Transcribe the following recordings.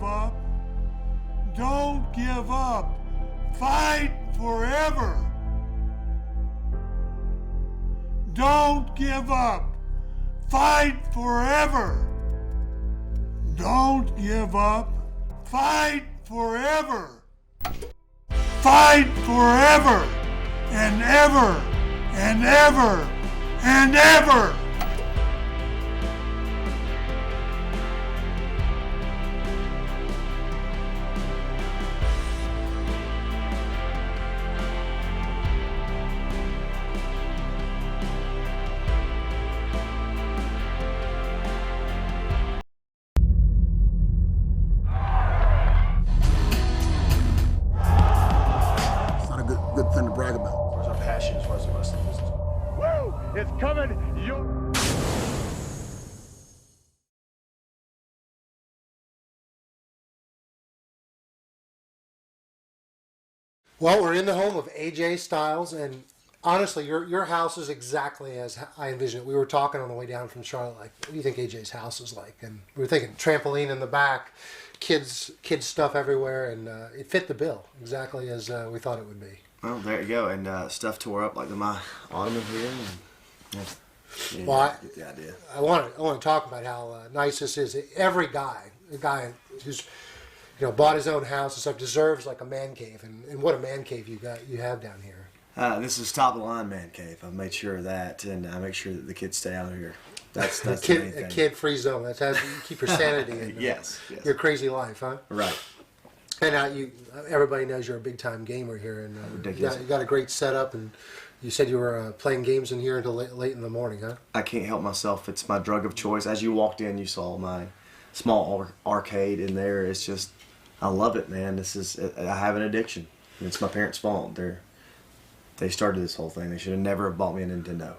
give up. Don't give up. Fight forever. Don't give up. Fight forever. Don't give up. Fight forever. Fight forever and ever and ever and ever. Good thing to brag about. Where's our passion as far as the wrestling business? Woo! It's coming. Well, we're in the home of AJ Styles, and honestly, your house is exactly as I envisioned it. We were talking on the way down from Charlotte, like, what do you think AJ's house is like? And we were thinking trampoline in the back, kids stuff everywhere, and it fit the bill exactly as we thought it would be. Well, there you go. And stuff tore up like my ottoman here. And, yeah, Well, get the idea. I want to talk about how nice this is. Every guy, a guy who's bought his own house and stuff, deserves like a man cave, and what a man cave you have down here. This is top of the line man cave. I've made sure of that, and I make sure that the kids stay out of here. That's the main thing. A kid-free zone. That's how you keep your sanity in yes. your crazy life, huh? Right. And everybody knows you're a big-time gamer here, and Ridiculous. you got a great setup, and you said you were playing games in here until late in the morning, huh? I can't help myself. It's my drug of choice. As you walked in, you saw my small arcade in there. It's just, I love it, man. I have an addiction. It's my parents' fault. They started this whole thing. They should have never bought me a Nintendo.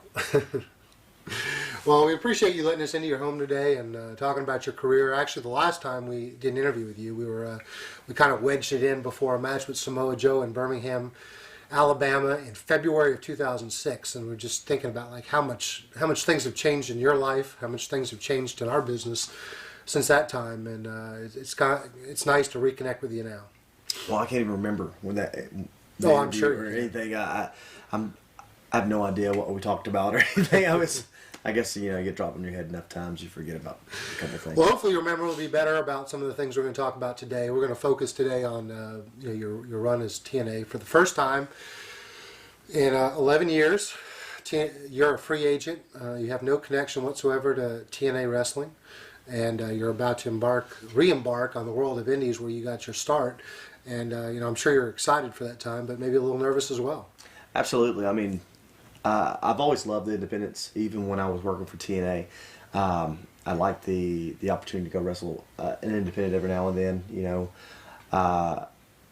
Well, we appreciate you letting us into your home today and talking about your career. Actually, the last time we did an interview with you, we kind of wedged it in before a match with Samoa Joe in Birmingham, Alabama, in February of 2006, and we're just thinking about like how much things have changed in your life, how much things have changed in our business since that time, and it's nice to reconnect with you now. Well, I can't even remember when that. Oh, I'm sure. Or anything. I have no idea what we talked about or anything. I guess you get dropped in your head enough times you forget about a couple of things. Well, hopefully your memory will be better about some of the things we're going to talk about today. We're going to focus today on your run as TNA for the first time in 11 years. You're a free agent. You have no connection whatsoever to TNA wrestling, and you're about to re-embark on the world of indies where you got your start. And I'm sure you're excited for that time, but maybe a little nervous as well. Absolutely. I mean, I've always loved the independents, even when I was working for TNA. I liked the opportunity to go wrestle an independent every now and then.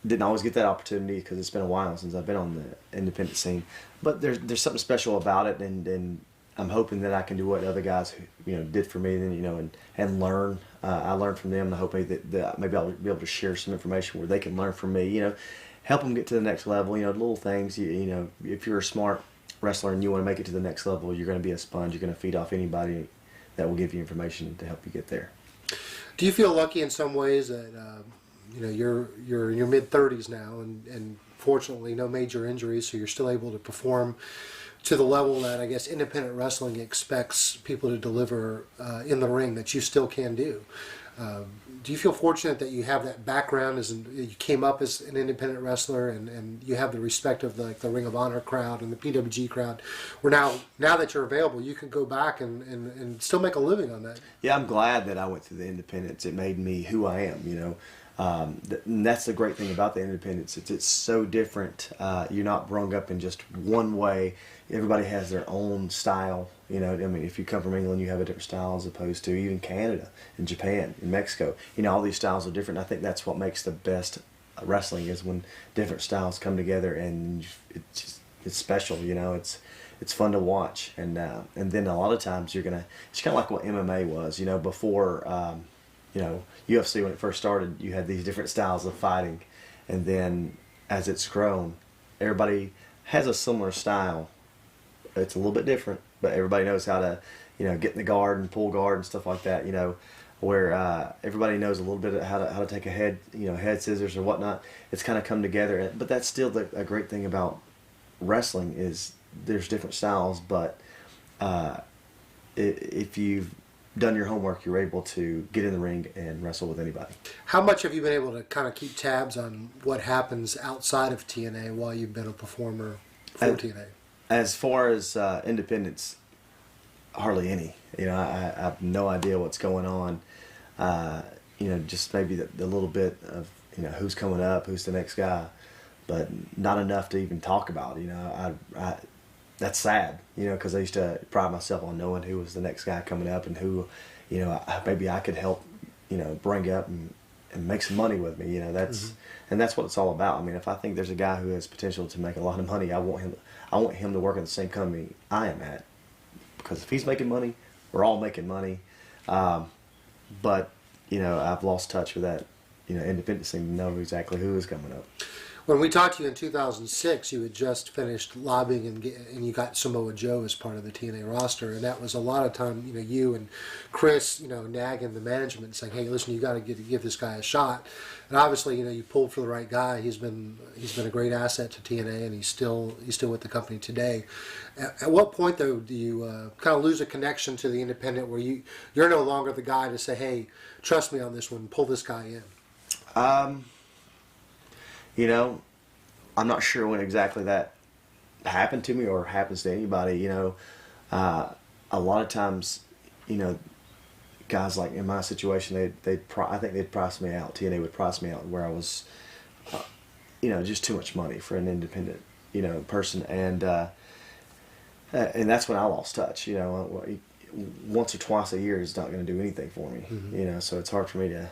Didn't always get that opportunity because it's been a while since I've been on the independent scene. But there's something special about it, and I'm hoping that I can do what other guys did for me, and learn. I learned from them, and I hope that maybe I'll be able to share some information where they can learn from me. Help them get to the next level. Little things. If you're a smart wrestler and you want to make it to the next level, you're going to be a sponge. You're going to feed off anybody that will give you information to help you get there. Do you feel lucky in some ways that you're in your mid-30s now, and fortunately no major injuries, so you're still able to perform to the level that I guess independent wrestling expects people to deliver in the ring that you still can do? Do you feel fortunate that you have that background, you came up as an independent wrestler, and you have the respect of the Ring of Honor crowd and the PWG crowd, where now that you're available, you can go back and still make a living on that? Yeah, I'm glad that I went through the independents. It made me who I am, and that's the great thing about the independents. It's so different. You're not brung up in just one way. Everybody has their own style. If you come from England, you have a different style as opposed to even Canada and Japan and Mexico. All these styles are different. I think that's what makes the best wrestling is when different styles come together, and it's special. It's fun to watch, and then a lot of times it's kind of like what MMA was. Before UFC when it first started, you had these different styles of fighting, and then as it's grown, everybody has a similar style. It's a little bit different, but everybody knows how to, get in the guard and pull guard and stuff like that. where everybody knows a little bit of how to take a head scissors or whatnot. It's kind of come together, but that's still a great thing about wrestling is there's different styles, but if you've done your homework, you're able to get in the ring and wrestle with anybody. How much have you been able to kind of keep tabs on what happens outside of TNA while you've been a performer for TNA? As far as independence, hardly any. I have no idea what's going on. Just maybe the little bit of who's coming up, who's the next guy, but not enough to even talk about. That's sad, because I used to pride myself on knowing who was the next guy coming up and who, maybe I could help, bring up and make some money with me. And that's what it's all about. I mean, if I think there's a guy who has potential to make a lot of money, I want him to work in the same company I am at, because if he's making money, we're all making money. But I've lost touch with that, independent thing to know exactly who is coming up. When we talked to you in 2006, you had just finished lobbying and you got Samoa Joe as part of the TNA roster, and that was a lot of time. You and Chris, nagging the management, saying, "Hey, listen, you got to give this guy a shot." And obviously, you pulled for the right guy. He's been a great asset to TNA, and he's still with the company today. At what point though do you kind of lose a connection to the independent, where you're no longer the guy to say, "Hey, trust me on this one, pull this guy in"? I'm not sure when exactly that happened to me or happens to anybody. A lot of times, guys like in my situation, I think they'd price me out. TNA would price me out where I was, just too much money for an independent, person, and that's when I lost touch. Once or twice a year is not going to do anything for me. Mm-hmm. So it's hard for me to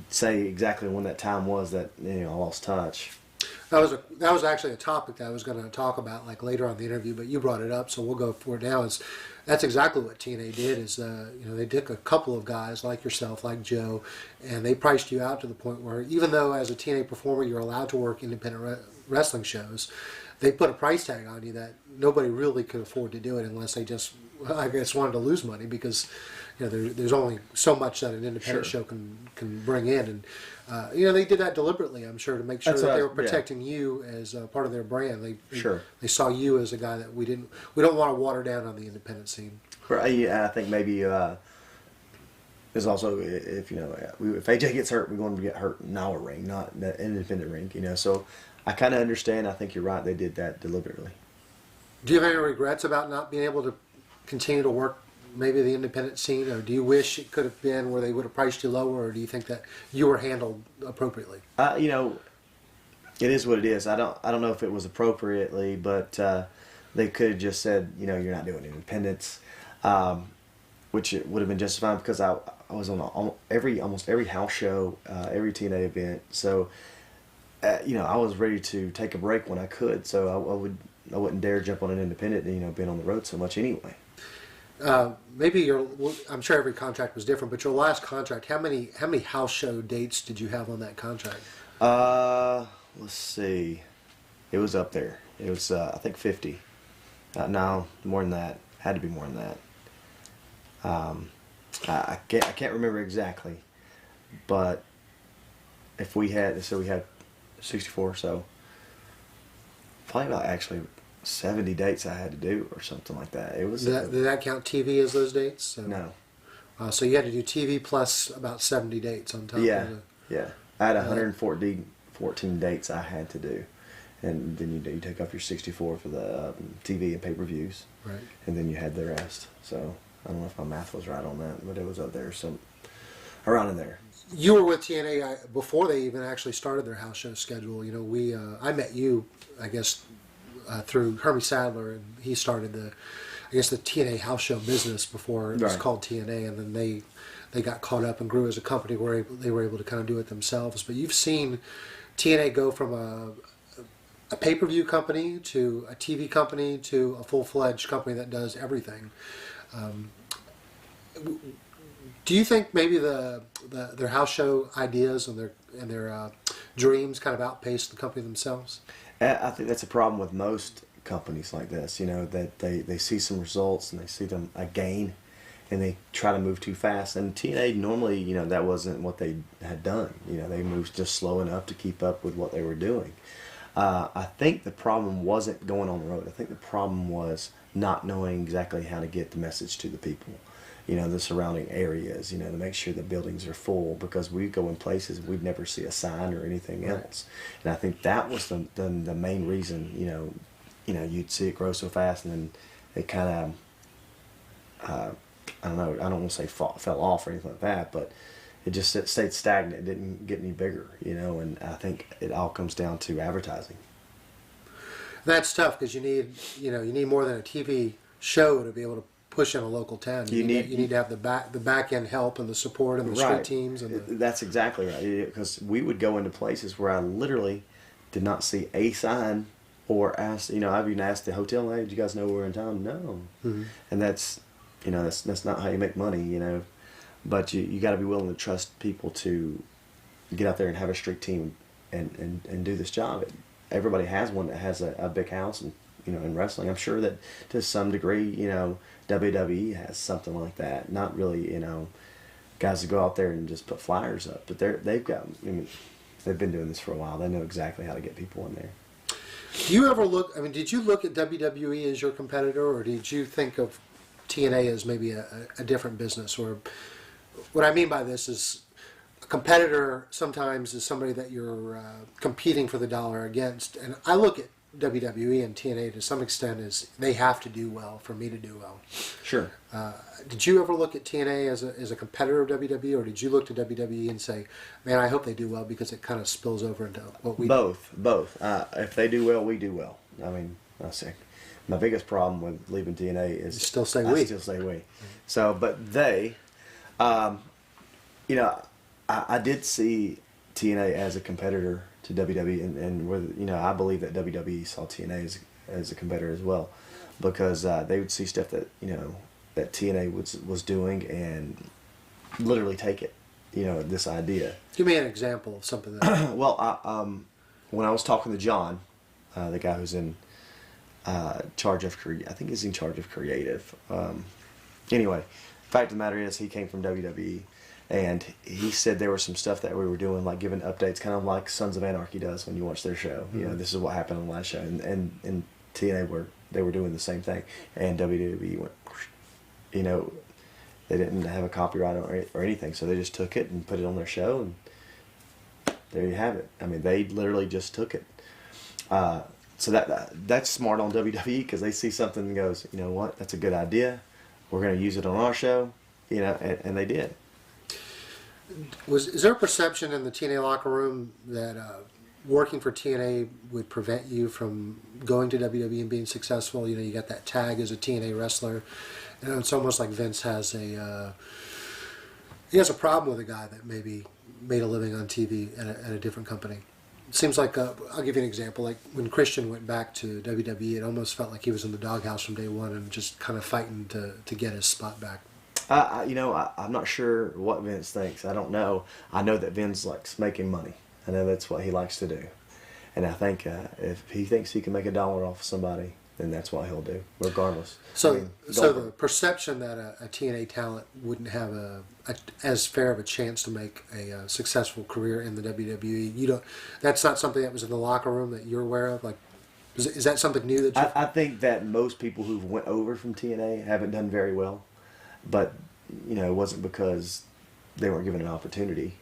say exactly when that time was that I lost touch. That was actually a topic that I was going to talk about like later on in the interview, but you brought it up, so we'll go for it now. That's exactly what TNA did. Is they took a couple of guys like yourself, like Joe, and they priced you out to the point where even though as a TNA performer you're allowed to work independent wrestling shows, they put a price tag on you that nobody really could afford to do it unless they just, I guess, wanted to lose money, because there's only so much that an independent show can bring in, and they did that deliberately, I'm sure, to make sure that they were protecting you as part of their brand. They saw you as a guy that we don't want to water down on the independent scene. I think maybe there's also if AJ gets hurt, we want him to get hurt in our ring, not the independent ring. So I kind of understand. I think you're right. They did that deliberately. Do you have any regrets about not being able to continue to work maybe the independent scene, or do you wish it could have been where they would have priced you lower, or do you think that you were handled appropriately? It is what it is. I don't know if it was appropriately, but they could have just said, you're not doing independence, which it would have been just fine, because I was on almost every house show, every TNA event. So, I was ready to take a break when I could. So I wouldn't dare jump on an independent, being on the road so much anyway. Maybe I'm sure every contract was different, but your last contract, how many house show dates did you have on that contract? Let's see. It was up there. It was, I think 50. No, more than that. Had to be more than that. I can't remember exactly, but if we had 64, so probably about actually 70 dates I had to do or something like that. It was. Did that count TV as those dates? So, no. So you had to do TV plus about 70 dates on top of it. Yeah. I had 114 dates I had to do. And then you take off your 64 for the TV and pay-per-views. Right. And then you had the rest. So I don't know if my math was right on that, but it was up there, so around in there. You were with TNA before they even actually started their house show schedule. I met you, I guess, through Hermie Sadler, and he started the TNA house show business before it was called TNA, and then they got caught up and grew as a company where they were able to kind of do it themselves. But you've seen TNA go from a pay-per-view company to a TV company to a full-fledged company that does everything. Do you think maybe their house show ideas and their dreams kind of outpace the company themselves? I think that's a problem with most companies like this, that they see some results and they see them a gain, and they try to move too fast. And TNA normally, you know, that wasn't what they had done. You know, they moved just slow enough to keep up with what they were doing. I think the problem wasn't going on the road. I think the problem was not knowing exactly how to get the message to the people, you know, the surrounding areas, you know, to make sure the buildings are full, because we go in places we'd never see a sign or anything else. And I think that was the main reason, you know, you'd see it grow so fast, and then it kind of, I don't know, I don't want to say fell off or anything like that, but it just stayed stagnant. It didn't get any bigger, you know, and I think it all comes down to advertising. That's tough, because you need more than a TV show to be able to push in a local town. You need to have the back end help and the support and the street teams. That's exactly right, because we would go into places where I literally did not see a sign or ask, you know, I've even asked the hotel, hey, do you guys know we're in town? No. Mm-hmm. And that's, you know, that's not how you make money, you know. But you got to be willing to trust people to get out there and have a street team and do this job. Everybody has one that has a big house, and you know, in wrestling, I'm sure that to some degree, you know, WWE has something like that. Not really, you know, guys that go out there and just put flyers up, but they've got. I mean, they've been doing this for a while. They know exactly how to get people in there. Do you ever look? I mean, did you look at WWE as your competitor, or did you think of TNA as maybe a different business? Or what I mean by this is, a competitor sometimes is somebody that you're competing for the dollar against. And I look at WWE and TNA to some extent as they have to do well for me to do well. Sure. Did you ever look at TNA as a competitor of WWE, or did you look to WWE and say, man, I hope they do well because it kind of spills over into what we do? Both. If they do well, we do well. I mean, I say my biggest problem with leaving TNA is you still say I we. still say we. Mm-hmm. So, but they, you know, I did see TNA as a competitor to WWE, and where, you know, I believe that WWE saw TNA as a competitor as well, because they would see stuff that, you know, that TNA was doing and literally take it, you know, this idea. Give me an example of something that. Well, when I was talking to John, the guy who's in charge of I think he's in charge of creative. Anyway, fact of the matter is, he came from WWE. And he said there was some stuff that we were doing, like giving updates, kind of like Sons of Anarchy does when you watch their show. You know, this is what happened on the last show. And TNA they were doing the same thing. And WWE went, you know, they didn't have a copyright or anything, so they just took it and put it on their show, and there you have it. I mean, they literally just took it. So that's smart on WWE, because they see something and goes, you know what, that's a good idea. We're going to use it on our show, you know, and they did. Is there a perception in the TNA locker room that working for TNA would prevent you from going to WWE and being successful? You know, you got that tag as a TNA wrestler. You know, it's almost like Vince has a problem with a guy that maybe made a living on TV at a different company. It seems like, I'll give you an example. Like when Christian went back to WWE, it almost felt like he was in the doghouse from day one and just kind of fighting to get his spot back. You know, I'm not sure what Vince thinks. I don't know. I know that Vince likes making money. I know that's what he likes to do. And I think if he thinks he can make $1 off of somebody, then that's what he'll do, regardless. So the perception that a TNA talent wouldn't have as fair of a chance to make a successful career in the WWE, that's not something that was in the locker room that you're aware of? Like, is that something new that I think that most people who went over from TNA haven't done very well. But, you know, it wasn't because they weren't given an opportunity.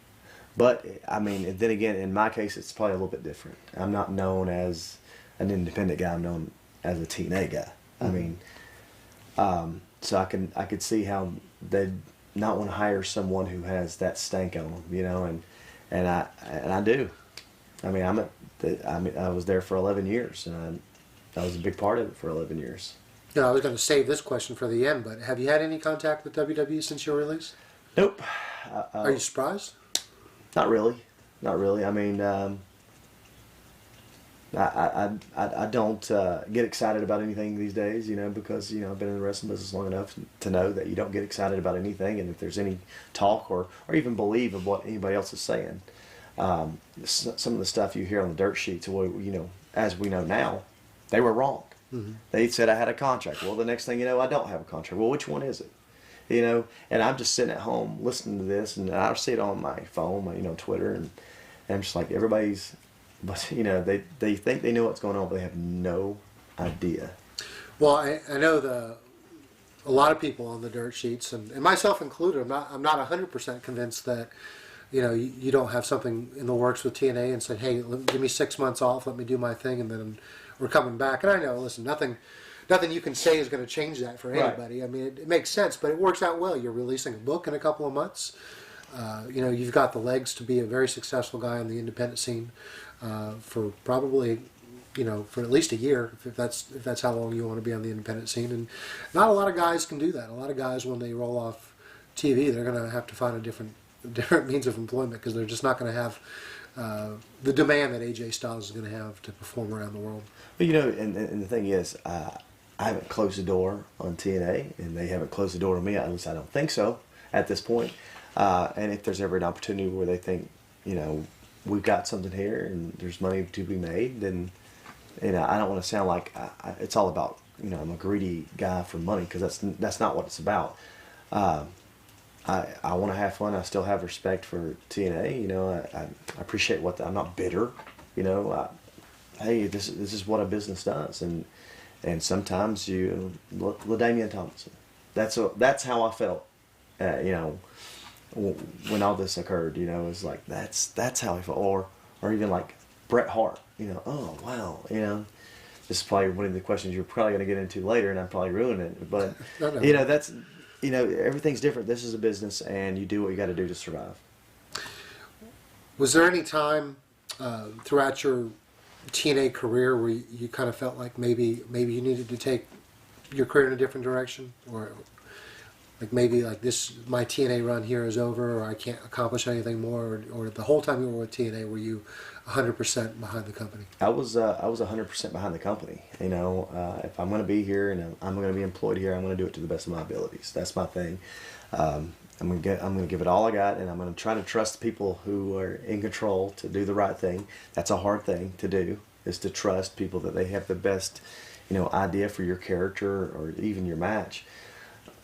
But, I mean, then again, in my case, it's probably a little bit different. I'm not known as an independent guy. I'm known as a TNA guy. Mm-hmm. I mean, so I could see how they'd not want to hire someone who has that stank on them, you know, and I do. I mean, I was there for 11 years, and I was a big part of it for 11 years. You know, I was going to save this question for the end, but have you had any contact with WWE since your release? Nope. Are you surprised? Not really. I mean, I don't get excited about anything these days, you know, because, you know, I've been in the wrestling business long enough to know that you don't get excited about anything, and if there's any talk or even believe of what anybody else is saying, some of the stuff you hear on the dirt sheets, you know, as we know now, they were wrong. Mm-hmm. They said I had a contract. Well, the next thing you know, I don't have a contract. Well, which one is it? you know. And I'm just sitting at home listening to this, and I see it on my phone, Twitter, and I'm just like, everybody's, but you know, they think they know what's going on, but they have no idea. Well, I know a lot of people on the dirt sheets, and myself included, I'm not 100% convinced that, you know, you don't have something in the works with TNA and said, hey, give me 6 months off, let me do my thing, and then we're coming back. And I know, listen, nothing you can say is going to change that for anybody. Right. I mean, it makes sense, but it works out well. You're releasing a book in a couple of months. You know, you've got the legs to be a very successful guy on the independent scene for probably, you know, for at least a year, if that's how long you want to be on the independent scene. And not a lot of guys can do that. A lot of guys, when they roll off TV, they're going to have to find a different means of employment, because they're just not going to have the demand that AJ Styles is going to have to perform around the world. But you know, and the thing is, I haven't closed the door on TNA, and they haven't closed the door to me. At least I don't think so at this point. And if there's ever an opportunity where they think, you know, we've got something here and there's money to be made, then, you know, I don't want to sound like it's all about, you know, I'm a greedy guy for money, because that's not what it's about. I want to have fun. I still have respect for TNA. You know, I appreciate I'm not bitter. You know, hey, this is what a business does, and sometimes LaDainian Tomlinson. That's how I felt. You know, when all this occurred. You know, it was like that's how I felt, or even like Bret Hart. You know, oh wow. You know, this is probably one of the questions you're probably going to get into later, and I'm probably ruining it. But no. You know, that's. You know, everything's different. This is a business, and you do what you got to do to survive. Was there any time throughout your TNA career where you kind of felt like maybe you needed to take your career in a different direction, or like maybe like my TNA run here is over, or I can't accomplish anything more, or the whole time you were with TNA, were you 100% behind the company? I was 100% behind the company. You know, if I'm going to be here and I'm going to be employed here, I'm going to do it to the best of my abilities. That's my thing. I'm going to give it all I got, and I'm going to try to trust the people who are in control to do the right thing. That's a hard thing to do, is to trust people that they have the best, you know, idea for your character or even your match.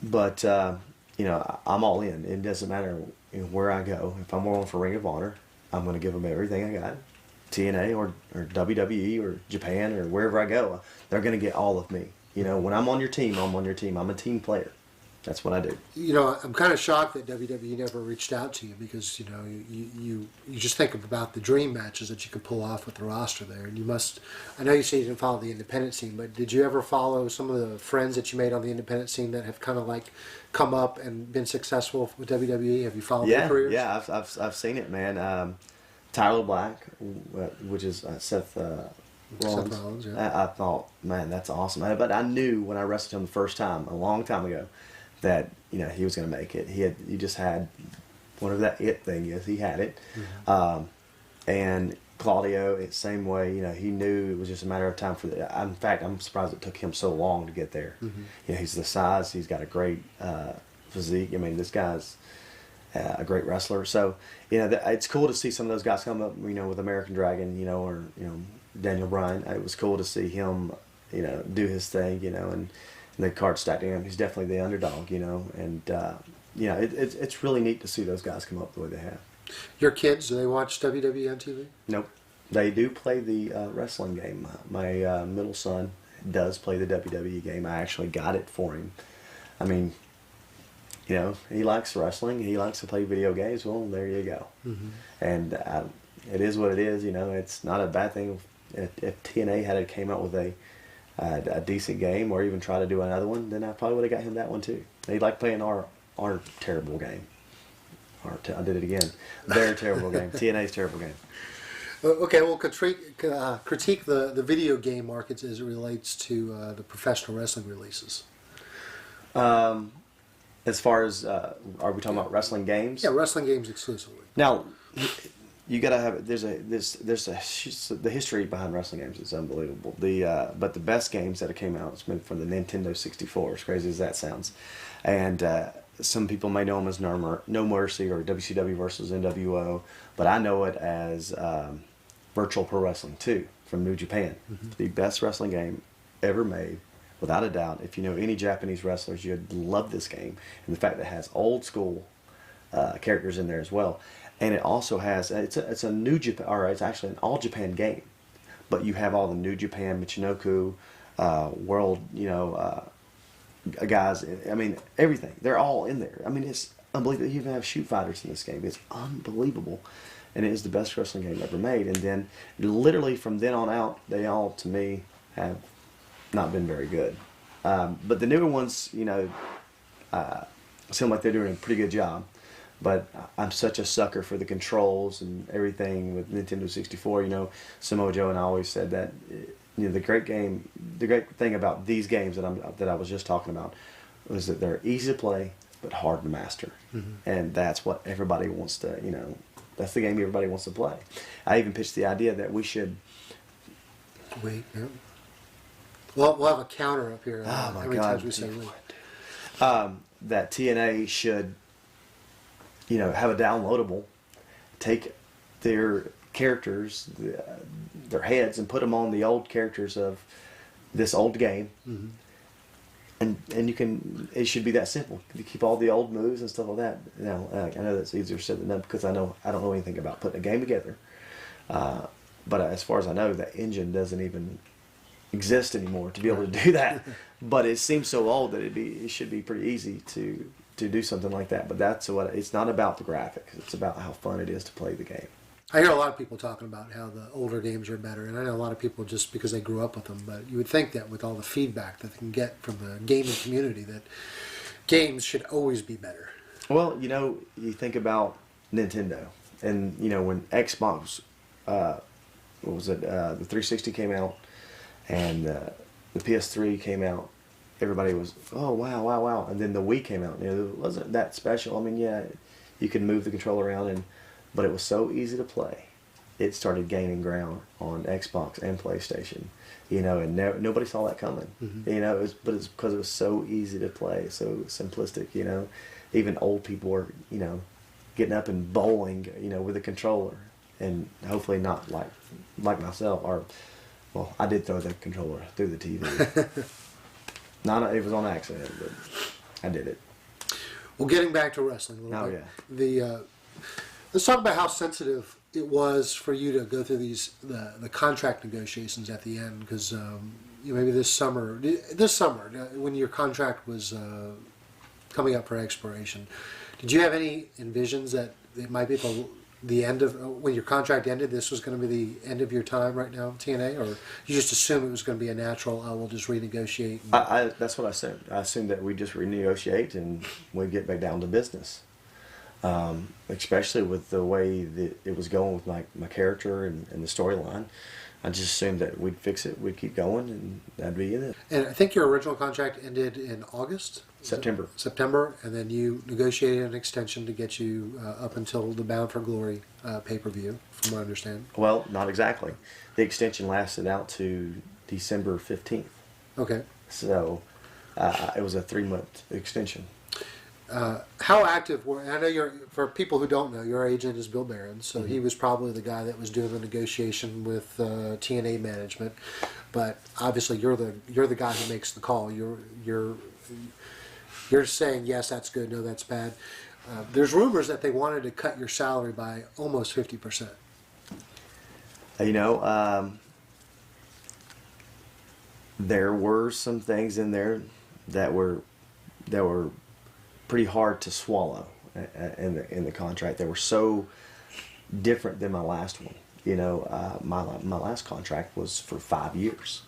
But you know, I'm all in. It doesn't matter, you know, where I go. If I'm going for Ring of Honor, I'm going to give them everything I got. TNA or WWE or Japan or wherever I go, they're going to get all of me. You know, when I'm on your team, I'm on your team. I'm a team player. That's what I do. You know, I'm kind of shocked that WWE never reached out to you, because, you know, you just think about the dream matches that you could pull off with the roster there. And you must, I know you say you didn't follow the independent scene, but did you ever follow some of the friends that you made on the independent scene that have kind of like come up and been successful with WWE? Have you followed their careers? Yeah, I've seen it, man. Tyler Black, which is Seth Rollins. Yeah. I thought, man, that's awesome. But I knew when I wrestled him the first time, a long time ago, that, you know, he was going to make it. He just had whatever that it thing is. He had it. Mm-hmm. And Claudio, same way. You know, he knew it was just a matter of time for the. In fact, I'm surprised it took him so long to get there. Mm-hmm. You know, he's the size. He's got a great physique. I mean, this guy's a great wrestler. So, you know, it's cool to see some of those guys come up, you know, with American Dragon, you know, or, you know, Daniel Bryan. It was cool to see him, you know, do his thing, you know, and the card stacking him. He's definitely the underdog, you know, and, you know, it's really neat to see those guys come up the way they have. Your kids, do they watch WWE on TV? Nope. They do play the wrestling game. My middle son does play the WWE game. I actually got it for him. I mean, you know, he likes wrestling. He likes to play video games. Well, there you go. Mm-hmm. And it is what it is. You know, it's not a bad thing. If TNA came out with a decent game, or even try to do another one, then I probably would have got him that one too. He liked playing our terrible game. I did it again. Their terrible game. TNA's terrible game. Okay, well, critique the video game markets as it relates to the professional wrestling releases. As far as, are we talking about wrestling games? Yeah, wrestling games exclusively. Now, you got to have the history behind wrestling games is unbelievable. But the best games that came out has been from the Nintendo 64, as crazy as that sounds. And some people may know them as No Mercy or WCW versus NWO, but I know it as Virtual Pro Wrestling 2 from New Japan. Mm-hmm. The best wrestling game ever made. without a doubt. If you know any Japanese wrestlers, you'd love this game. And the fact that it has old school characters in there as well. And it also has, it's a New Japan, or it's actually an All Japan game. But you have all the New Japan, Michinoku, World, guys. I mean, everything. They're all in there. I mean, it's unbelievable. You even have shoot fighters in this game. It's unbelievable. And it is the best wrestling game ever made. And then, literally from then on out, they all, to me, have not been very good. But the newer ones, seem like they're doing a pretty good job. But I'm such a sucker for the controls and everything with Nintendo 64. Samoa Joe and I always said that the great thing about these games that I was just talking about was that they're easy to play but hard to master. Mm-hmm. And that's what everybody wants to, that's the game everybody wants to play. I even pitched the idea that we should wait. Yeah. Well, we'll have a counter up here. Oh my how many God! times we say wait. That TNA should, have a downloadable. Take their characters, their heads, and put them on the old characters of this old game. Mm-hmm. And you can. It should be that simple. You keep all the old moves and stuff like that. Now, I know that's easier said than done because I don't know anything about putting a game together. But as far as I know, that engine doesn't even exist anymore to be able to do that. But it seems so old that it should be pretty easy to do something like that. But that's what it's not about the graphics. It's about how fun it is to play the game. I hear a lot of people talking about how the older games are better, and I know a lot of people just because they grew up with them, but you would think that with all the feedback that they can get from the gaming community that games should always be better. Well, you think about Nintendo, and when Xbox, what was it, the 360 came out, and the PS3 came out, everybody was, oh, wow, and then the Wii came out, it wasn't that special. I mean, yeah, you could move the controller around, but it was so easy to play. It started gaining ground on Xbox and PlayStation, and nobody saw that coming. Mm-hmm. But it's because it was so easy to play, so simplistic. Even old people were, getting up and bowling, with a controller, and hopefully not like myself. Or, well, I did throw the controller through the TV. It was on accident, but I did it. Well, getting back to wrestling a little bit. Yeah. Let's talk about how sensitive it was for you to go through the contract negotiations at the end, because maybe this summer when your contract was coming up for expiration, did you have any envisions that it might be the end of when your contract ended? This was going to be the end of your time right now in TNA, or you just assumed it was going to be a natural? We'll just renegotiate. That's what I assumed. I assumed that we just renegotiate and we get back down to business. Especially with the way that it was going with my character and the storyline. I just assumed that we'd fix it, we'd keep going, and that'd be it. And I think your original contract ended in August? September, and then you negotiated an extension to get you up until the Bound for Glory pay-per-view, from what I understand. Well, not exactly. The extension lasted out to December 15th. Okay. So it was a 3-month extension. How active were, and I know for people who don't know, your agent is Bill Barron, so mm-hmm. He was probably the guy that was doing the negotiation with TNA management, but obviously you're the guy who makes the call. You're saying yes, that's good, no, that's bad. There's rumors that they wanted to cut your salary by almost 50%. There were some things in there that were pretty hard to swallow in the contract. They were so different than my last one. My last contract was for 5 years.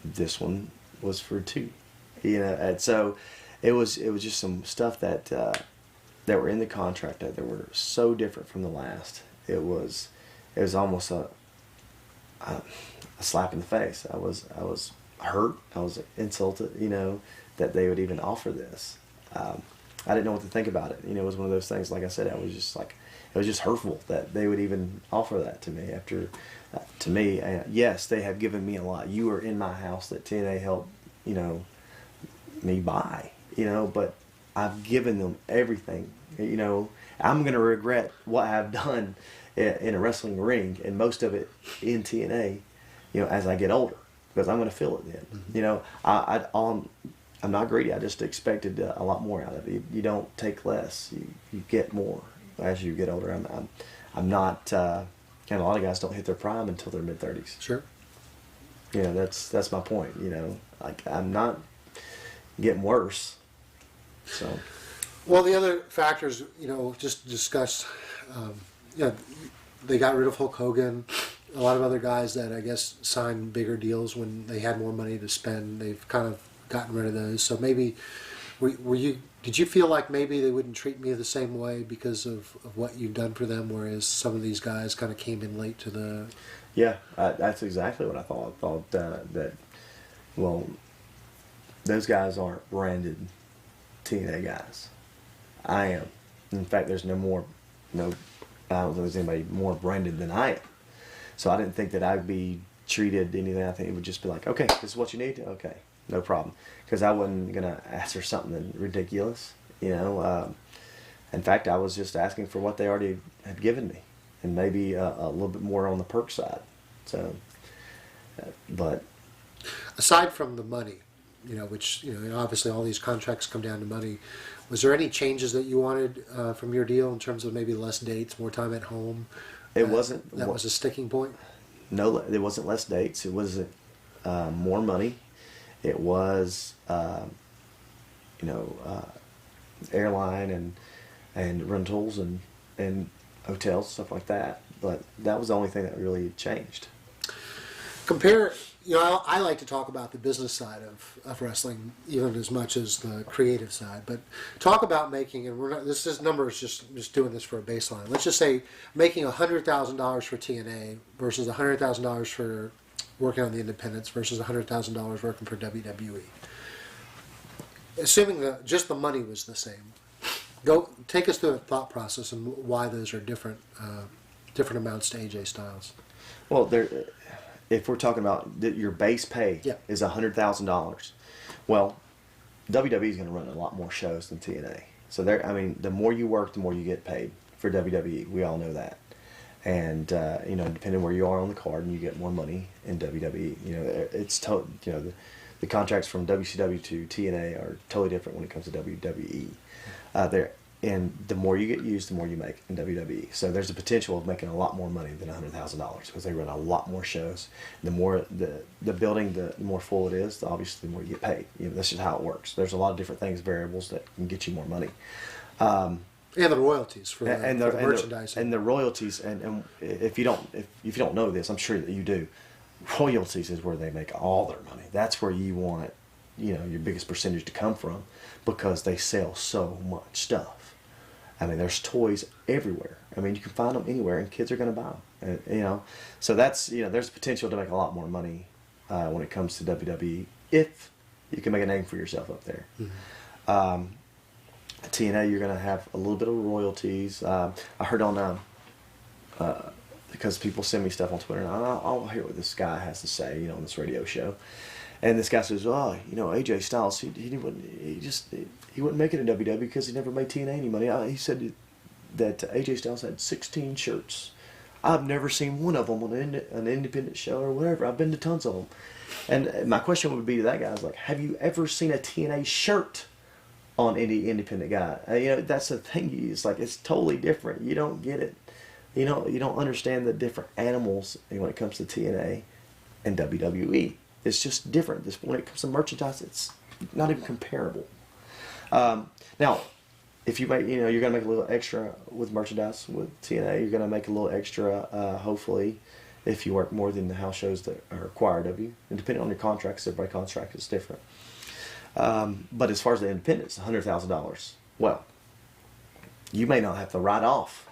This one was for 2. And so it was just some stuff that were in the contract that were so different from the last. It was almost a slap in the face. I was hurt. I was insulted. That they would even offer this. I didn't know what to think about it. It was one of those things, like I said, it was just hurtful that they would even offer that to me after, to me, yes, they have given me a lot. You were in my house that TNA helped, me buy, but I've given them everything. I'm going to regret what I've done in a wrestling ring, and most of it in TNA, as I get older. because I'm going to feel it then. You know, I'm not greedy. I just expected a lot more out of it. You don't take less. You get more as you get older. I'm not. A lot of guys don't hit their prime until their mid-30s. Sure. You know, that's my point. You know, like I'm not getting worse. So. Well, the other factors, you know, just discussed. You know, they got rid of Hulk Hogan. A lot of other guys that I guess signed bigger deals when they had more money to spend. They've kind of gotten rid of those. So maybe, did you feel like maybe they wouldn't treat me the same way because of what you've done for them, whereas some of these guys kind of came in late to the... Yeah, that's exactly what I thought. I thought that, well, those guys aren't branded TNA guys. I am. In fact, there's I don't think there's anybody more branded than I am. So I didn't think that I'd be treated anything. I think it would just be like, okay, this is what you need? Okay, no problem. Because I wasn't going to ask for something ridiculous, you know. In fact, I was just asking for what they already had given me, and maybe a little bit more on the perk side. So, but... Aside from the money, you know, which, you know, obviously all these contracts come down to money, was there any changes that you wanted from your deal in terms of maybe less dates, more time at home? It wasn't... That was a sticking point? No, it wasn't less dates. It wasn't more money. It was, airline and rentals and hotels, stuff like that. But that was the only thing that really changed. Compare, you know, I like to talk about the business side of wrestling even as much as the creative side. But talk about making, and we're not, this number is just doing this for a baseline. Let's just say making $100,000 for TNA versus $100,000 for working on the independents versus $100,000 working for WWE. Assuming that just the money was the same, take us through the thought process and why those are different amounts to AJ Styles. Well, if we're talking about your base pay is $100,000, well, WWE is going to run a lot more shows than TNA. So the more you work, the more you get paid for WWE. We all know that. And depending where you are on the card, and you get more money in WWE. You know, the contracts from WCW to TNA are totally different when it comes to WWE. And the more you get used, the more you make in WWE. So there's a potential of making a lot more money than $100,000 because they run a lot more shows. The more the building, the more full it is, obviously the more you get paid. You know, that's just how it works. There's a lot of different variables that can get you more money. And the royalties for the merchandise. And the royalties, and if you don't know this, I'm sure that you do. Royalties is where they make all their money. That's where you want, your biggest percentage to come from, because they sell so much stuff. I mean, there's toys everywhere. I mean, you can find them anywhere, and kids are going to buy them. And, so that's there's potential to make a lot more money when it comes to WWE if you can make a name for yourself up there. Mm-hmm. TNA, you're going to have a little bit of royalties. I heard on because people send me stuff on Twitter, and I'll hear what this guy has to say, on this radio show. And this guy says, AJ Styles, he wouldn't make it in WWE because he never made TNA any money. He said that AJ Styles had 16 shirts. I've never seen one of them on an independent show or whatever. I've been to tons of them. And my question would be to that guy is have you ever seen a TNA shirt on any independent guy? That's the thing. It's totally different. You don't get it. You don't understand the different animals when it comes to TNA and WWE. It's just different. When it comes to merchandise, it's not even comparable. Now, if you make, you're going to make a little extra with merchandise with TNA. You're going to make a little extra, hopefully, if you work more than the house shows that are required of you. And depending on your contracts, everybody's contract is different. But as far as the independents, $100,000. Well, you may not have to write off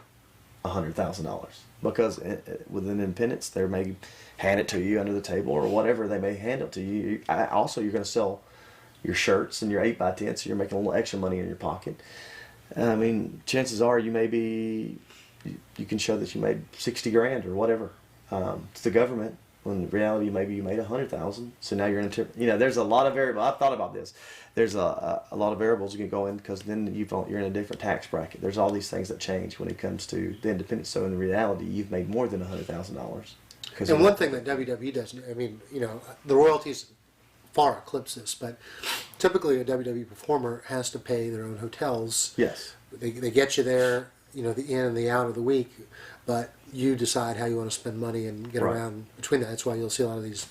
$100,000 because with an independence, they may hand it to you under the table or whatever they may hand it to you. Also, you're going to sell your shirts and your 8x10, so you're making a little extra money in your pocket. I mean, chances are you can show that you made $60,000 or whatever to the government. When in reality, maybe you made $100,000. So now you're in there's a lot of variables. I've thought about this. There's a lot of variables you can go in because then you're in a different tax bracket. There's all these things that change when it comes to the independent. So in reality, you've made more than $100,000. And one thing that WWE does, I mean, the royalties far eclipse this, but typically a WWE performer has to pay their own hotels. Yes. They get you there, the in and the out of the week, but you decide how you want to spend money and get around between that. That's why you'll see a lot of these,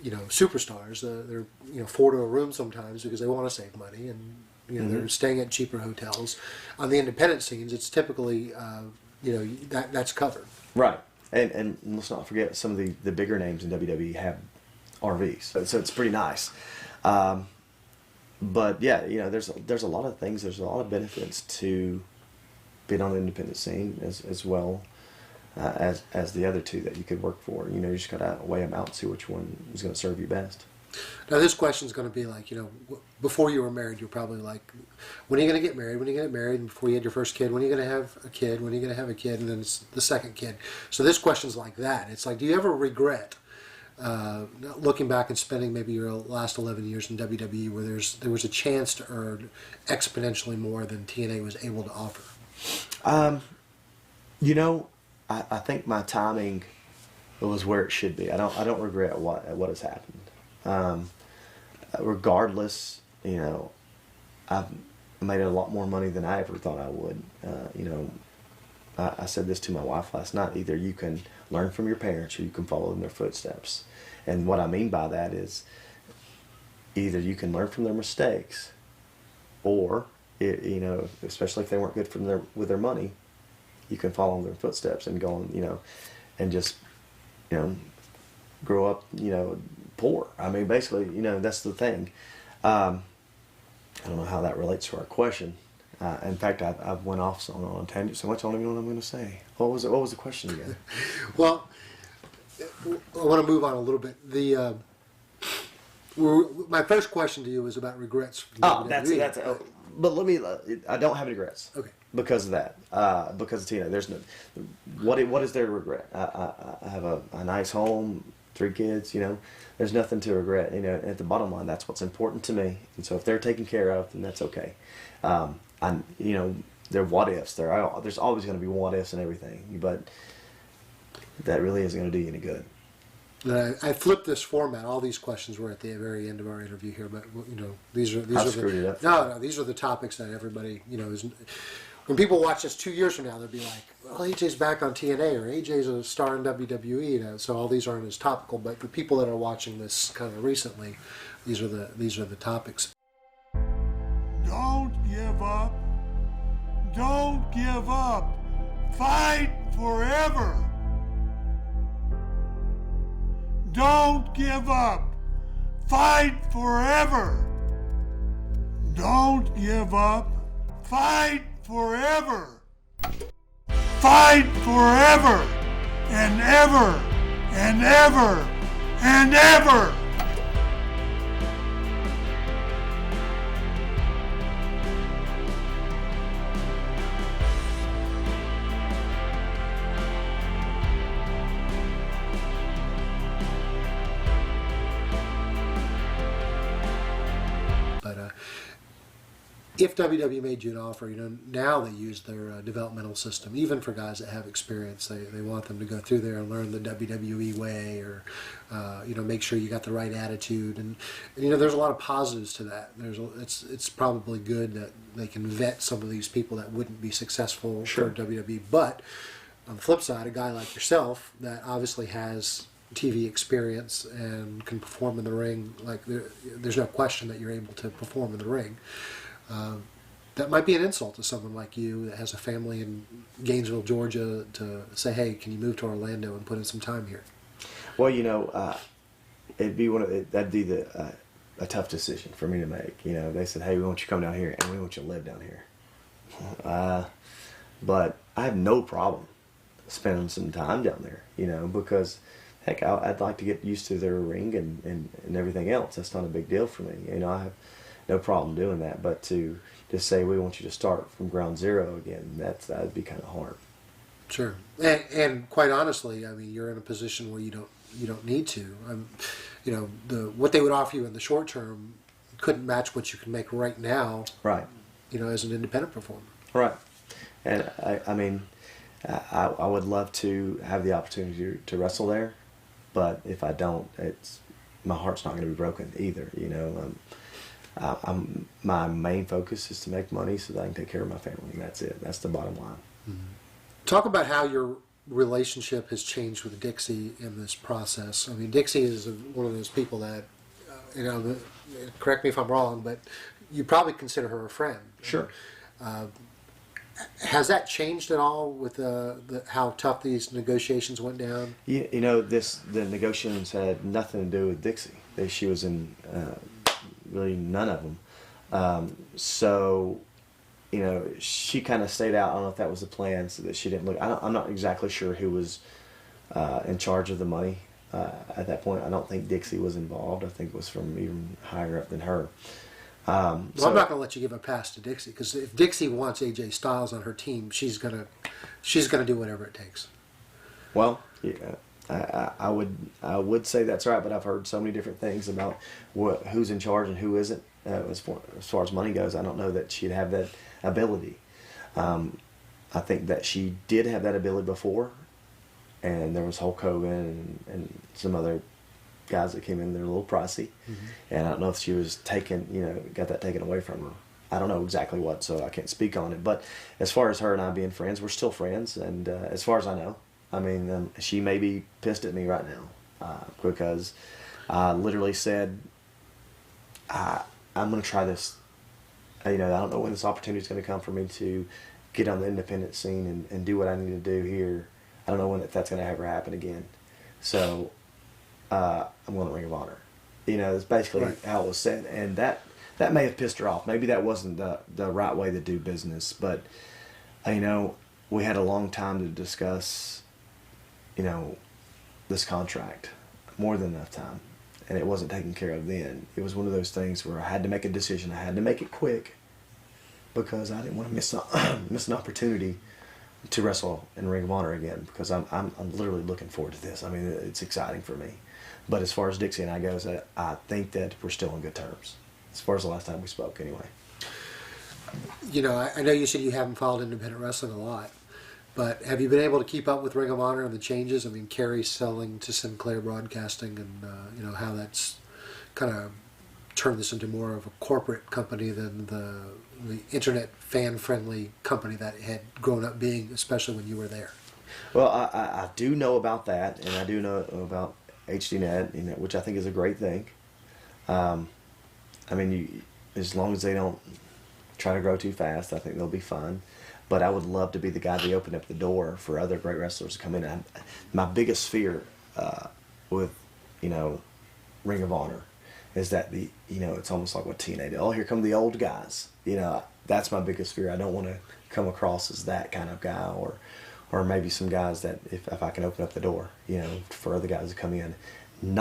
superstars. They're four to a room sometimes because they want to save money, and they're staying at cheaper hotels. On the independent scenes, it's typically that's covered. Right. And let's not forget some of the bigger names in WWE have RVs, so it's pretty nice. But yeah, there's a lot of things. There's a lot of benefits to being on the independent scene as well as the other two that you could work for. You just gotta weigh them out and see which one is going to serve you best. Now this question is going to be like, before you were married, you're probably like, when are you going to get married? When are you going to get married? And before you had your first kid, when are you going to have a kid? When are you going to have a kid? And then it's the second kid. So this question's like that. It's like, do you ever regret looking back and spending maybe your last 11 years in WWE where there was a chance to earn exponentially more than TNA was able to offer? I think my timing was where it should be. I don't regret what has happened. Regardless, I've made a lot more money than I ever thought I would. I said this to my wife last night. Either you can learn from your parents or you can follow in their footsteps. And what I mean by that is either you can learn from their mistakes or, especially if they weren't good with their money, you can follow in their footsteps and go on, and just, grow up, poor. I mean, basically, that's the thing. I don't know how that relates to our question. In fact, I've went off on a tangent so much I don't even know what I'm going to say. What was the question again? Well, I want to move on a little bit. My first question to you was about regrets. From WWE. That's but let me. I don't have any regrets. Okay. Because of that, because of Tina, there's no. What is there to regret? I have a nice home, 3 kids. There's nothing to regret. At the bottom line, that's what's important to me. And so if they're taken care of, then that's okay. They're what ifs. There's always going to be what ifs and everything, but that really isn't going to do you any good. I flipped this format. All these questions were at the very end of our interview here, but these are these are the topics that everybody is. When people watch this 2 years from now, they'll be like, "Well, AJ's back on TNA, or AJ's a star in WWE." So all these aren't as topical. But the people that are watching this kind of recently, these are the topics. Don't give up. Don't give up. Fight forever. Don't give up. Fight forever. Don't give up. Fight forever. Fight forever and ever and ever and ever. If WWE made you an offer, now they use their developmental system, even for guys that have experience. They want them to go through there and learn the WWE way, or make sure you got the right attitude. And there's a lot of positives to that. It's probably good that they can vet some of these people that wouldn't be successful for WWE. But on the flip side, a guy like yourself that obviously has TV experience and can perform in the ring, there's no question that you're able to perform in the ring. That might be an insult to someone like you that has a family in Gainesville, Georgia, to say, "Hey, can you move to Orlando and put in some time here?" Well, it'd be that'd be a tough decision for me to make. They said, "Hey, we want you to come down here, and we want you to live down here." But I have no problem spending some time down there. Because heck, I'd like to get used to their ring and everything else. That's not a big deal for me. I have no problem doing that, but to just say we want you to start from ground zero again, that'd be kind of hard. Sure, and quite honestly, I mean, you're in a position where you don't need to. What they would offer you in the short term couldn't match what you can make right now. Right. As an independent performer. Right, and I would love to have the opportunity to wrestle there. but if I don't, my heart's not going to be broken either. You know, my main focus is to make money so that I can take care of my family, and that's it. That's the bottom line. Talk about how your relationship has changed with Dixie in this process. I mean, Dixie is one of those people that, correct me if I'm wrong, but you probably consider her a friend. Sure. Has that changed at all with how tough these negotiations went down? You know, the negotiations had nothing to do with Dixie. She was in really none of them. So, you know, she kind of stayed out. I don't know if that was the plan, so that she didn't look. I'm not exactly sure who was in charge of the money at that point. I don't think Dixie was involved. I think it was from even higher up than her. Well, I'm not going to let you give a pass to Dixie, because if Dixie wants AJ Styles on her team, she's gonna do whatever it takes. Well, yeah, I would say that's right, but I've heard so many different things about who's in charge and who isn't. As far as money goes, I don't know that she'd have that ability. I think that she did have that ability before, and there was Hulk Hogan and some other guys that came in. They're a little pricey, and I don't know if she was got that taken away from her. I don't know exactly what, so I can't speak on it. But as far as her and I being friends, we're still friends, and as far as I know, I mean, she may be pissed at me right now because I literally said, I'm going to try this. I don't know when this opportunity is going to come for me to get on the independent scene and do what I need to do here. I don't know if that's going to ever happen again. So I'm going to Ring of Honor. It's basically how it was said. And that may have pissed her off. Maybe that wasn't the right way to do business. But, we had a long time to discuss, this contract. More than enough time. And it wasn't taken care of then. It was one of those things where I had to make a decision. I had to make it quick because I didn't want to miss an opportunity to wrestle in Ring of Honor again, because I'm literally looking forward to this. I mean, it's exciting for me. But as far as Dixie and I goes, I think that we're still on good terms. As far as the last time we spoke, anyway. I know you said you haven't followed independent wrestling a lot, but have you been able to keep up with Ring of Honor and the changes? I mean, Kerry selling to Sinclair Broadcasting, and how that's kind of turned this into more of a corporate company than the internet fan-friendly company that it had grown up being, especially when you were there. Well, I do know about that, and I do know about HDNet, which I think is a great thing. As long as they don't try to grow too fast, I think they'll be fine. But I would love to be the guy to open up the door for other great wrestlers to come in. My biggest fear with, Ring of Honor is that it's almost like what TNA did. Oh, here come the old guys. That's my biggest fear. I don't want to come across as that kind of guy, or maybe some guys that if I can open up the door, for other guys to come in.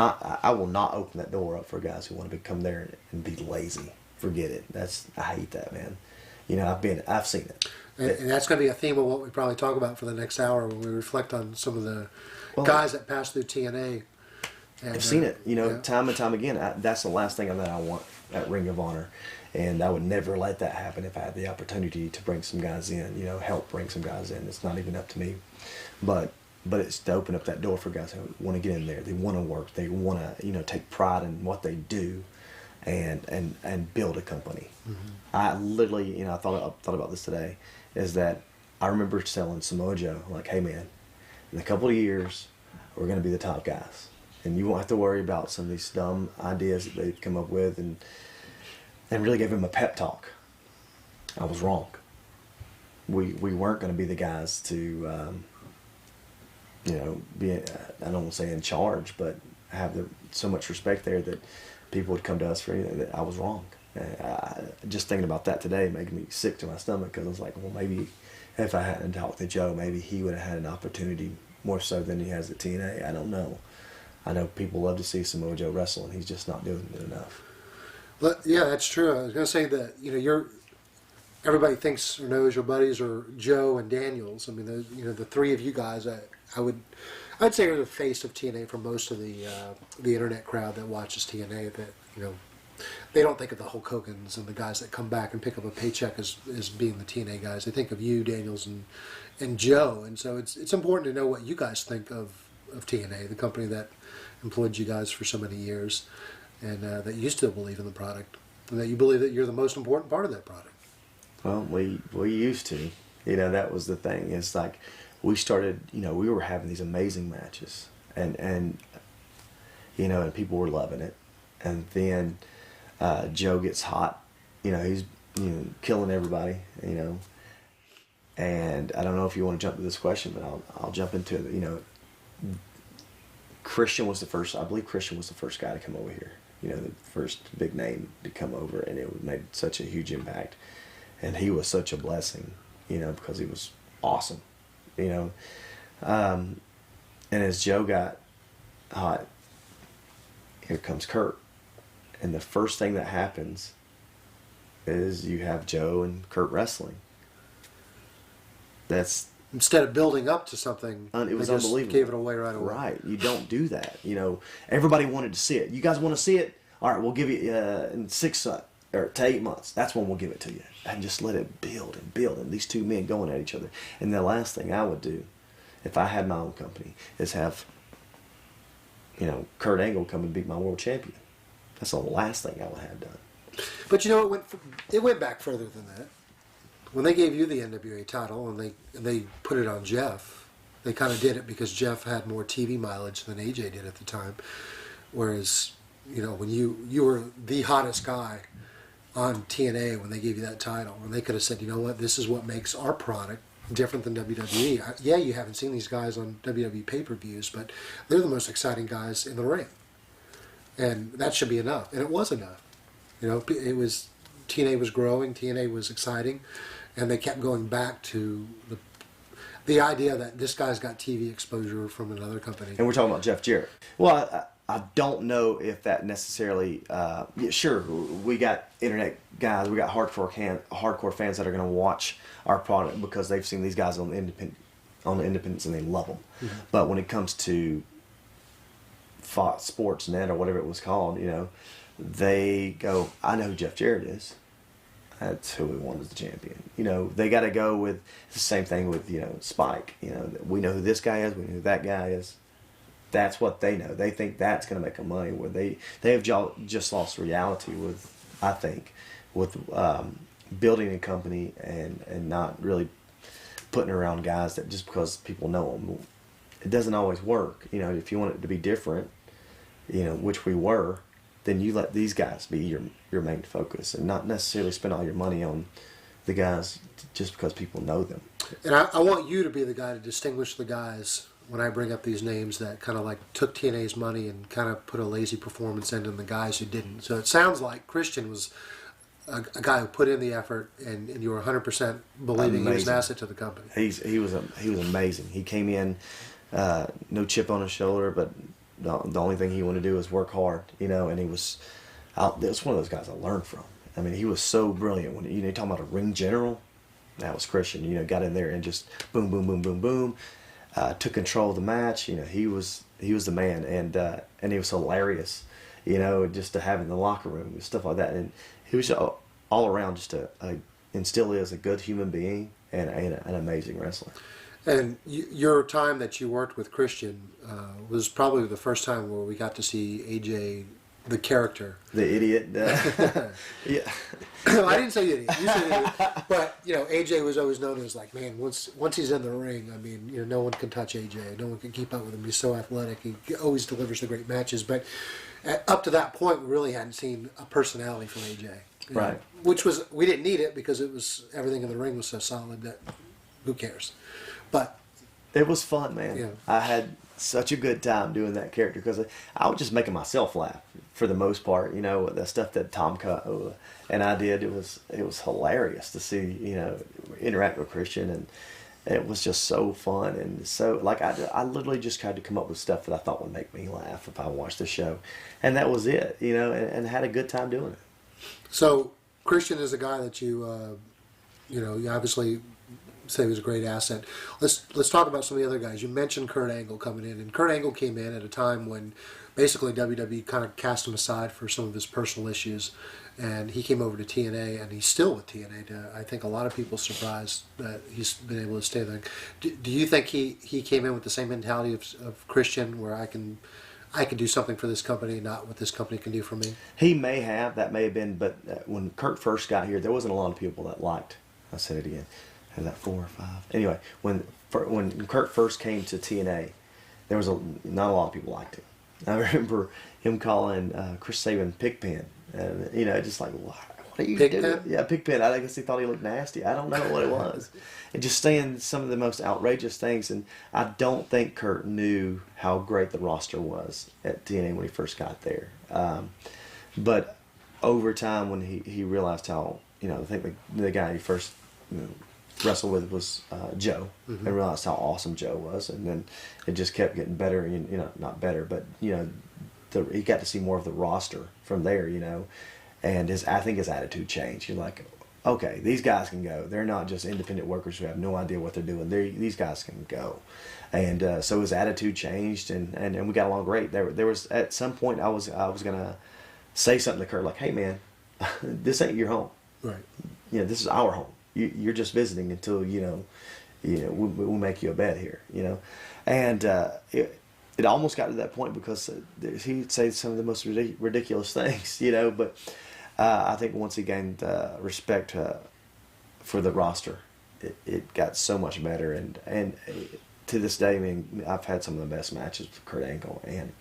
I will not open that door up for guys who want to come there and be lazy. Forget it. I hate that, man. I've seen it. And that's going to be a theme of what we probably talk about for the next hour when we reflect on some of the guys that passed through TNA. And, I've seen it, time and time again. That's the last thing that I want at Ring of Honor. And I would never let that happen if I had the opportunity to bring some guys in, help bring some guys in. It's not even up to me. But it's to open up that door for guys who want to get in there. They want to work. They want to, take pride in what they do and build a company. Mm-hmm. I literally, I thought about this today, is that I remember telling Samoa Joe, like, hey man, in a couple of years, we're going to be the top guys. And you won't have to worry about some of these dumb ideas that they've come up with, and really gave him a pep talk. I was wrong. We weren't going to be the guys to, be, I don't want to say in charge, but have so much respect there that people would come to us for anything. That I was wrong. Just thinking about that today made me sick to my stomach, because I was like, well, maybe if I hadn't talked to Joe, maybe he would have had an opportunity more so than he has at TNA. I don't know. I know people love to see Samoa Joe wrestle, and he's just not doing it enough. Well, yeah, that's true. I was going to say that everybody thinks or knows your buddies are Joe and Daniels. I mean, the three of you guys, I'd say are the face of TNA for most of the internet crowd that watches TNA. That they don't think of the Hulk Hogans and the guys that come back and pick up a paycheck as being the TNA guys. They think of you, Daniels, and Joe. And so it's important to know what you guys think of of TNA, the company that employed you guys for so many years, and that you still believe in the product, and that you believe that you're the most important part of that product. Well, we used to. That was the thing. It's like we started, we were having these amazing matches, and and people were loving it. And then Joe gets hot. He's killing everybody. And I don't know if you want to jump to this question, but I'll jump into it. Christian was the first. I believe Christian was the first guy to come over here. The first big name to come over, and it made such a huge impact. And he was such a blessing, because he was awesome, And as Joe got hot, here comes Kurt. And the first thing that happens is you have Joe and Kurt wrestling. That's Instead of building up to something, it was they just unbelievable. gave it away right away. Right. You don't do that. Everybody wanted to see it. You guys want to see it? All right, we'll give you in 6 or to 8 months. That's when we'll give it to you. And just let it build and build. And these two men going at each other. And the last thing I would do, if I had my own company, is have, Kurt Angle come and beat my world champion. That's the last thing I would have done. But it went back further than that. When they gave you the NWA title and they put it on Jeff, they kind of did it because Jeff had more TV mileage than AJ did at the time. Whereas, when you were the hottest guy on TNA when they gave you that title, and they could have said, you know what, this is what makes our product different than WWE. Yeah, you haven't seen these guys on WWE pay-per-views, but they're the most exciting guys in the ring. And that should be enough. And it was enough. It was, TNA was growing, TNA was exciting, and they kept going back to the idea that this guy's got TV exposure from another company. And we're talking about Jeff Jarrett. Well, I don't know if that necessarily. Sure, we got internet guys, we got hardcore fans that are going to watch our product because they've seen these guys on the independents and they love them. Mm-hmm. But when it comes to Fox Sports Net or whatever it was called, they go, I know who Jeff Jarrett is. That's who we want as the champion. They got to go with the same thing with Spike. We know who this guy is. We know who that guy is. That's what they know. They think that's going to make them money. Where they have just lost reality with, I think, with building a company and not really putting around guys that just because people know them. It doesn't always work. If you want it to be different, which we were, then you let these guys be your main focus and not necessarily spend all your money on the guys just because people know them. And I want you to be the guy to distinguish the guys when I bring up these names that kind of like took TNA's money and kind of put a lazy performance in, and the guys who didn't. So it sounds like Christian was a guy who put in the effort, and you were 100% believing he was an asset to the company. He was amazing. He came in, no chip on his shoulder, but the only thing he wanted to do was work hard, and he was out. It was one of those guys I learned from. I mean, he was so brilliant. When you're talking about a ring general, that was Christian. Got in there and just boom, boom, boom, boom, boom, took control of the match. He was the man, and he was hilarious. Just to have in the locker room and stuff like that, and he was all around just and still is a good human being and an amazing wrestler. And your time that you worked with Christian was probably the first time where we got to see AJ, the character. The idiot. Yeah. I didn't say idiot. You said idiot. But, AJ was always known as like, man, once he's in the ring, I mean, no one can touch AJ. No one can keep up with him. He's so athletic. He always delivers the great matches. But up to that point, we really hadn't seen a personality from AJ. Right. Which was, we didn't need it because everything in the ring was so solid that who cares. But it was fun, man. Yeah. I had such a good time doing that character because I was just making myself laugh for the most part. The stuff that Tom and I did, it was hilarious to see, interact with Christian, and it was just so fun. And so, like, I literally just tried to come up with stuff that I thought would make me laugh if I watched the show, and that was it, and had a good time doing it. So Christian is a guy that you obviously say he was a great asset. Let's talk about some of the other guys. You mentioned Kurt Angle coming in, and Kurt Angle came in at a time when basically WWE kind of cast him aside for some of his personal issues, and he came over to TNA, and he's still with TNA. I think a lot of people are surprised that he's been able to stay there. Do you think he came in with the same mentality of Christian, where I can do something for this company, not what this company can do for me? He may have, that may have been, but when Kurt first got here, there wasn't a lot of people that liked. I said it again. Was that 4 or 5? Anyway, when Kurt first came to TNA, there was not a lot of people liked him. I remember him calling Chris Sabin Pigpen, and just like, what are you doing? Yeah, Pigpen. I guess he thought he looked nasty. I don't know what it was, and just saying some of the most outrageous things. And I don't think Kurt knew how great the roster was at TNA when he first got there. But over time, when he realized how, I think the guy he first wrestled with was Joe, and realized how awesome Joe was, and then it just kept getting better. And not better, but he got to see more of the roster from there. And I think his attitude changed. You're like, okay, these guys can go. They're not just independent workers who have no idea what they're doing. These guys can go. And so his attitude changed, and we got along great. There was at some point I was gonna say something to Kurt like, hey man, this ain't your home. Right. This is our home. You're just visiting until we'll make you a bed here. And it almost got to that point because he'd say some of the most ridiculous things. But I think once he gained respect for the roster, it got so much better. And to this day, I mean, I've had some of the best matches with Kurt Angle, and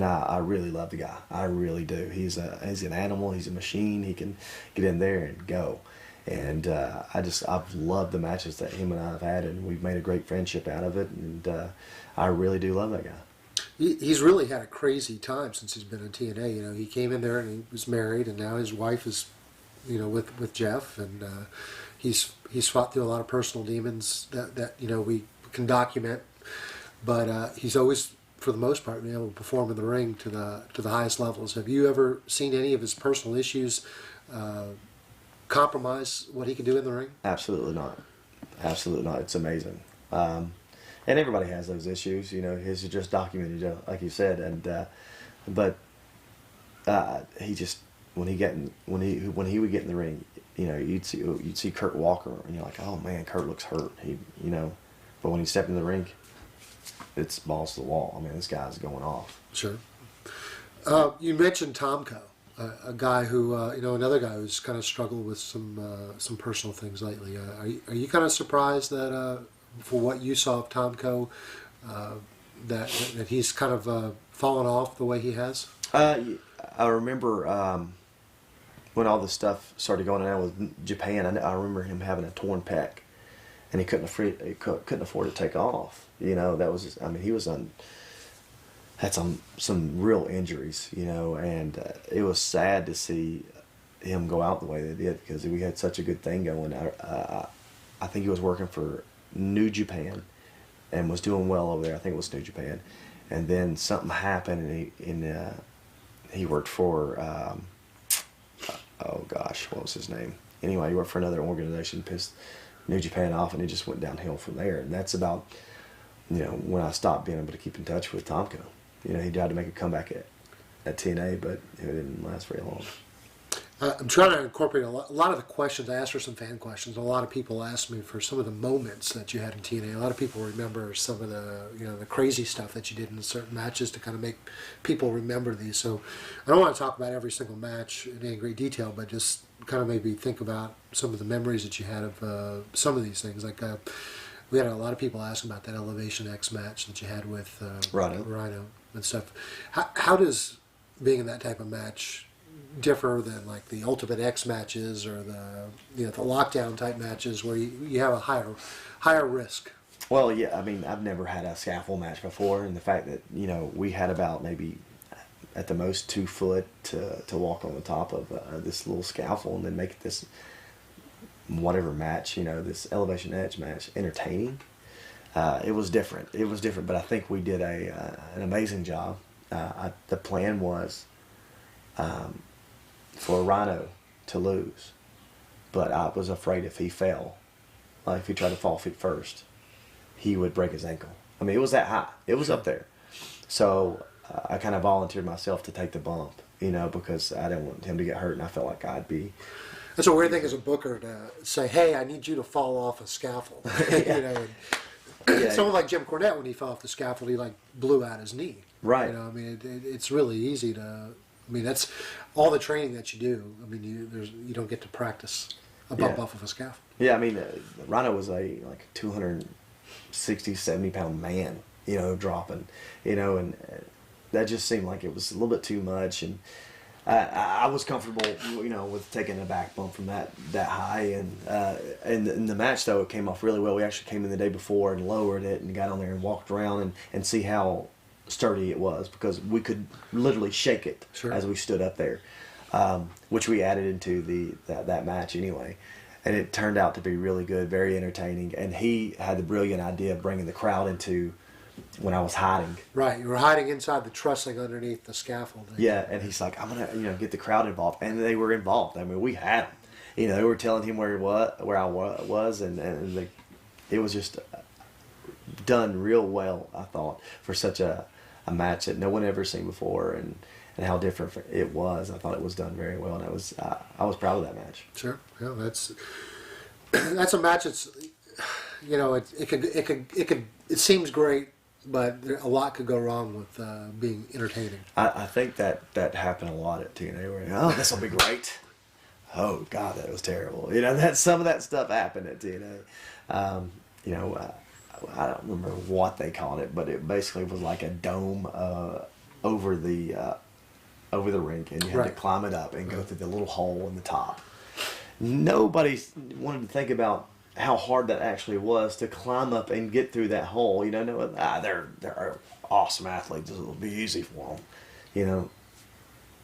I really love the guy. I really do. He's an animal. He's a machine. He can get in there and go. And I've loved the matches that him and I have had, and we've made a great friendship out of it. And I really do love that guy. He's really had a crazy time since he's been in TNA. He came in there and he was married, and now his wife is, with Jeff, and he's fought through a lot of personal demons that we can document. But he's always, for the most part, been able to perform in the ring to the highest levels. Have you ever seen any of his personal issues compromise what he can do in the ring? Absolutely not. Absolutely not. It's amazing. And everybody has those issues, his is just documented, like you said. And but he just when he would get in the ring, you'd see Kurt Walker, and you're like, oh man, Kurt looks hurt. But when he stepped in the ring, it's balls to the wall. I mean, this guy's going off. Sure. You mentioned Tomko, a guy who, another guy who's kind of struggled with some personal things lately. Are you kind of surprised that for what you saw of Tomko, that he's kind of fallen off the way he has? I remember when all this stuff started going on with Japan. I remember him having a torn pec, and he couldn't afford to take off. That was he was had some real injuries, and it was sad to see him go out the way they did because we had such a good thing going. I think he was working for New Japan and was doing well over there. I think it was New Japan, and then something happened, and he worked for oh gosh, what was his name? Anyway, he worked for another organization, pissed New Japan off, and it just went downhill from there. And that's about when I stopped being able to keep in touch with Tomko. He tried to make a comeback at TNA, but it didn't last very long. I'm trying to incorporate a lot of the questions. I asked for some fan questions. A lot of people asked me for some of the moments that you had in TNA. A lot of people remember some of the the crazy stuff that you did in certain matches to kind of make people remember these. So I don't want to talk about every single match in any great detail, but just kind of maybe think about some of the memories that you had of some of these things. Like we had a lot of people asking about that Elevation X match that you had with Rhino and stuff. How does being in that type of match differ than like the Ultimate X matches or the the lockdown type matches where you have a higher risk? Well, yeah, I've never had a scaffold match before, and the fact that we had about maybe at the most 2 foot to walk on the top of this little scaffold and then make this whatever match, this Elevation Edge match entertaining. It was different. But I think we did an amazing job. The plan was for Rhino to lose, but I was afraid if he fell like if he tried to fall feet first, he would break his ankle. I mean, it was that high. It was up there. So I kind of volunteered myself to take the bump, because I didn't want him to get hurt, and I felt like I'd be. That's a weird thing as a booker to say, "Hey, I need you to fall off a scaffold." Someone like Jim Cornette, when he fell off the scaffold, he blew out his knee. Right. It's really easy to. That's all the training that you do. You don't get to practice a bump off of a scaffold. Yeah, Rhino was a 260, 70-pound man, dropping, and that just seemed like it was a little bit too much, and I was comfortable, with taking a back bump from that high, and in the match though it came off really well. We actually came in the day before and lowered it and got on there and walked around and see how sturdy it was, because we could literally shake it as we stood up there, which we added into that match anyway. And it turned out to be really good, very entertaining. And he had the brilliant idea of bringing the crowd into when I was hiding. Right, you were hiding inside the trussing underneath the scaffold. Yeah, and he's like, I'm gonna, get the crowd involved, and they were involved. We had them. They were telling him where I was, and it was just done real well. I thought for such a match that no one ever seen before, and how different it was. I thought it was done very well, and I was proud of that match. Sure, yeah, that's a match that's, it seems great, but a lot could go wrong with being entertaining. I think that happened a lot at TNA, where this will be great. Oh God, that was terrible. That some of that stuff happened at TNA. I don't remember what they called it, but it basically was like a dome over the rink, and you had to climb it up and go through the little hole in the top. Nobody wanted to think about how hard that actually was to climb up and get through that hole. They're awesome athletes. This will be easy for them.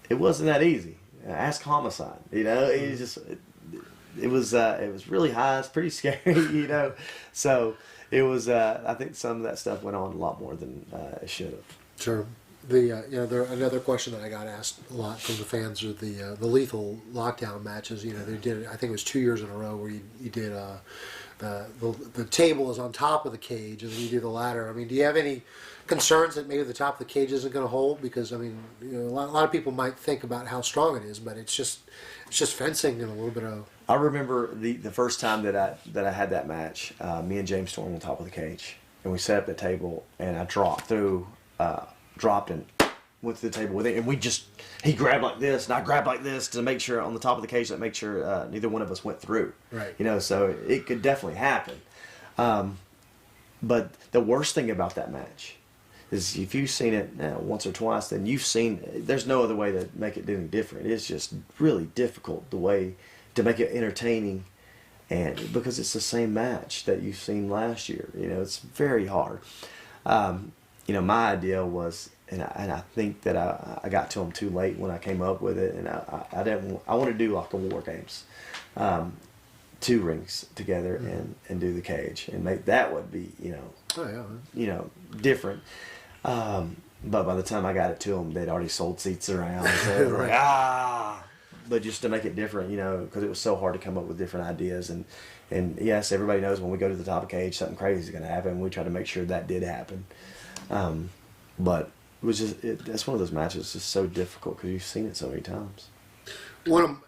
It wasn't that easy. Ask Homicide. It was really high. It's pretty scary. So it was. I think some of that stuff went on a lot more than it should have. Sure. Another question that I got asked a lot from the fans are the lethal lockdown matches. They did it, I think it was 2 years in a row where you did the table is on top of the cage and then you do the ladder. Do you have any concerns that maybe the top of the cage isn't going to hold? Because a lot of people might think about how strong it is, but it's just fencing and a little bit of. I remember the first time that I had that match. Me and James Storm on top of the cage, and we set up the table, and I dropped and went to the table with it, and he grabbed like this, and I grabbed like this to make sure on the top of the cage to make sure neither one of us went through. Right. So it could definitely happen. But the worst thing about that match is if you've seen it once or twice, then there's no other way to make it any different. It's just really difficult the way to make it entertaining, and because it's the same match that you've seen last year. It's very hard. My idea was, and I think that I got to them too late when I came up with it, and I want to do like a War Games, 2 rings together and do the cage, and make that would be different. But by the time I got it to them, they'd already sold seats around, so they were like, but just to make it different, because it was so hard to come up with different ideas, and yes, everybody knows when we go to the top of the cage, something crazy is going to happen. We try to make sure that did happen. But it was that's one of those matches just so difficult because you've seen it so many times.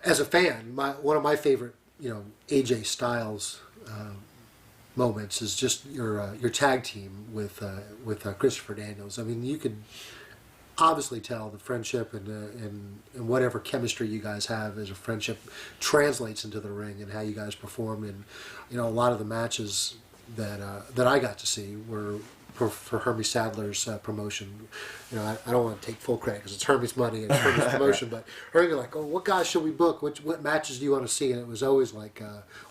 As a fan, one of my favorite, AJ Styles moments is just your tag team with Christopher Daniels. You could obviously tell the friendship and whatever chemistry you guys have as a friendship translates into the ring and how you guys performed. And a lot of the matches that I got to see were for Hermie Sadler's promotion. I don't want to take full credit because it's Hermie's money and it's Hermie's promotion, but Hermie like, what guys should we book? What matches do you want to see? And it was always like,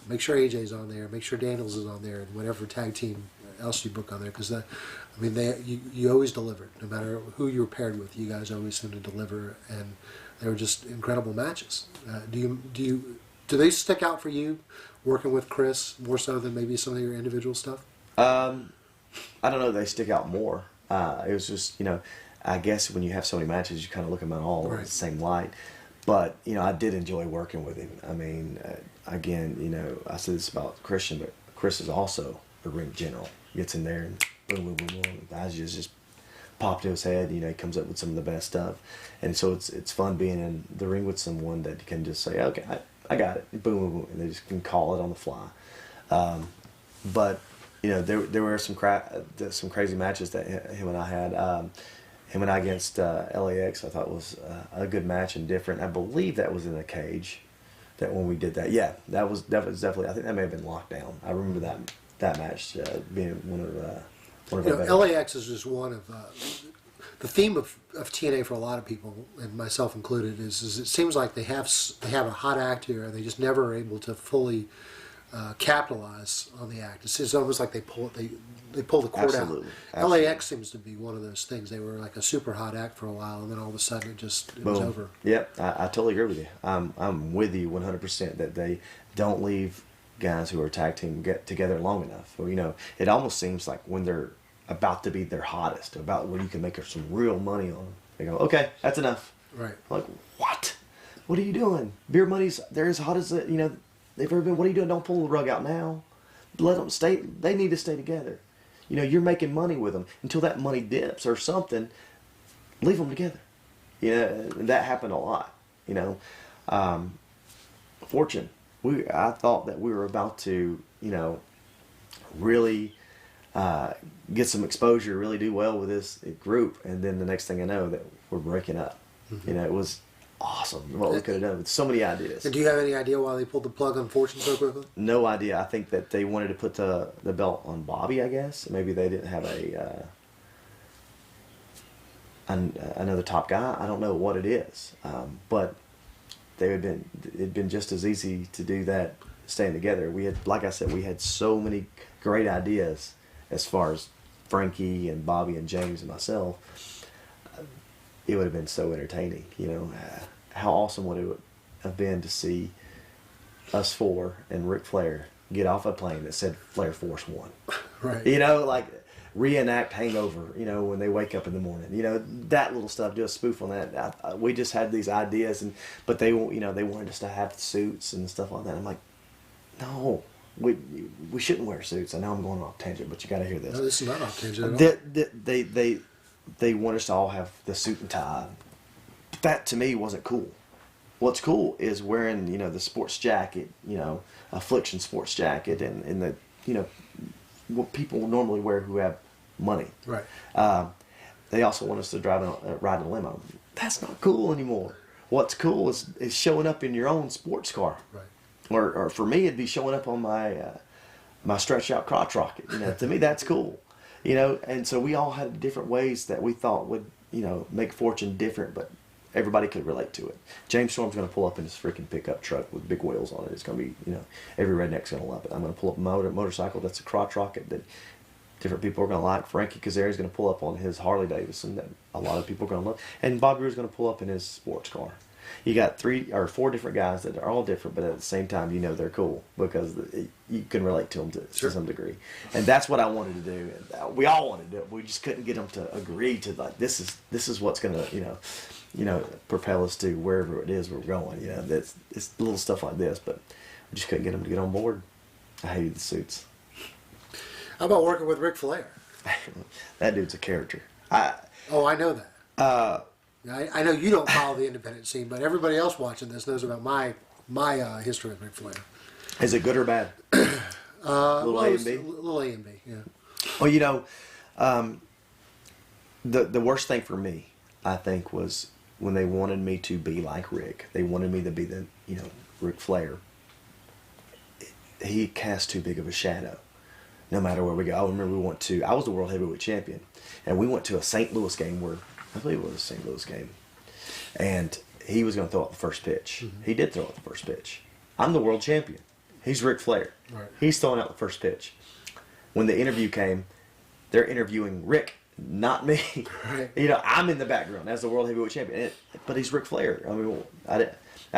make sure AJ's on there, make sure Daniels is on there, and whatever tag team else you book on there, because you always delivered. No matter who you were paired with, you guys always seemed to deliver, and they were just incredible matches. Do they stick out for you working with Chris more so than maybe some of your individual stuff? I don't know. They stick out more. It was just, I guess when you have so many matches, you kind of look at them all in the same light. But, I did enjoy working with him. Again, I said this about Christian, but Chris is also a ring general. Gets in there and boom, boom, boom, boom. The ideas just pop to his head. You know, he comes up with some of the best stuff. And so it's fun being in the ring with someone that can just say, okay, I got it. Boom, boom, boom. And they just can call it on the fly. But, you know, there were some crazy matches that him and I had. Him and I against LAX, I thought was a good match and different. I believe that was in a cage. That when we did that, yeah, that was definitely. I think that may have been Lockdown. I remember that match being one of our better. LAX is just one of the theme of TNA for a lot of people, and myself included, is it seems like they have a hot act here, and they just never are able to fully capitalize on the act. It's almost like they pull the cord Absolutely. out. Absolutely. LAX seems to be one of those things. They were like a super hot act for a while, and then all of a sudden it was over. Yep, I totally agree with you. I'm with you 100% that they don't leave guys who are tag team get together long enough. Well, you know, it almost seems like when they're about to be their hottest, about when you can make some real money on them, they go, okay, that's enough. Right. I'm like, what? What are you doing? Beer Money's, they're as hot as they've ever been. What are you doing? Don't pull the rug out now. Let them stay. They need to stay together. You know, you're making money with them until that money dips or something. Leave them together. You know, that happened a lot. You know, Fortune. I thought that we were about to, you know, really get some exposure, really do well with this group, and then the next thing I know, that we're breaking up. Mm-hmm. You know, it was awesome what we could have done with so many ideas. And do you have any idea why they pulled the plug on Fortune so quickly? No idea. I think that they wanted to put the belt on Bobby, I guess. Maybe they didn't have another top guy. I don't know what it is. But it'd been just as easy to do that staying together. We had, like I said, we had so many great ideas as far as Frankie and Bobby and James and myself. It would have been so entertaining, you know. How awesome would it have been to see us four and Ric Flair get off a plane that said Flair Force 1. Right. You know, like reenact Hangover, you know, when they wake up in the morning. You know, that little stuff, do a spoof on that. We just had these ideas, but they wanted us to have suits and stuff like that. I'm like, no, we shouldn't wear suits. I know I'm going off tangent, but you got to hear this. No, this is not off tangent at all. They want us to all have the suit and tie. That to me wasn't cool. What's cool is wearing, you know, the sports jacket, you know, Affliction sports jacket, and the, you know, what people normally wear who have money. Right. They also want us to ride a limo. That's not cool anymore. What's cool is showing up in your own sports car. Right. Or for me, it'd be showing up on my stretched out crotch rocket. You know, to me that's cool. You know, and so we all had different ways that we thought would, you know, make Fortune different, but everybody could relate to it. James Storm's going to pull up in his freaking pickup truck with big wheels on it. It's going to be, you know, every redneck's going to love it. I'm going to pull up a motorcycle that's a crotch rocket that different people are going to like. Frankie Kazarian's going to pull up on his Harley Davidson that a lot of people are going to love. And Bob Grier's going to pull up in his sports car. You got 3 or 4 different guys that are all different, but at the same time, you know they're cool because you can relate to them to some degree. And that's what I wanted to do. We all wanted to do it. We just couldn't get them to agree to, like, this is what's going to, you know, propel us to wherever it is we're going. You know, it's little stuff like this, but we just couldn't get them to get on board. I hated the suits. How about working with Ric Flair? That dude's a character. I know that. I know you don't follow the independent scene, but everybody else watching this knows about my history with Ric Flair. Is it good or bad? Little A and B? Little A and B, yeah. Well, you know, the worst thing for me, I think, was when they wanted me to be like Rick. They wanted me to be the, you know, Ric Flair. He cast too big of a shadow. No matter where we go. I remember I was the World Heavyweight Champion, and we went to a St. Louis game where, I believe it was a St. Louis game, and he was going to throw out the first pitch. Mm-hmm. He did throw out the first pitch. I'm the world champion. He's Ric Flair. Right. He's throwing out the first pitch. When the interview came, they're interviewing Rick, not me. Right. You know, I'm in the background as the world heavyweight champion, but he's Ric Flair. I mean, I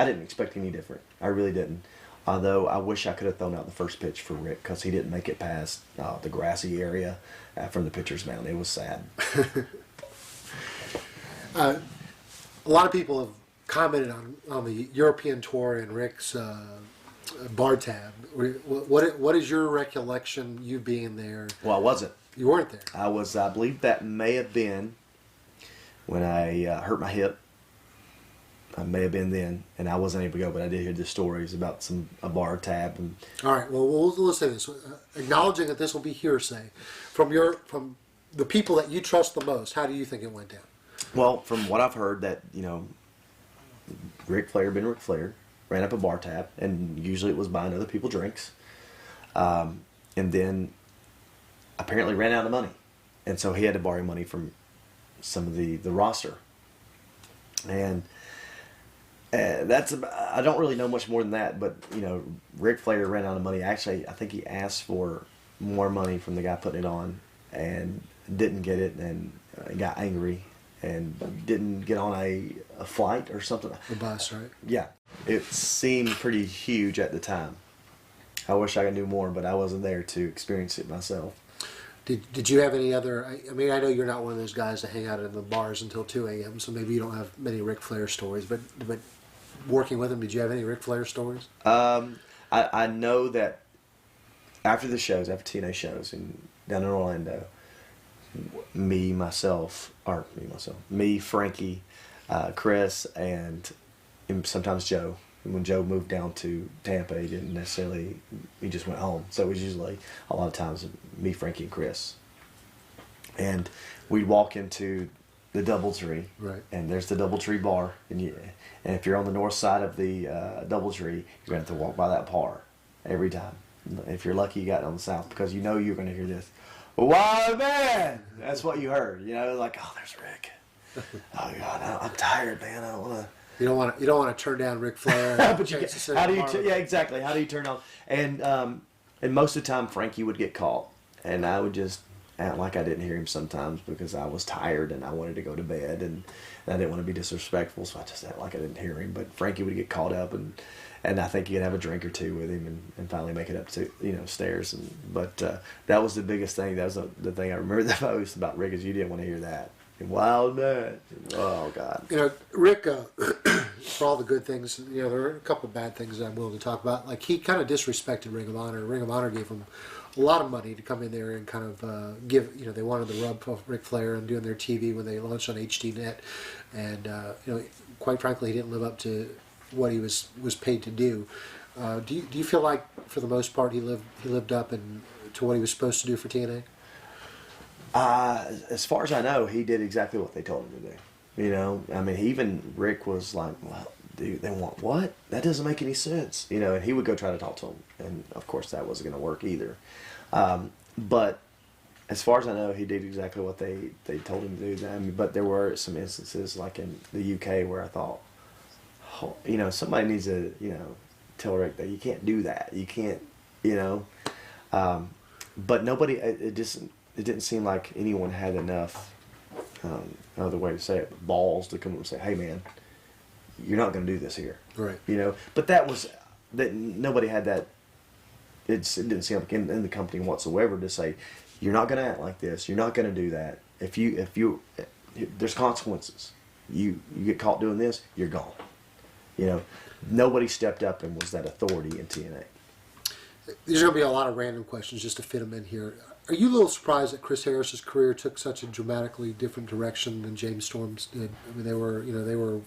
didn't expect any different. I really didn't. Although I wish I could have thrown out the first pitch for Rick because he didn't make it past the grassy area from the pitcher's mound. It was sad. A lot of people have commented on the European tour and Rick's bar tab. What is your recollection? You being there? Well, I wasn't. You weren't there. I was. I believe that may have been when I hurt my hip. I may have been then, and I wasn't able to go, but I did hear the stories about a bar tab. And All right. Well, let's say this. Acknowledging that this will be hearsay from the people that you trust the most. How do you think it went down? well, from what I've heard, that Ric Flair, ran up a bar tab, and usually it was buying other people drinks, and then apparently ran out of money, and so he had to borrow money from some of the roster, and I don't really know much more than that, but Ric Flair ran out of money. Actually, I think he asked for more money from the guy putting it on, and didn't get it, and got angry, and didn't get on a flight or something. The bus, right? Yeah, it seemed pretty huge at the time. I wish I knew more, but I wasn't there to experience it myself. Did you have any other? I mean, I know you're not one of those guys that hang out in the bars until 2 a.m., so maybe you don't have many Ric Flair stories. But working with him, did you have any Ric Flair stories? I know that after the shows, after TNA shows down in Orlando, me, Frankie, Chris, and sometimes Joe. When Joe moved down to Tampa, he just went home. So it was usually a lot of times me, Frankie, and Chris. And we'd walk into the Doubletree, right? And there's the Doubletree bar, and if you're on the north side of the Doubletree, you're gonna have to walk by that bar every time. If you're lucky, you got it on the south, because you're gonna hear this. Wild man! That's what you heard. Like, oh, there's Rick. Oh God, I'm tired, man. I don't want to. You don't want to turn down Ric Flair. But how do you? Yeah, exactly. How do you turn on? And most of the time, Frankie would get caught, and I would just act like I didn't hear him sometimes, because I was tired and I wanted to go to bed, and I didn't want to be disrespectful, so I just act like I didn't hear him. But Frankie would get caught up, and I think he'd have a drink or two with him, and finally make it up to stairs. But that was the biggest thing. That was the thing I remember the most about Rick, is you didn't want to hear that. Wild man. Oh God. Rick, for all the good things, there are a couple of bad things that I'm willing to talk about. Like, he kind of disrespected Ring of Honor. Ring of Honor gave him a lot of money to come in there and kind of give. They wanted the rub of Ric Flair and doing their TV when they launched on HDNet, and quite frankly, he didn't live up to what he was paid to do. Do you feel like, for the most part, he lived up to what he was supposed to do for TNA? As far as I know, he did exactly what they told him to do. I mean, even Rick was like, well, dude, they want what? That doesn't make any sense. And he would go try to talk to him. And, of course, that wasn't going to work either. But as far as I know, he did exactly what they told him to do. I mean, but there were some instances, like in the UK, where I thought, somebody needs to, tell Rick that you can't do that. You can't, but nobody, it didn't seem like anyone had enough, another way to say it, balls to come up and say, hey man, you're not going to do this here. Right. But that nobody had that. It didn't seem like in the company whatsoever to say, you're not going to act like this. You're not going to do that. If you, there's consequences. You get caught doing this, you're gone. Nobody stepped up and was that authority in TNA. There's going to be a lot of random questions just to fit them in here. Are you a little surprised that Chris Harris's career took such a dramatically different direction than James Storm's did? I mean, they were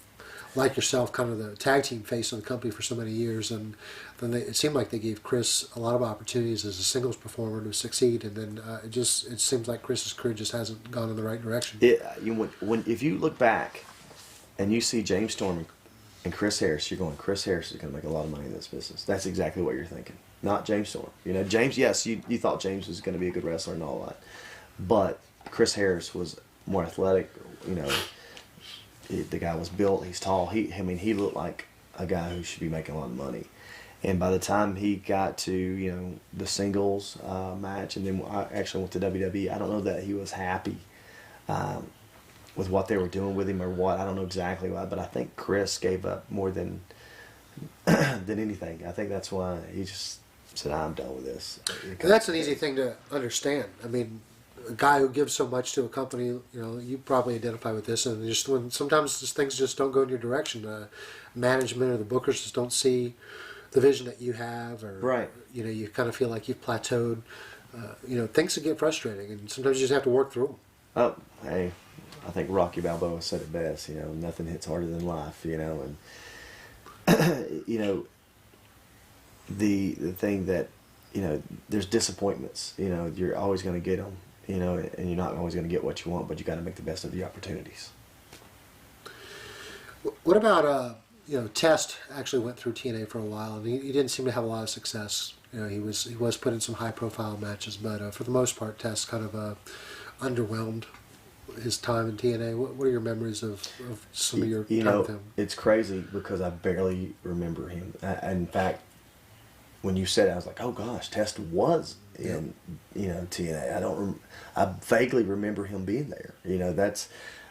like yourself, kind of the tag team face of the company for so many years, and then it seemed like they gave Chris a lot of opportunities as a singles performer to succeed, and then it seems like Chris's career just hasn't gone in the right direction. If you look back and you see James Storm and Chris Harris, you're going, Chris Harris is going to make a lot of money in this business. That's exactly what you're thinking. Not James Storm. James, yes, you thought James was going to be a good wrestler and all that. But Chris Harris was more athletic. The guy was built. He's tall. He looked like a guy who should be making a lot of money. And by the time he got to, the singles match, and then I actually went to WWE, I don't know that he was happy with what they were doing with him or what. I don't know exactly why, but I think Chris gave up more than anything. I think that's why he just said, I'm done with this. And that's an easy thing to understand. I mean, a guy who gives so much to a company, you probably identify with this, and sometimes things just don't go in your direction. Management or the bookers just don't see the vision that you have, or Right. you kind of feel like you've plateaued. Things can get frustrating, and sometimes you just have to work through them. Oh, hey, I think Rocky Balboa said it best. Nothing hits harder than life. And the thing that there's disappointments. You're always going to get them. And you're not always going to get what you want, but you got to make the best of the opportunities. What about Test actually went through TNA for a while, and he didn't seem to have a lot of success. He was put in some high profile matches, but for the most part, Test kind of underwhelmed his time in TNA. What are your memories of some of your time with him? It's crazy because I barely remember him. In fact, when you said it, I was like, oh gosh, Test was in TNA. I vaguely remember him being there.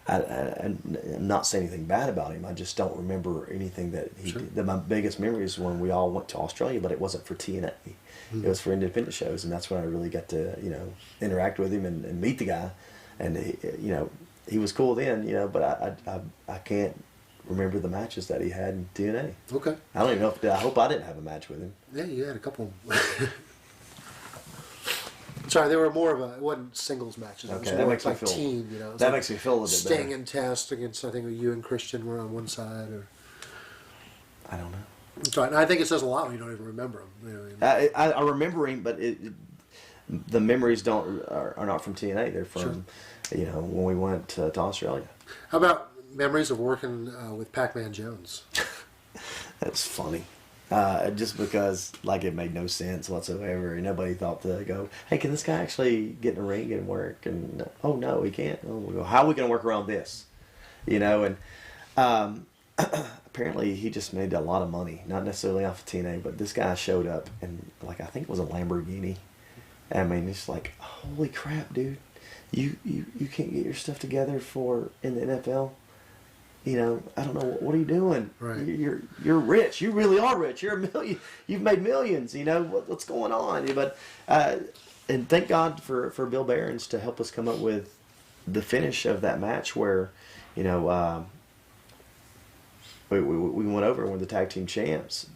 I'm not saying anything bad about him. I just don't remember anything that he did. My biggest memory is when we all went to Australia, but it wasn't for TNA. It was for independent shows, and that's when I really got to interact with him and meet the guy. And he was cool then, but I can't remember the matches that he had in TNA. Okay. I don't even know I hope I didn't have a match with him. Yeah, you had a couple. Sorry, they were more of it wasn't singles matches. It was more like team, That makes me feel a little bit better. Sting and Test against, I think you and Christian were on one side. I don't know. Sorry, and I think it says a lot when you don't even remember him. I remember him, but the memories are not from TNA. They're from, when we went to Australia. How about memories of working with Pac-Man Jones? That's funny. Just because, it made no sense whatsoever. And nobody thought to go, hey, can this guy actually get in the ring and work? And, oh, no, he can't. Oh, we go, how are we going to work around this? And apparently he just made a lot of money. Not necessarily off of TNA, but this guy showed up and, I think it was a Lamborghini. I mean, it's like, holy crap, dude. You can't get your stuff together in the NFL? I don't know, what are you doing? Right. You're rich. You really are rich. You're a million. You've made millions. What's going on? But and thank God for Bill Behrens to help us come up with the finish of that match where, we went over and were the tag team champs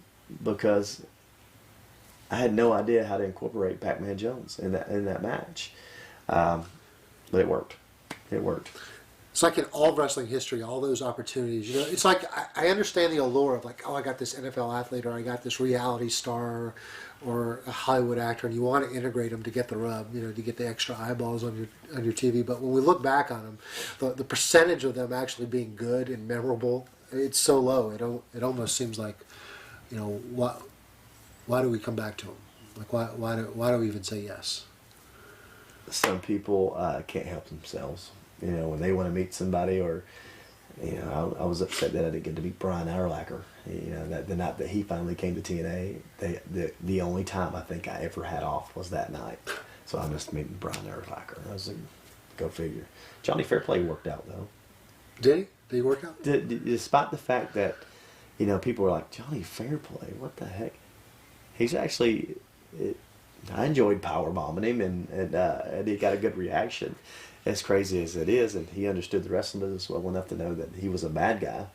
because I had no idea how to incorporate Pac-Man Jones in that match, but it worked. It worked. It's like in all wrestling history, all those opportunities. It's like I understand the allure of I got this NFL athlete, or I got this reality star, or a Hollywood actor, and you want to integrate them to get the rub, to get the extra eyeballs on your TV. But when we look back on them, the percentage of them actually being good and memorable, it's so low. It almost seems like, why do we come back to them? Why do we even say yes? Some people can't help themselves. When they want to meet somebody, or I was upset that I didn't get to meet Brian Urlacher. That the night that he finally came to TNA, the only time I think I ever had off was that night. So I missed meeting Brian Urlacher. I was like, go figure. Johnny Fairplay worked out though. Did he? Did he work out? Despite the fact that people were like, Johnny Fairplay, what the heck? He's actually. I enjoyed powerbombing him, and he got a good reaction. As crazy as it is, and he understood the wrestling business well enough to know that he was a bad guy.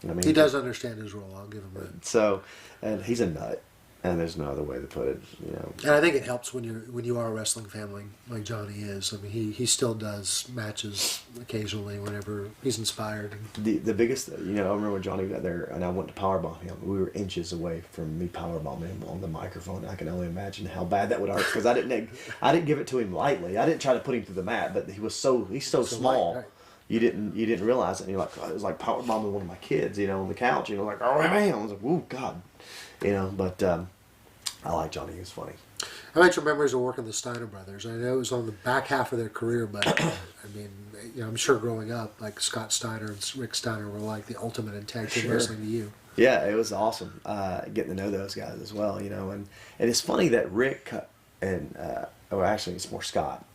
I mean, he does understand his role. I'll give him that. So, and he's a nut, and there's no other way to put it. And I think it helps when you are a wrestling family like Johnny is. I mean, he still does matches occasionally whenever he's inspired. The biggest, I remember when Johnny got there, and I went to powerbomb him. We were inches away from me powerbombing him on the microphone. I can only imagine how bad that would hurt because I didn't give it to him lightly. I didn't try to put him through the mat, but he's so small. Light, right. You didn't realize it. And you're like, oh, it was like powerbombing one of my kids, on the couch. Like, oh man, I was like, oh God, But I like Johnny. He was funny. How about your memories of working the Steiner brothers? I know it was on the back half of their career, but I mean, I'm sure growing up, Scott Steiner and Rick Steiner were like the ultimate in tag team wrestling to you. Yeah, it was awesome getting to know those guys as well. And it's funny that Rick and actually it's more Scott.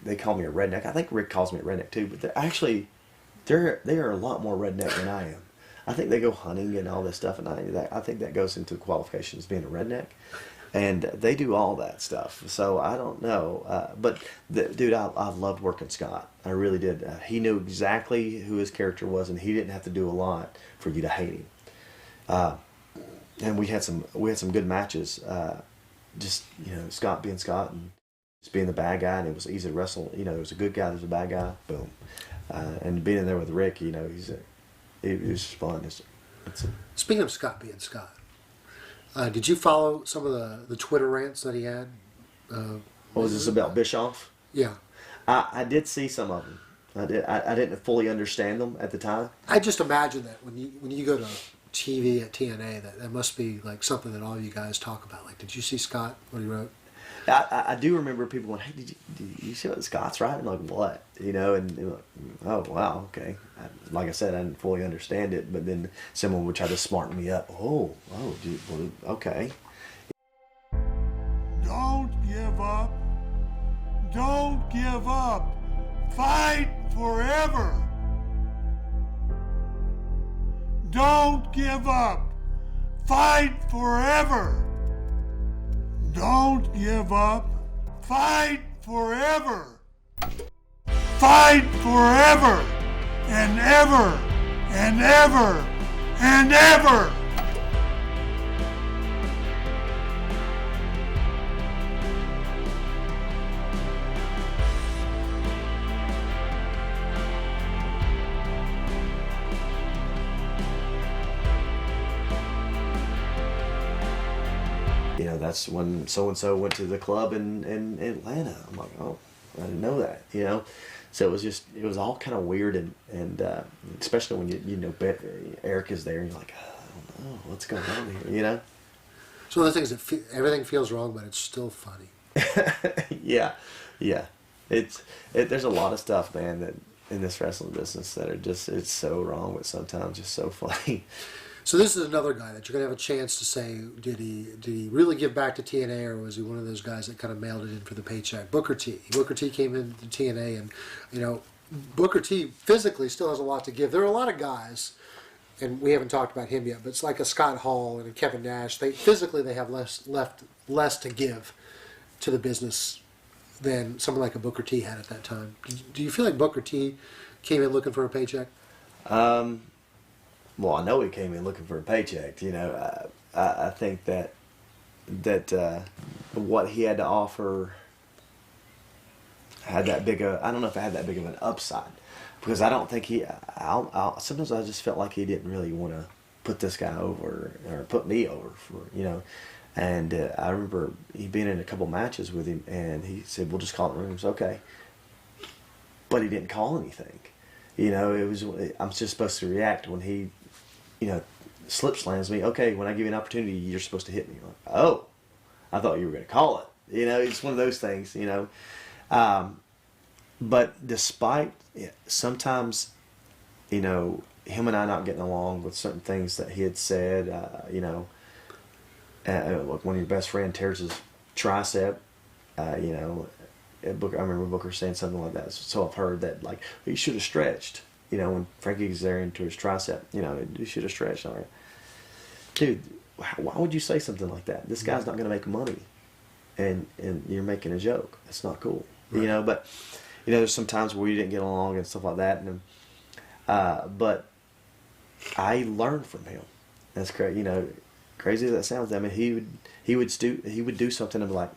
They call me a redneck. I think Rick calls me a redneck too, but they are a lot more redneck than I am. I think they go hunting and all this stuff, and I think that goes into qualifications being a redneck. And they do all that stuff. So I don't know. But, dude, I loved working Scott. I really did. He knew exactly who his character was, and he didn't have to do a lot for you to hate him. and we had some good matches. Just Scott being Scott and just being the bad guy, and it was easy to wrestle. There was a good guy, there's a bad guy, boom. And being in there with Rick, it was fun. Speaking of Scott being Scott, did you follow some of the Twitter rants that he had? What was this about, Bischoff? Yeah. I did see some of them. I didn't fully understand them at the time. I just imagine that when you go to TV at TNA, that must be like something that all you guys talk about. Like, did you see Scott, what he wrote? I do remember people going, "Hey, did you see what Scott's writing?" Like, what? And like, oh, wow, okay. Like I said, I didn't fully understand it, but then someone would try to smarten me up. Okay. Don't give up. Don't give up. Fight forever. Don't give up. Fight forever. Don't give up. Fight forever. Fight forever and ever and ever and ever. That's when so-and-so went to the club in Atlanta. I'm like, oh, I didn't know that, So it was all kind of weird, and especially when Eric is there, and you're like, oh, I don't know what's going on here, So the thing is, everything feels wrong, but it's still funny. Yeah. There's a lot of stuff, man, that in this wrestling business that it's so wrong, but sometimes just so funny. So this is another guy that you're going to have a chance to say, did he really give back to TNA, or was he one of those guys that kind of mailed it in for the paycheck? Booker T. Booker T came into TNA, and Booker T physically still has a lot to give. There are a lot of guys, and we haven't talked about him yet, but it's like a Scott Hall and a Kevin Nash. They have less to give to the business than someone like a Booker T had at that time. Do you feel like Booker T came in looking for a paycheck? Well, I know he came in looking for a paycheck. I think that what he had to offer had that big I don't know if it had that big of an upside, because I don't think sometimes I just felt like he didn't really want to put this guy over or put me over and I remember he being in a couple matches with him, and he said, "We'll just call it rooms." Okay, but he didn't call anything. I'm just supposed to react when he slip slams me. Okay, when I give you an opportunity, you're supposed to hit me. Like, oh, I thought you were going to call it. It's one of those things, But despite sometimes, him and I not getting along with certain things that he had said, like when your best friend tears his tricep, I remember Booker saying something like that. So I've heard that, like, he should have stretched. When Frankie was there into his tricep, you should have stretched. I'm like, dude, why would you say something like that? This guy's not going to make money, and you're making a joke. That's not cool, right. But there's some times where you didn't get along and stuff like that, and but I learned from him. That's crazy. Crazy as that sounds. I mean, he would do something and be like,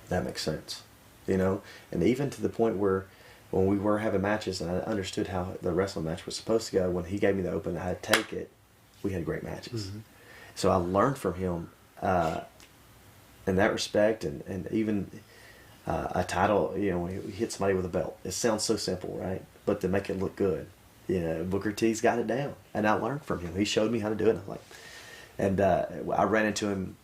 that makes sense, and even to the point where, when we were having matches and I understood how the wrestling match was supposed to go, when he gave me the open, I had to take it. We had great matches. Mm-hmm. So I learned from him in that respect, and even a title, when he hit somebody with a belt. It sounds so simple, right? But to make it look good, Booker T's got it down. And I learned from him. He showed me how to do it. I ran into him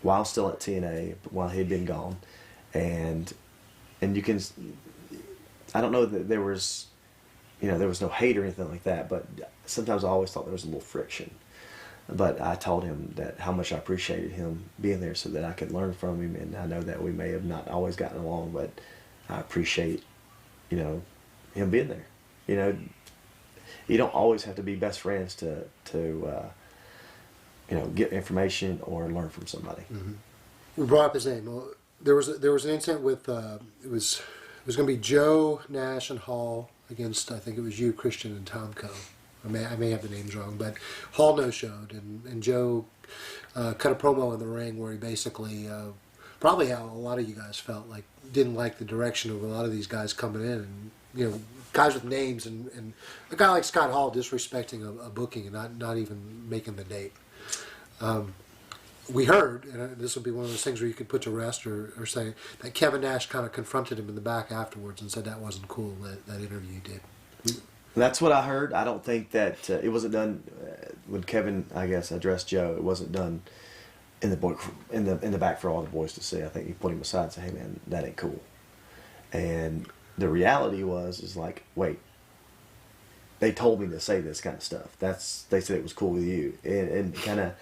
while still at TNA, while he had been gone. And you can... I don't know that there was no hate or anything like that, but sometimes I always thought there was a little friction. But I told him that how much I appreciated him being there so that I could learn from him, and I know that we may have not always gotten along, but I appreciate, him being there. You don't always have to be best friends to get information or learn from somebody. Mm-hmm. We brought up his name. Well, there was an incident with it was going to be Joe, Nash, and Hall against, I think it was you, Christian, and Tomko. I may have the names wrong, but Hall no-showed, and Joe cut a promo in the ring where he basically, probably how a lot of you guys felt, like didn't like the direction of a lot of these guys coming in, and guys with names, and a guy like Scott Hall disrespecting a booking and not even making the date. We heard, and this would be one of those things where you could put to rest or say that Kevin Nash kind of confronted him in the back afterwards and said that wasn't cool, that interview you did. That's what I heard. I don't think that it wasn't done when Kevin, I guess, addressed Joe. It wasn't done in the back for all the boys to see. I think he put him aside and said, "Hey man, that ain't cool." And the reality is like, wait, they told me to say this kind of stuff. They said it was cool with you, and kind of.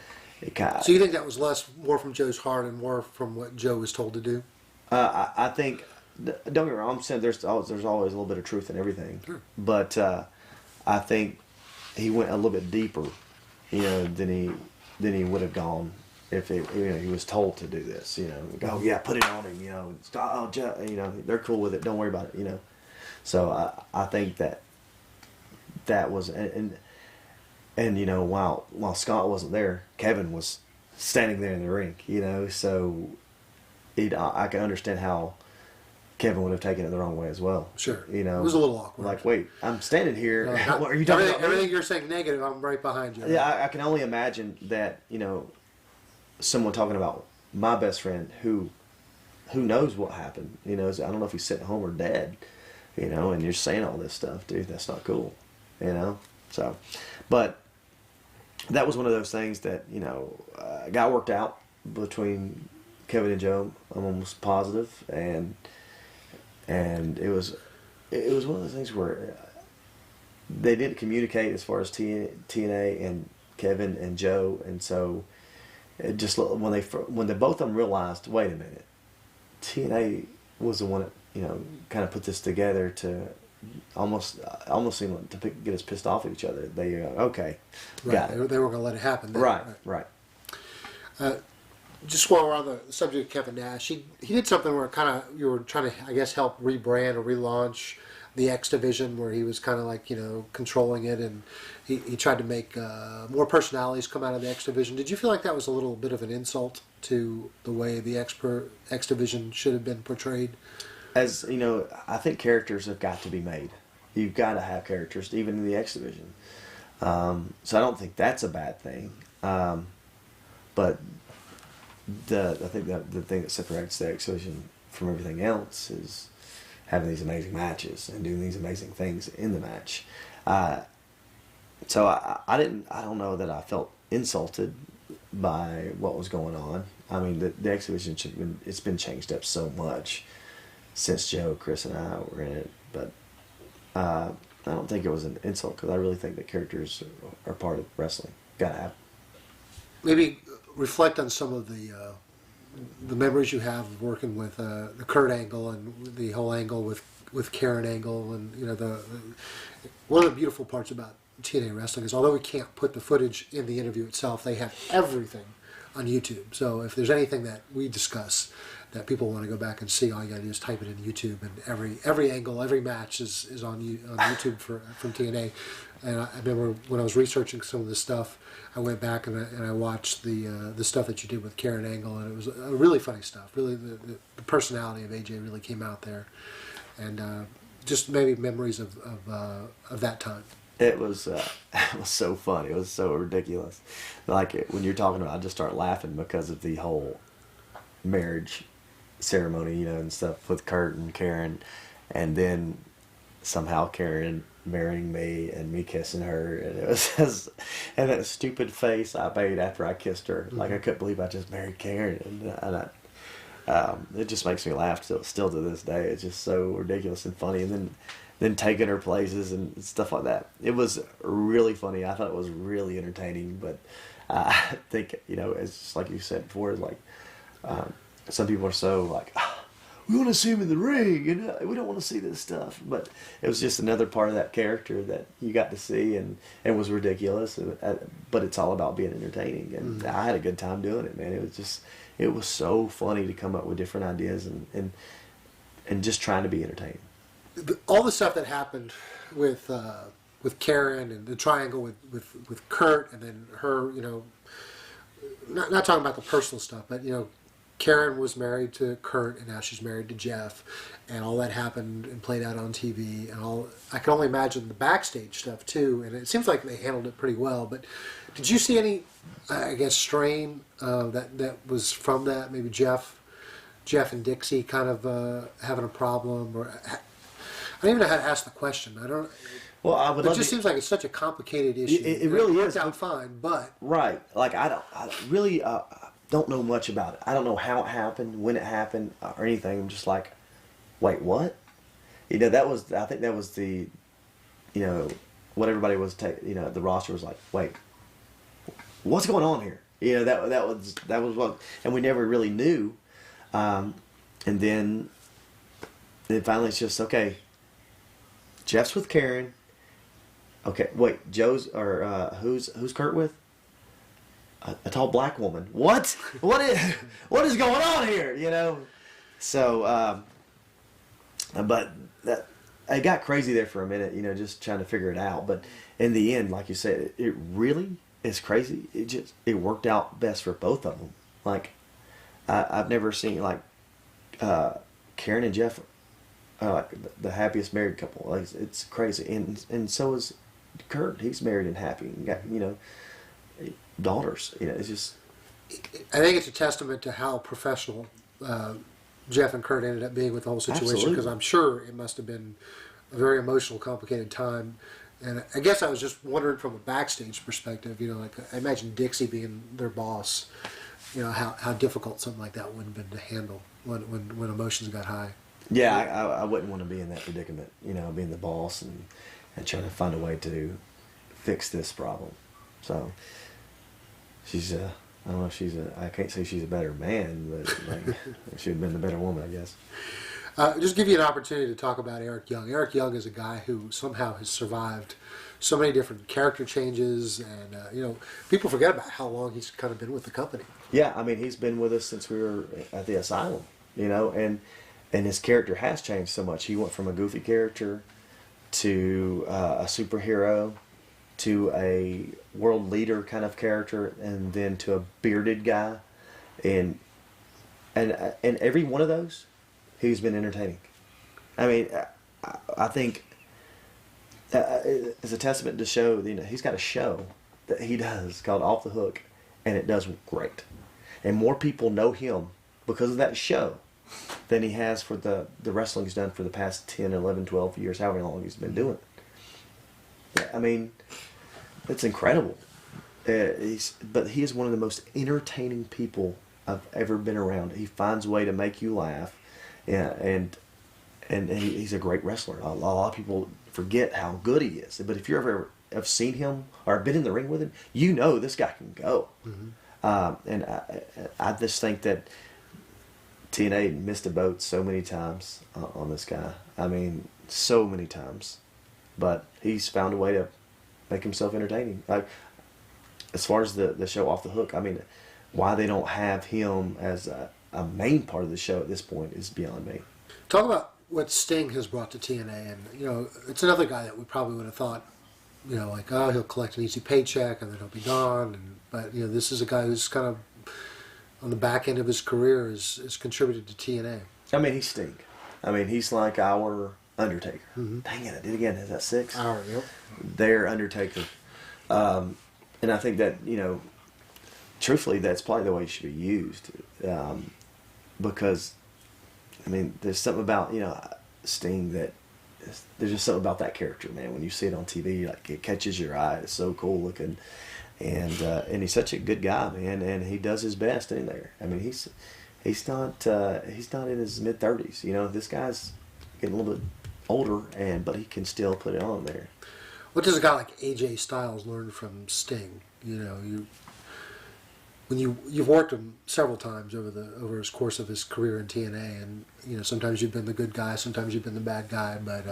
So you think that was more from Joe's heart and more from what Joe was told to do? I think, don't get me wrong, I'm saying there's always a little bit of truth in everything. Sure. But I think he went a little bit deeper, than he would have gone if he was told to do this. Go, yeah, put it on him. They're cool with it. Don't worry about it. So I think that was and while Scott wasn't there, Kevin was standing there in the ring. So I can understand how Kevin would have taken it the wrong way as well. Sure. It was a little awkward. Like, wait, I'm standing here. What are you talking about? Everything you're saying negative, I'm right behind you. Yeah, I can only imagine that, someone talking about my best friend who knows what happened. I don't know if he's sitting home or dead, and you're saying all this stuff, dude. That's not cool, So, but that was one of those things that, got worked out between Kevin and Joe. I'm almost positive, and it was one of those things where they didn't communicate as far as TNA and Kevin and Joe, and so it just when they both of them realized, wait a minute, TNA was the one that kind of put this together to almost seemed like to get us pissed off at each other. They okay, got it. They were going to let it happen. Then. Right. Just while we're on the subject of Kevin Nash, he did something where you were trying to, I guess, help rebrand or relaunch the X Division, where he was kind of like controlling it, and he tried to make more personalities come out of the X Division. Did you feel like that was a little bit of an insult to the way the X Division should have been portrayed? As I think characters have got to be made. You've got to have characters, even in the X Division. So I don't think that's a bad thing. But I think that the thing that separates the X Division from everything else is having these amazing matches and doing these amazing things in the match. So I don't know that I felt insulted by what was going on. I mean, the X Division it's been changed up so much since Joe, Chris, and I were in it, but I don't think it was an insult, because I really think that characters are part of wrestling. Gotta have. Maybe reflect on some of the memories you have of working with the Kurt Angle and the whole angle with Karen Angle, and one of the beautiful parts about TNA wrestling is, although we can't put the footage in the interview itself, they have everything on YouTube. So if there's anything that we discuss that people want to go back and see, all you got to do is type it in YouTube, and every angle, every match is on YouTube from TNA. And I remember when I was researching some of this stuff, I went back and I watched the stuff that you did with Karen Angle, and it was really funny stuff. Really, the personality of AJ really came out there, and just maybe memories of that time. It was so funny. It was so ridiculous. Like when you're talking about, I just start laughing because of the whole marriage ceremony, and stuff with Kurt and Karen, and then somehow Karen marrying me and me kissing her, and it was just, and that stupid face I made after I kissed her, like I couldn't believe I just married Karen, and it just makes me laugh still to this day. It's just so ridiculous and funny, and then taking her places and stuff like that. It was really funny. I thought it was really entertaining, but I think it's just like you said before, it's like some people are so like, we want to see him in the ring, we don't want to see this stuff. But it was just another part of that character that you got to see, and was ridiculous. But it's all about being entertaining, and I had a good time doing it, man. It was so funny to come up with different ideas and just trying to be entertaining. All the stuff that happened with with Karen and the triangle with Kurt, and then her, not talking about the personal stuff, but Karen was married to Kurt, and now she's married to Jeff, and all that happened and played out on TV, and all. I can only imagine the backstage stuff too, and it seems like they handled it pretty well. But did you see any, I guess, strain that was from that? Maybe Jeff and Dixie kind of having a problem, or I don't even know how to ask the question. I don't. Well, I would. It just seems like it's such a complicated issue. It really worked is. out fine, but Right. Like I really don't know much about it. I don't know how it happened, when it happened, or anything. I'm just like, wait, what? I think that was the, what everybody was the roster was like, wait, what's going on here? That was what, and we never really knew. And then finally it's just, okay, Jeff's with Karen. Okay, wait, Joe's, or who's Kurt with? A tall black woman. What? What is going on here? So, but that it got crazy there for a minute. Just trying to figure it out. But in the end, like you said, it really is crazy. It worked out best for both of them. Like I've never seen like Karen and Jeff are like the happiest married couple. Like it's crazy, and so is Kurt. He's married and happy, and got daughters. It's just. I think it's a testament to how professional Jeff and Kurt ended up being with the whole situation, because I'm sure it must have been a very emotional, complicated time. And I guess I was just wondering from a backstage perspective, like I imagine Dixie being their boss, how difficult something like that would have been to handle when emotions got high. Yeah, I wouldn't want to be in that predicament, being the boss and trying to find a way to fix this problem. So she's I don't know if I can't say she's a better man, but like, she'd have been the better woman, I guess. Just give you an opportunity to talk about Eric Young. Eric Young is a guy who somehow has survived so many different character changes, and people forget about how long he's kind of been with the company. Yeah, I mean, he's been with us since we were at the asylum, and his character has changed so much. He went from a goofy character to a superhero to a world leader kind of character, and then to a bearded guy, and every one of those, he's been entertaining. I mean, I think it's a testament to show. He's got a show that he does called Off the Hook, and it does great, and more people know him because of that show than he has for the wrestling he's done for the past 10, 11, 12 years, however long he's been doing it. I mean, it's incredible. But he is one of the most entertaining people I've ever been around. He finds a way to make you laugh, and he's a great wrestler. A lot of people forget how good he is. But if you ever have seen him or been in the ring with him, this guy can go. Mm-hmm. And I just think that TNA missed a boat so many times on this guy. I mean, so many times. But he's found a way to make himself entertaining. As far as the show Off the Hook, I mean, why they don't have him as a main part of the show at this point is beyond me. Talk about what Sting has brought to TNA, and it's another guy that we probably would have thought, he'll collect an easy paycheck and then he'll be gone. But this is a guy who's kind of on the back end of his career has contributed to TNA. I mean, he's Sting. I mean, he's like our Undertaker. Mm-hmm. Dang it, I did again. Is that 6? Yep. Their Undertaker. And I think that, truthfully, that's probably the way it should be used. Because, I mean, there's something about, Sting that, there's just something about that character, man. When you see it on TV, like, it catches your eye. It's so cool looking. And he's such a good guy, man, and he does his best in there. I mean, he's not in his mid-30s. This guy's getting a little bit older, but he can still put it on there. What does a guy like AJ Styles learn from Sting? When you've worked him several times over his course of his career in TNA, and sometimes you've been the good guy, sometimes you've been the bad guy, but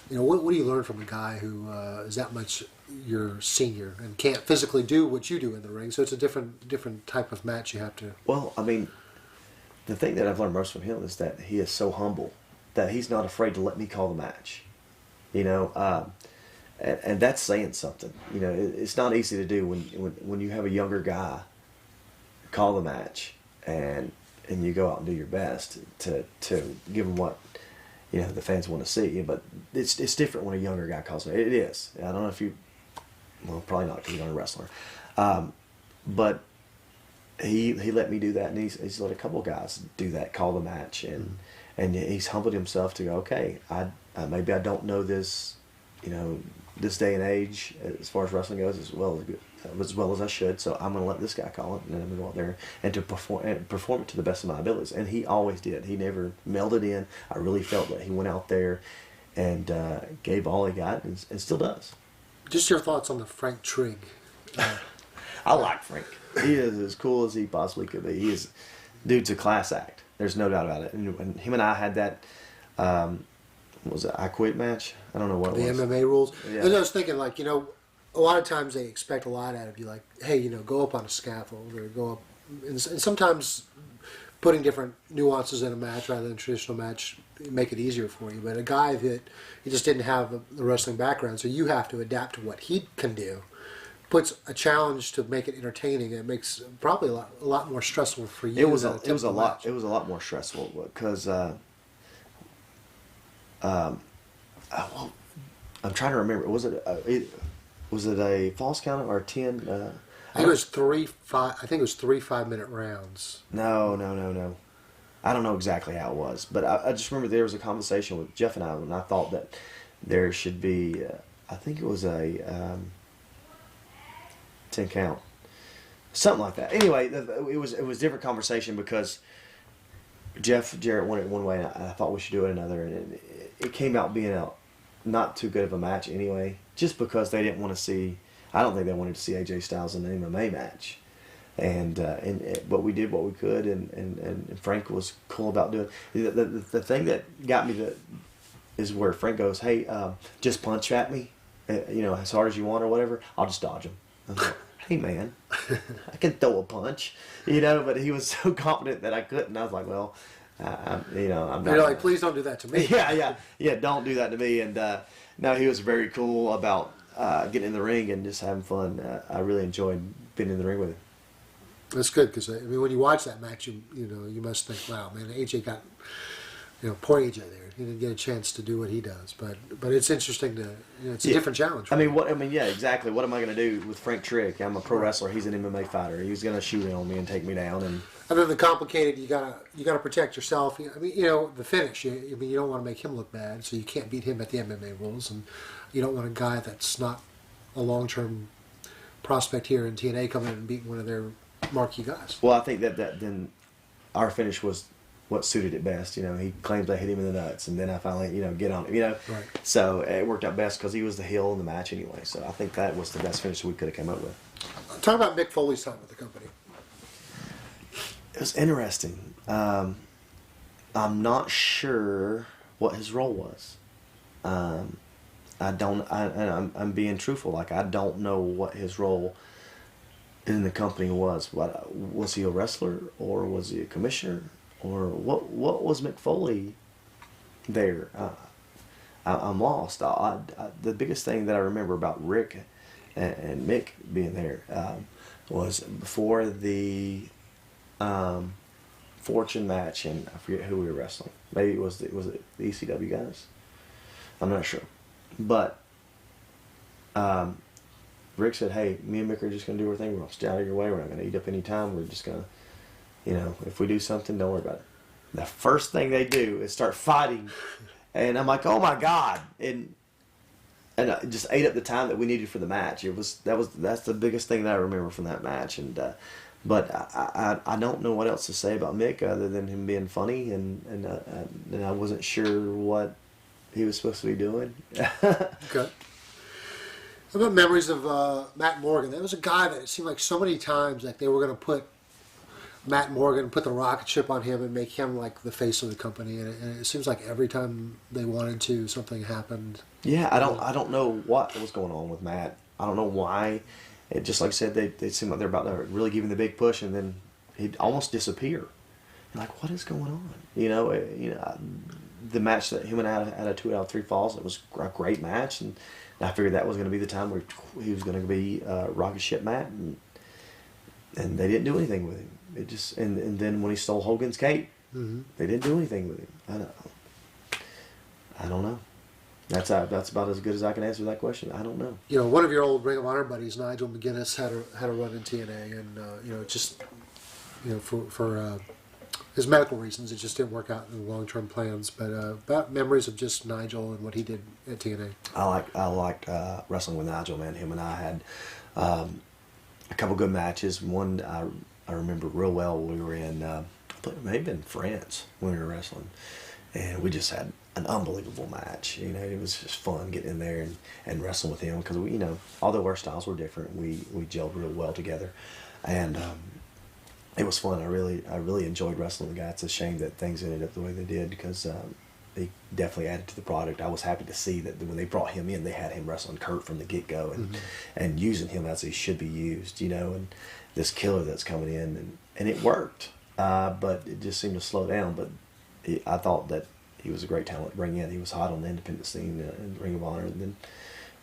what do you learn from a guy who is that much your senior and can't physically do what you do in the ring? So it's a different type of match you have to. Well, I mean, the thing that I've learned most from him is that he is so humble that he's not afraid to let me call the match. and that's saying something. You know, it's not easy to do when you have a younger guy call the match and you go out and do your best to give them what the fans want to see. But it's different when a younger guy calls it. It is. I don't know if you. Well, probably not because you're not a wrestler. But he let me do that, and he's let a couple guys do that, call the match, and he's humbled himself to go, okay, maybe I don't know this, this day and age as far as wrestling goes as well as I should. So I'm going to let this guy call it, and then I'm going to go out there and to perform it to the best of my abilities. And he always did. He never melded in. I really felt that he went out there and gave all he got, and still does. Just your thoughts on the Frank Trigg. I like Frank. He is as cool as he possibly could be. Dude's a class act. There's no doubt about it. And him and I had that, what was it, I Quit match? I don't know what it was. The MMA rules. Yeah. And I was thinking, like, a lot of times they expect a lot out of you. Like, hey, go up on a scaffold or go up. And sometimes putting different nuances in a match rather than a traditional match make it easier for you. But a guy that he just didn't have the wrestling background, so you have to adapt to what he can do, puts a challenge to make it entertaining. It makes probably a lot more stressful for you. It was a lot more stressful because I'm trying to remember. Was it a false count or 10? I think it was 3 5-minute rounds. No. I don't know exactly how it was, but I just remember there was a conversation with Jeff and I, and I thought that there should be, I think it was a 10 count, something like that. Anyway, it was a different conversation because Jarrett wanted it one way, and I thought we should do it another, and it came out being not too good of a match anyway, just because they didn't want to see. I don't think they wanted to see AJ Styles in an MMA match. But we did what we could, and Frank was cool about doing it. The thing that got me is where Frank goes, hey, just punch at me, as hard as you want or whatever. I'll just dodge him. I'm like, hey man, I can throw a punch, but he was so confident that I couldn't. I was like, well, I'm not. You're like, please don't do that to me. Yeah, don't do that to me. And no, he was very cool about getting in the ring and just having fun. I really enjoyed being in the ring with him. That's good because when you watch that match, you must think, wow, man, AJ got, poor AJ there. He didn't get a chance to do what he does, but it's interesting to, it's a different challenge. Yeah, exactly. What am I going to do with Frank Trigg? I'm a pro wrestler. He's an MMA fighter. He's going to shoot on me and take me down. And then the complicated, you gotta protect yourself. The finish. You don't want to make him look bad, so you can't beat him at the MMA rules, and you don't want a guy that's not a long-term prospect here in TNA coming in and beating one of their marquee guys. Well, I think that then our finish was what suited it best. He claims I hit him in the nuts, and then I finally, get on him. Right. So it worked out best because he was the heel in the match anyway. So I think that was the best finish we could have come up with. Talk about Mick Foley's time with the company. It was interesting. I'm not sure what his role was. I'm being truthful. Like, I don't know what his role in the company was. Was he a wrestler, or was he a commissioner, or what was Mick Foley there? I'm lost. The biggest thing that I remember about Rick and Mick being there was before the Fortune match, and I forget who we were wrestling. Maybe was it the ECW guys? I'm not sure, but Rick said, hey, me and Mick are just going to do our thing. We're going to stay out of your way. We're not going to eat up any time. We're just going to, if we do something, don't worry about it. The first thing they do is start fighting. And I'm like, oh my God. And I just ate up the time that we needed for the match. That's the biggest thing that I remember from that match. And but I don't know what else to say about Mick other than him being funny, and I wasn't sure what he was supposed to be doing. Okay. How about memories of Matt Morgan? That was a guy that it seemed like so many times like they were going to put Matt Morgan, put the rocket ship on him and make him like the face of the company. And it seems like every time they wanted to, something happened. Yeah, I don't know what was going on with Matt. I don't know why. It just like I said, they seem like they're about to really give him the big push, and then he'd almost disappear. You're like, what is going on? the match that him and I had a 2 out of 3 falls. It was a great match, and I figured that was going to be the time where he was going to be rocket ship Matt, and they didn't do anything with him. It just and then when he stole Hogan's cape, they didn't do anything with him. I don't know. That's about as good as I can answer that question. I don't know. You know, one of your old Ring of Honor buddies, Nigel McGuinness, had a run in TNA, and you know, just for his medical reasons, it just didn't work out in the long-term plans. But about memories of just Nigel and what he did at TNA. I liked wrestling with Nigel, man. Him and I had a couple good matches. One I remember real well. We were in maybe in France when we were wrestling, and we just had an unbelievable match. You know, it was just fun getting in there and wrestling with him because we, you know, although our styles were different, we gelled real well together, and it was fun. I really enjoyed wrestling with the guy. It's a shame that things ended up the way they did because he definitely added to the product. I was happy to see that when they brought him in, they had him wrestling Kurt from the get-go and using him as he should be used, you know, and this killer that's coming in, and it worked, but it just seemed to slow down. But I thought that he was a great talent to bring in. He was hot on the independent scene in Ring of Honor, and then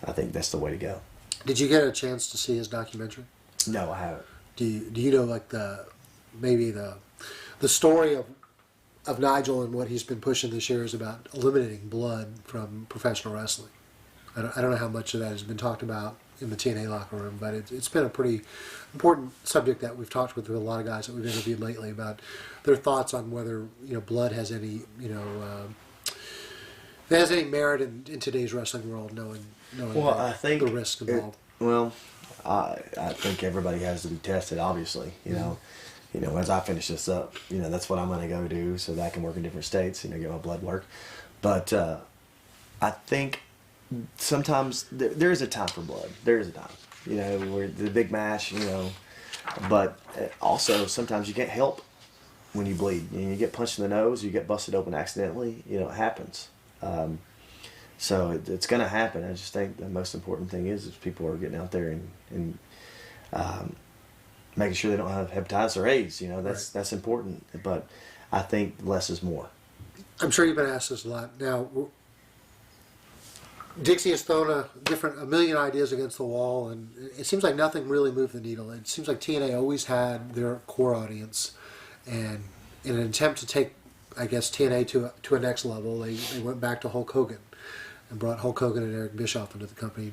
I think that's the way to go. Did you get a chance to see his documentary? No, I haven't. Do you know like maybe the story of Nigel and what he's been pushing this year is about eliminating blood from professional wrestling? I don't know how much of that has been talked about in the TNA locker room, but it's been a pretty important subject that we've talked with a lot of guys that we've interviewed lately about their thoughts on whether, you know, blood has any, you know, if it has any merit in today's wrestling world, knowing I think the risk involved. I think everybody has to be tested, obviously, you know. You know, as I finish this up, you know, that's what I'm going to go do so that I can work in different states, you know, get my blood work. But I think sometimes there is a time for blood. There is a time, you know, where the big mash, you know. But also sometimes you can't help when you bleed. You know, you get punched in the nose, you get busted open accidentally, you know, it happens. So it's going to happen. I just think the most important thing is people are getting out there and making sure they don't have hepatitis or AIDS. You know, that's important. But I think less is more. I'm sure you've been asked this a lot. Now, Dixie has thrown a million ideas against the wall, and it seems like nothing really moved the needle. It seems like TNA always had their core audience, and in an attempt to take, I guess, TNA to a next level, they went back to Hulk Hogan and brought Hulk Hogan and Eric Bischoff into the company.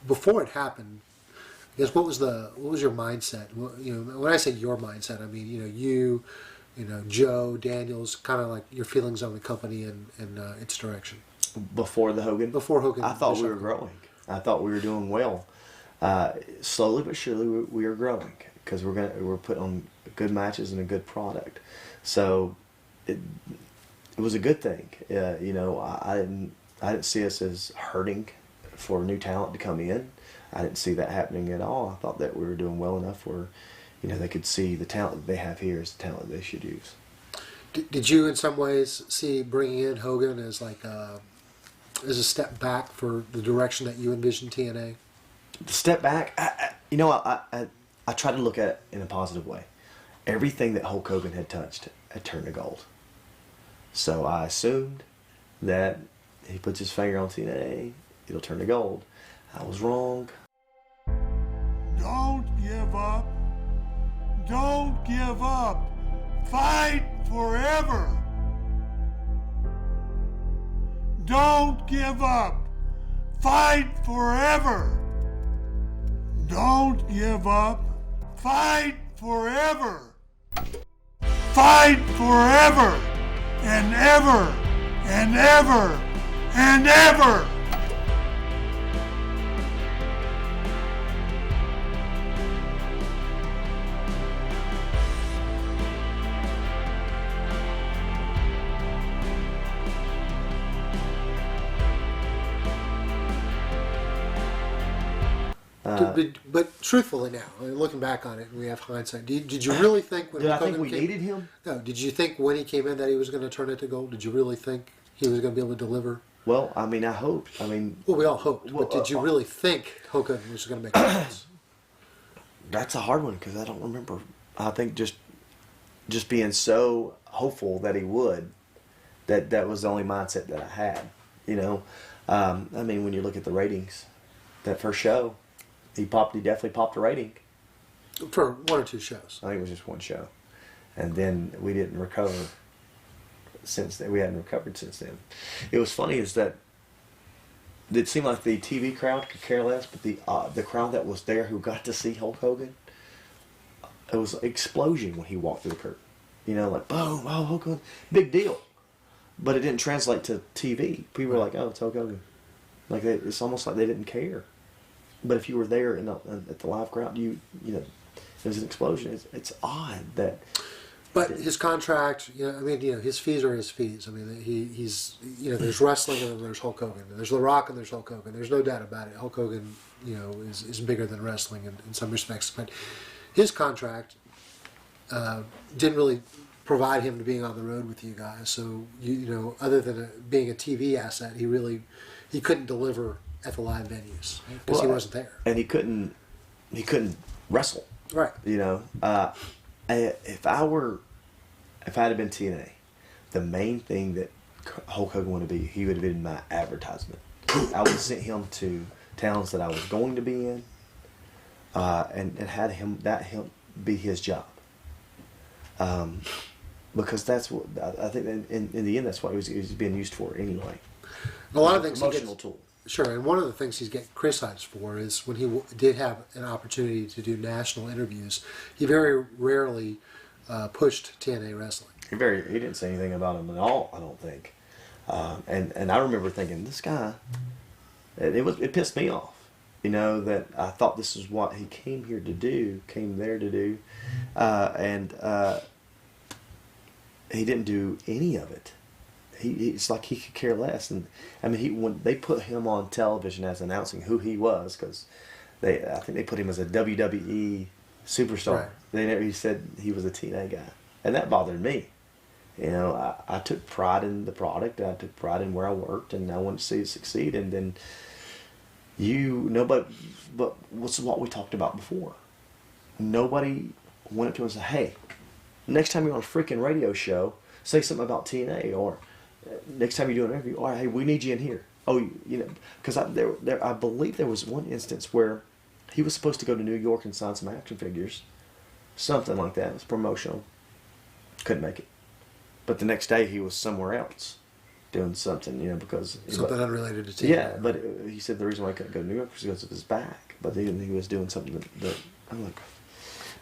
Before it happened, I guess what was your mindset? You know, when I say your mindset, I mean you know Joe Daniels, kind of like your feelings on the company and its direction. Before Hogan, I thought Bischoff. we were growing. I thought we were doing well. Slowly but surely, we are growing because we're putting on good matches and a good product. So it was a good thing. You know, I didn't see us as hurting for new talent to come in. I didn't see that happening at all. I thought that we were doing well enough where, you know, they could see the talent that they have here is the talent they should use. Did you, in some ways, see bringing in Hogan as like as a step back for the direction that you envisioned TNA? The step back, I try to look at it in a positive way. Everything that Hulk Hogan had touched had turned to gold. So I assumed that he puts his finger on TNA, it'll turn to gold. I was wrong. Don't give up. Don't give up. Fight forever. Don't give up. Fight forever. Don't give up. Fight forever. Fight forever and ever and ever and ever. But truthfully now, looking back on it, and we have hindsight, did you really think when I think we needed him? No, did you think when he came in that he was going to turn it to gold? Did you really think he was going to be able to deliver? Well, I mean, I hoped. Well, we all hoped. But did you really think Hogan was going to make a difference? That's a hard one because I don't remember. I think just being so hopeful that he would, That was the only mindset that I had. You know, I mean, when you look at the ratings, that first show, he definitely popped a rating. For one or two shows. I think it was just one show, and then we didn't recover. Since then, we hadn't recovered since then. It was funny is that it seemed like the TV crowd could care less, but the crowd that was there who got to see Hulk Hogan, it was an explosion when he walked through the curtain. You know, like boom, oh Hulk Hogan, big deal. But it didn't translate to TV. People were like, "Oh, it's Hulk Hogan." Like it's almost like they didn't care. But if you were there at the live crowd, you know, it was an explosion. It's odd that. But his contract, you know, I mean, you know, his fees are his fees. I mean, he's, you know, there's wrestling and then there's Hulk Hogan. There's The Rock and there's Hulk Hogan. There's no doubt about it. Hulk Hogan, you know, is bigger than wrestling in some respects. But his contract didn't really provide him to being on the road with you guys. So, you know, other than being a TV asset, he couldn't deliver at the live venues because he wasn't there. And he couldn't wrestle. Right. You know, if I had been TNA, the main thing that Hulk Hogan would be, he would have been my advertisement. I would have sent him to towns that I was going to be in, and had him be his job. Because that's what I think. In the end, that's what he was being used for anyway. A lot of things promotional tool. Sure, and one of the things he's getting criticized for is when he did have an opportunity to do national interviews, he very rarely pushed TNA wrestling. He didn't say anything about him at all, I don't think. And I remember thinking, this guy, it pissed me off. You know, that I thought this is what he came there to do, and he didn't do any of it. It's like he could care less. And I mean, when they put him on television as announcing who he was, because I think they put him as a WWE superstar. Right. He said he was a TNA guy, and that bothered me. You know, I took pride in the product. I took pride in where I worked, and I wanted to see it succeed. And then but what's what we talked about before? Nobody went up to him and said, "Hey, next time you're on a freaking radio show, say something about TNA," or next time you do an interview, or hey, we need you in here. Oh, you know, because I believe there was one instance where he was supposed to go to New York and sign some action figures, something like that. It was promotional. Couldn't make it. But the next day he was somewhere else doing something, you know, because something unrelated to TNA. Yeah, but he said the reason why he couldn't go to New York was because of his back. But he was doing something that I'm like,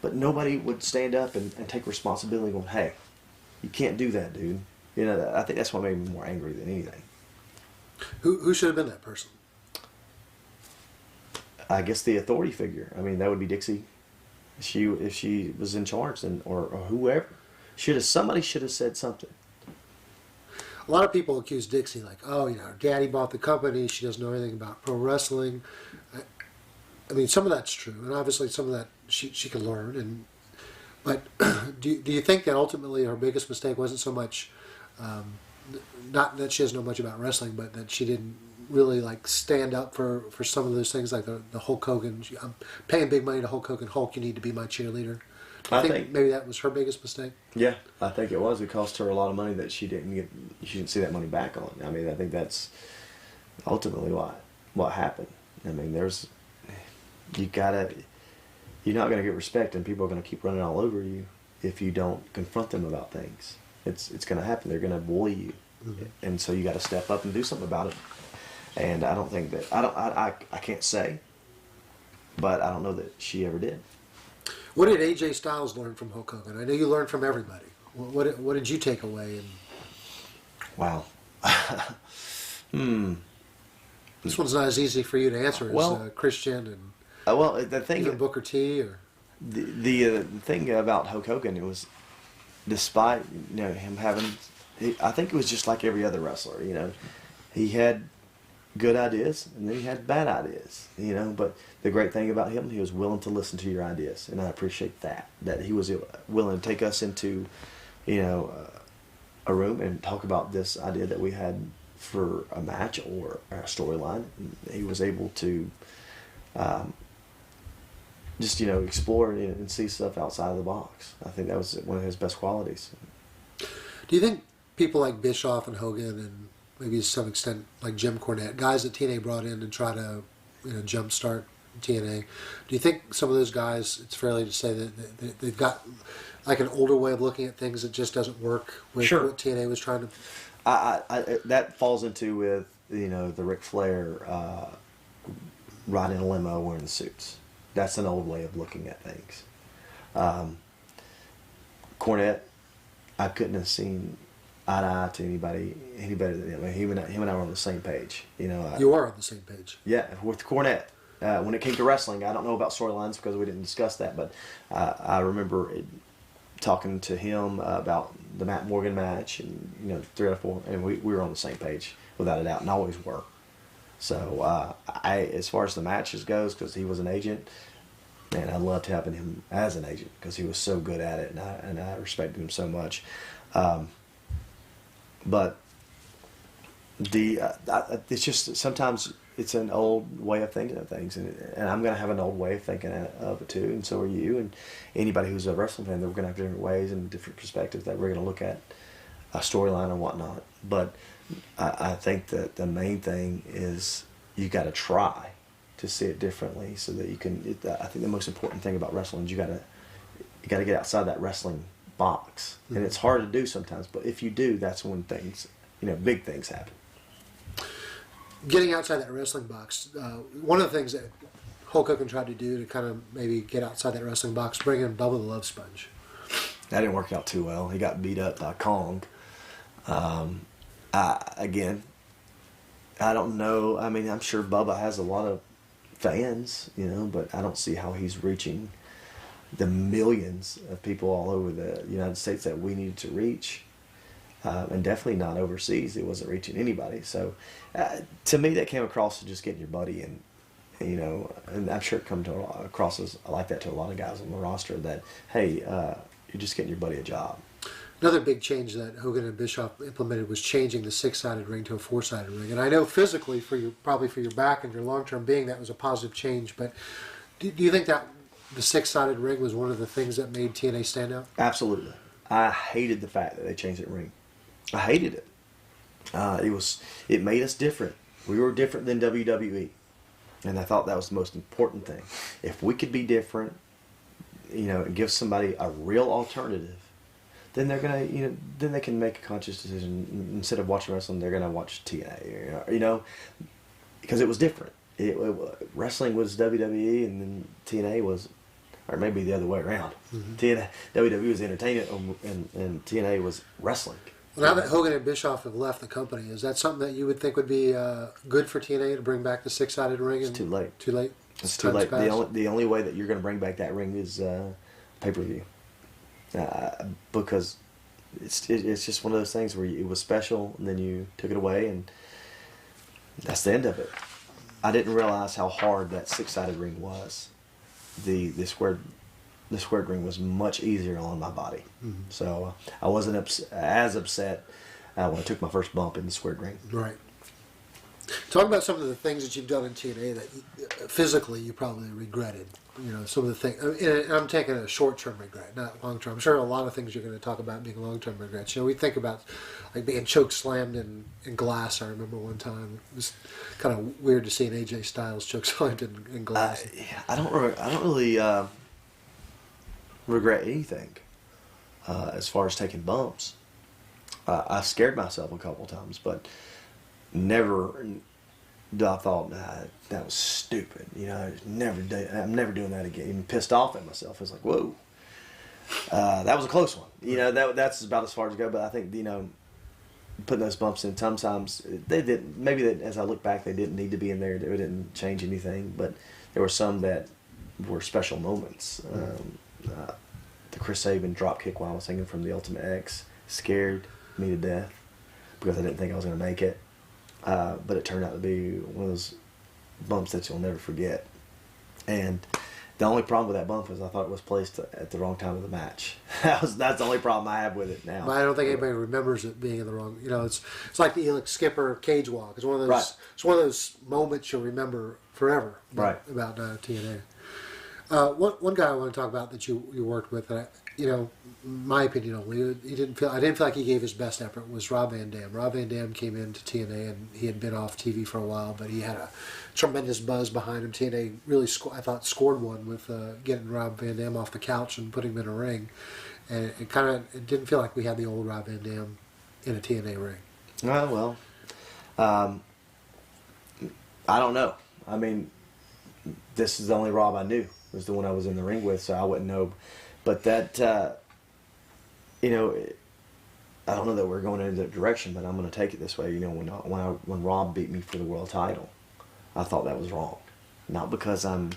but nobody would stand up and take responsibility, going, "Hey, you can't do that, dude." You know, I think that's what made me more angry than anything. Who should have been that person? I guess the authority figure. I mean, that would be Dixie. If she was in charge, then or whoever, somebody should have said something. A lot of people accuse Dixie, like, "Oh, you know, Daddy bought the company. She doesn't know anything about pro wrestling." I mean, some of that's true, and obviously some of that she can learn. But do you think that ultimately her biggest mistake wasn't so much, not that she doesn't know much about wrestling, but that she didn't really like stand up for some of those things, like the Hulk Hogan. I'm paying big money to Hulk Hogan. Hulk, you need to be my cheerleader. I think maybe that was her biggest mistake. Yeah, I think it was. It cost her a lot of money that she didn't see that money back on. I mean, I think that's ultimately what happened. I mean, you're not going to get respect, and people are going to keep running all over you if you don't confront them about things. It's going to happen. They're going to bully you, and so you got to step up and do something about it. And I don't think that I can't say, but I don't know that she ever did. What did AJ Styles learn from Hulk Hogan? I know you learned from everybody. What did you take away? Wow. This one's not as easy for you to answer as Christian and the thing even Booker T. Or the thing about Hulk Hogan, it was despite him having, I think it was just like every other wrestler. You know, he had good ideas and then he had bad ideas. You know, but the great thing about him, he was willing to listen to your ideas, and I appreciate that he was willing to take us into, a room and talk about this idea that we had for a match or a storyline. He was able to just explore and see stuff outside of the box. I think that was one of his best qualities. Do you think people like Bischoff and Hogan, and maybe to some extent like Jim Cornette, guys that TNA brought in to try to jumpstart TNA. Do you think some of those guys, it's fairly to say that they've got like an older way of looking at things that just doesn't work with Sure. what TNA was trying to? That falls into with the Ric Flair riding a limo wearing the suits. That's an old way of looking at things. Cornette, I couldn't have seen eye to eye to anybody better than him. I mean, him and I were on the same page. You are on the same page. Yeah, with Cornette. When it came to wrestling, I don't know about storylines because we didn't discuss that, but I remember talking to him about the Matt Morgan match and 3 out of 4, and we were on the same page without a doubt, and always were. So as far as the matches goes, because he was an agent, man, I loved having him as an agent because he was so good at it, and I respected him so much. But it's just sometimes it's an old way of thinking of things, and I'm going to have an old way of thinking of it too, and so are you, and anybody who's a wrestling fan. They're going to have different ways and different perspectives that we're going to look at a storyline and whatnot. But I think that the main thing is you got to try to see it differently, so that you can. I think the most important thing about wrestling is you got to get outside that wrestling box, and it's hard to do sometimes. But if you do, that's when things, big things happen. Getting outside that wrestling box, one of the things that Hulk Hogan tried to do to kind of maybe get outside that wrestling box, bring in Bubba the Love Sponge. That didn't work out too well. He got beat up by Kong. Again, I don't know. I mean, I'm sure Bubba has a lot of fans, but I don't see how he's reaching the millions of people all over the United States that we needed to reach. And definitely not overseas. It wasn't reaching anybody. So to me, that came across as just getting your buddy, and I'm sure it comes across as like that to a lot of guys on the roster, that, hey, you're just getting your buddy a job. Another big change that Hogan and Bischoff implemented was changing the 6-sided ring to a 4-sided ring. And I know physically, probably for your back and your long-term being, that was a positive change. But do you think that the 6-sided ring was one of the things that made TNA stand out? Absolutely. I hated the fact that they changed that ring. I hated it. It made us different. We were different than WWE, and I thought that was the most important thing. If we could be different, and give somebody a real alternative, then they're gonna, then they can make a conscious decision. Instead of watching wrestling, they're gonna watch TNA, because it was different. Wrestling was WWE, and then TNA was, or maybe the other way around. WWE was entertainment, and TNA was wrestling. Well, now that Hogan and Bischoff have left the company, is that something that you would think would be good for TNA to bring back the 6-sided ring? It's too late. Too late? It's too late. The only way that you're going to bring back that ring is pay-per-view. Because it's just one of those things where it was special, and then you took it away, and that's the end of it. I didn't realize how hard that 6-sided ring was. The squared ring was much easier on my body. So I wasn't as upset when I took my first bump in the squared ring. Right. Talk about some of the things that you've done in TNA that physically you probably regretted. Some of the things. And I'm taking a short-term regret, not long-term. I'm sure a lot of things you're going to talk about being long-term regrets. We think about like being choke slammed in glass. I remember one time it was kind of weird to see an AJ Styles choke slammed in glass. I don't really regret anything as far as taking bumps. I scared myself a couple times, but never I thought, that was stupid. I'm never doing that again. Even pissed off at myself. It's like, whoa, that was a close one. That's about as far as I go. But I think putting those bumps in, sometimes they didn't. Maybe as I look back, they didn't need to be in there. They didn't change anything. But there were some that were special moments. The Chris Sabin drop kick while I was hanging from the Ultimate X scared me to death because I didn't think I was going to make it. But it turned out to be one of those bumps that you'll never forget. And the only problem with that bump is I thought it was placed at the wrong time of the match. That's the only problem I have with it now. But I don't think anybody remembers it being in the wrong. It's like the Elix Skipper cage walk. It's one of those. Right. It's one of those moments you'll remember forever. Right. About TNA. One guy I want to talk about that you worked with, and you know, my opinion only, I didn't feel like he gave his best effort, was Rob Van Dam. Rob Van Dam came into TNA, and he had been off TV for a while, but he had a tremendous buzz behind him. TNA really, I thought, scored one with getting Rob Van Dam off the couch and putting him in a ring. And it didn't feel like we had the old Rob Van Dam in a TNA ring. Well, I don't know. I mean, this is the only Rob I knew. It was the one I was in the ring with, so I wouldn't know. But that, you know, I don't know that we're going in that direction, but I'm going to take it this way. You know, when Rob beat me for the world title, I thought that was wrong. Not because I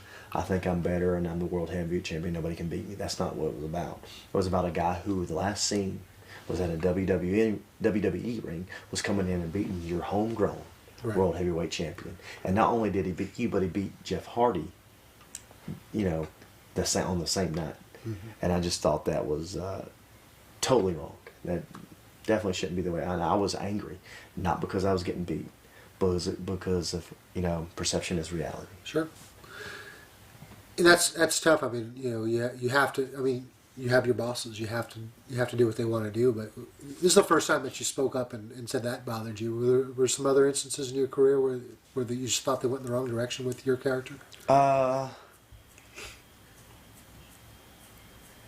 think I'm better and I'm the world heavyweight champion, nobody can beat me. That's not what it was about. It was about a guy who the last scene was at a WWE ring, was coming in and beating your homegrown world heavyweight champion. And not only did he beat you, but he beat Jeff Hardy, you know, on the same night. Mm-hmm. And I just thought that was totally wrong. That definitely shouldn't be the way. I was angry, not because I was getting beat, but because of, you know, perception is reality. Sure. And that's tough. I mean, you know, you have to. I mean, you have your bosses. You have to do what they want to do. But this is the first time that you spoke up and said that bothered you. Were some other instances in your career where you just thought they went in the wrong direction with your character?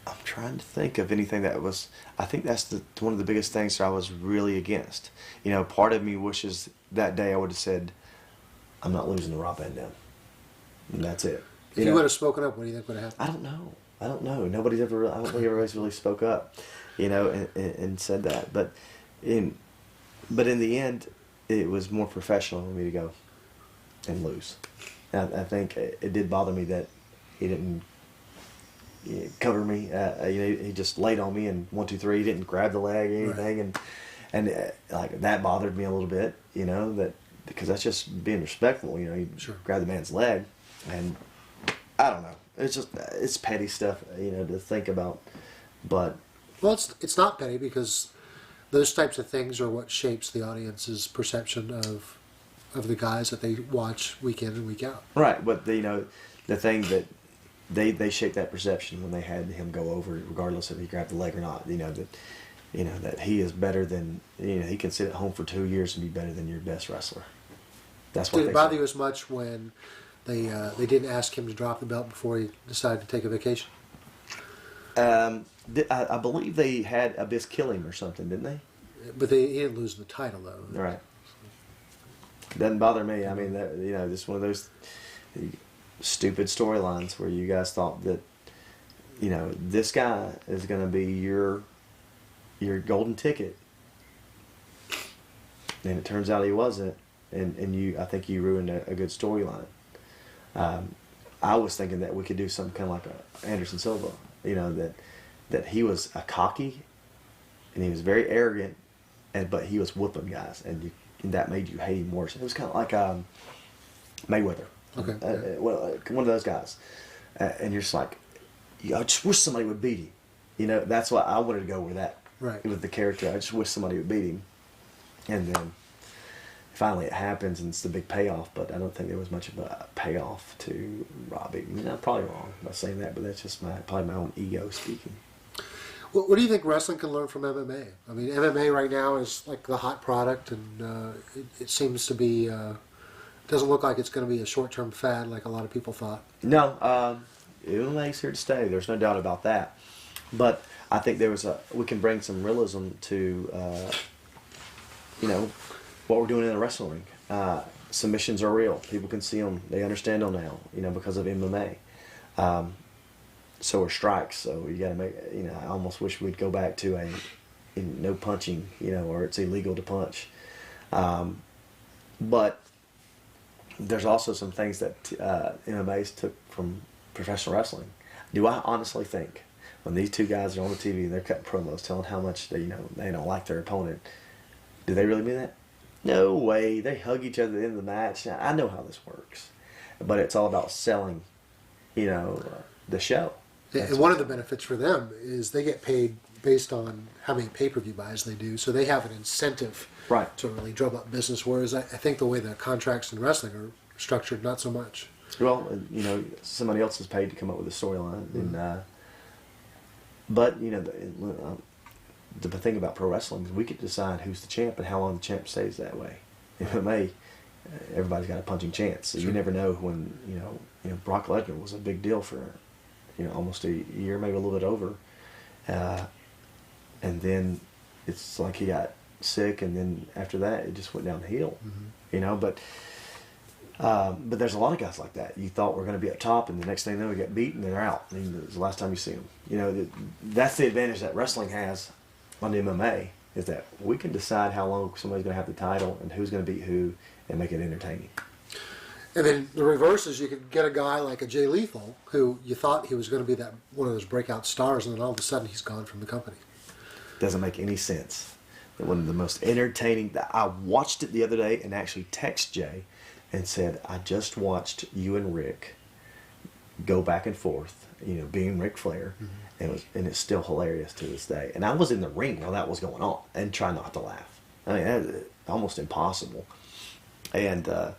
I'm trying to think of anything that was. I think that's one of the biggest things that I was really against. You know, part of me wishes that day I would have said, "I'm not losing to Rob Van Dam," and that's it. If you would have spoken up, what do you think would have happened? I don't know. Nobody's ever. I don't think everybody's really spoke up, you know, and said that. But in the end, it was more professional for me to go and lose. And I think it did bother me that he didn't cover me. You know, he just laid on me and 1, 2, 3. He didn't grab the leg or anything, and like that bothered me a little bit. You know, that because that's just being respectful. You know, you grab the man's leg, and I don't know. It's petty stuff, you know, to think about. But well, it's not petty because those types of things are what shapes the audience's perception of the guys that they watch week in and week out. Right, but you know, the thing that they shaped that perception when they had him go over, regardless if he grabbed the leg or not. You know that he is better than, you know, he can sit at home for 2 years and be better than your best wrestler. That's what. Did it bother you as much when they didn't ask him to drop the belt before he decided to take a vacation? I believe they had Abyss kill him or something, didn't they? But he didn't lose the title though. Right. Doesn't bother me. I mean, that, you know, this is one of those stupid storylines where you guys thought that, you know, this guy is going to be your golden ticket, and it turns out he wasn't, and I think you ruined a good storyline. I was thinking that we could do something kind of like a Anderson Silva, you know, that he was a cocky, and he was very arrogant, but he was whooping guys, and that made you hate him worse. It was kind of like Mayweather, one of those guys, and you're just like, I just wish somebody would beat him. You know, that's why I wanted to go with that. Right. With the character, I just wish somebody would beat him, and then finally it happens, and it's the big payoff. But I don't think there was much of a payoff to Robbie. I mean, I'm probably wrong by saying that, but that's just probably my own ego speaking. Well, what do you think wrestling can learn from MMA? I mean, MMA right now is like the hot product, and it seems to be. Doesn't look like it's going to be a short-term fad like a lot of people thought. No, MMA's here to stay. There's no doubt about that. But I think we can bring some realism to, you know, what we're doing in the wrestling ring. Submissions are real. People can see them. They understand them now, you know, because of MMA. So are strikes. So you got to make, you know, I almost wish we'd go back to no punching, you know, or it's illegal to punch. But there's also some things that MMA's took from professional wrestling. Do I honestly think when these two guys are on the TV and they're cutting promos telling how much they don't like their opponent, do they really mean that? No way. They hug each other at the end of the match. Now, I know how this works, but it's all about selling, you know, the show. And one of the benefits for them is they get paid based on how many pay-per-view buys they do, so they have an incentive to really drum up business, whereas I think the way the contracts in wrestling are structured, not so much. Well, you know, somebody else is paid to come up with a storyline, But the thing about pro wrestling is we get to decide who's the champ and how long the champ stays that way. In MMA, everybody's got a punching chance. So you never know when, Brock Lesnar was a big deal for, almost a year, maybe a little bit over. And then it's like he got sick, and then after that, it just went downhill. But there's a lot of guys like that. You thought we're going to be up top, and the next thing you know, we get beat, and they're out. I mean, it's the last time you see them. That's the advantage that wrestling has on the MMA, is that we can decide how long somebody's going to have the title and who's going to beat who and make it entertaining. And then the reverse is you could get a guy like a Jay Lethal, who you thought he was going to be that one of those breakout stars, and then all of a sudden he's gone from the company. Doesn't make any sense. One of the most entertaining. I watched it the other day and actually texted Jay and said, I just watched you and Rick go back and forth, being Ric Flair, and it's still hilarious to this day. And I was in the ring while that was going on and try not to laugh. I mean, that's almost impossible. And I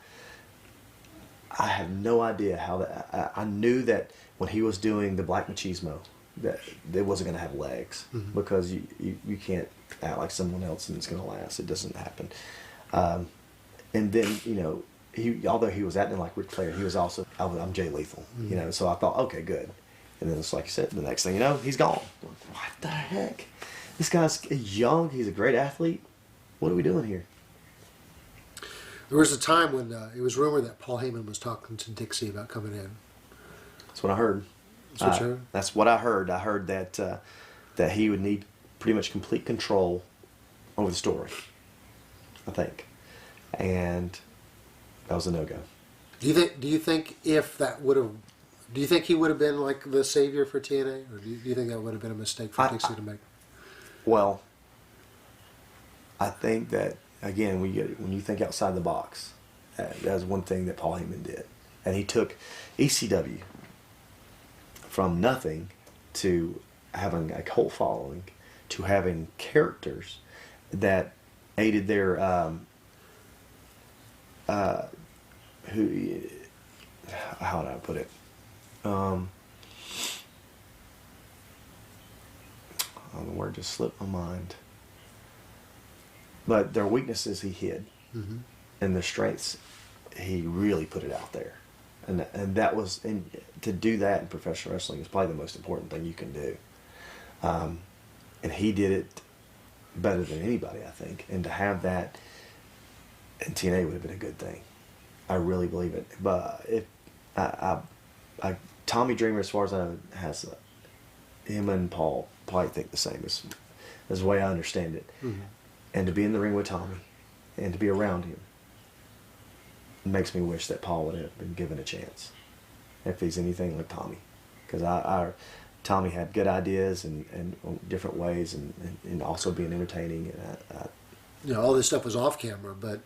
have no idea how that. I knew that when he was doing the Black Machismo, that it wasn't going to have legs, because you can't act like someone else and it's going to last. It doesn't happen. And then although he was acting like Ric Flair, he was also I'm Jay Lethal. So I thought, okay, good. And then it's like you said, the next thing you know, he's gone. What the heck? This guy's young. He's a great athlete. What are we doing here? There was a time when it was rumored that Paul Heyman was talking to Dixie about coming in. That's what I heard. That's what I heard. I heard that he would need pretty much complete control over the story, I think. And that was a no-go. Do you think if that would have, do you think he would have been like the savior for TNA, or do you think that would have been a mistake for Dixie to make? Well, I think that, again, when you think outside the box, that's one thing that Paul Heyman did, and he took ECW from nothing to having a cult following to having characters that aided their how do I put it? The word just slipped my mind. But their weaknesses he hid, and their strengths he really put it out there, and that was to do that in professional wrestling is probably the most important thing you can do. And he did it better than anybody, I think. And to have that in TNA would have been a good thing. I really believe it. But if Tommy Dreamer, as far as I know, has him and Paul probably think the same as the way I understand it. And to be in the ring with Tommy and to be around him makes me wish that Paul would have been given a chance if he's anything like Tommy, because Tommy had good ideas and different ways and also being entertaining. And all this stuff was off camera, but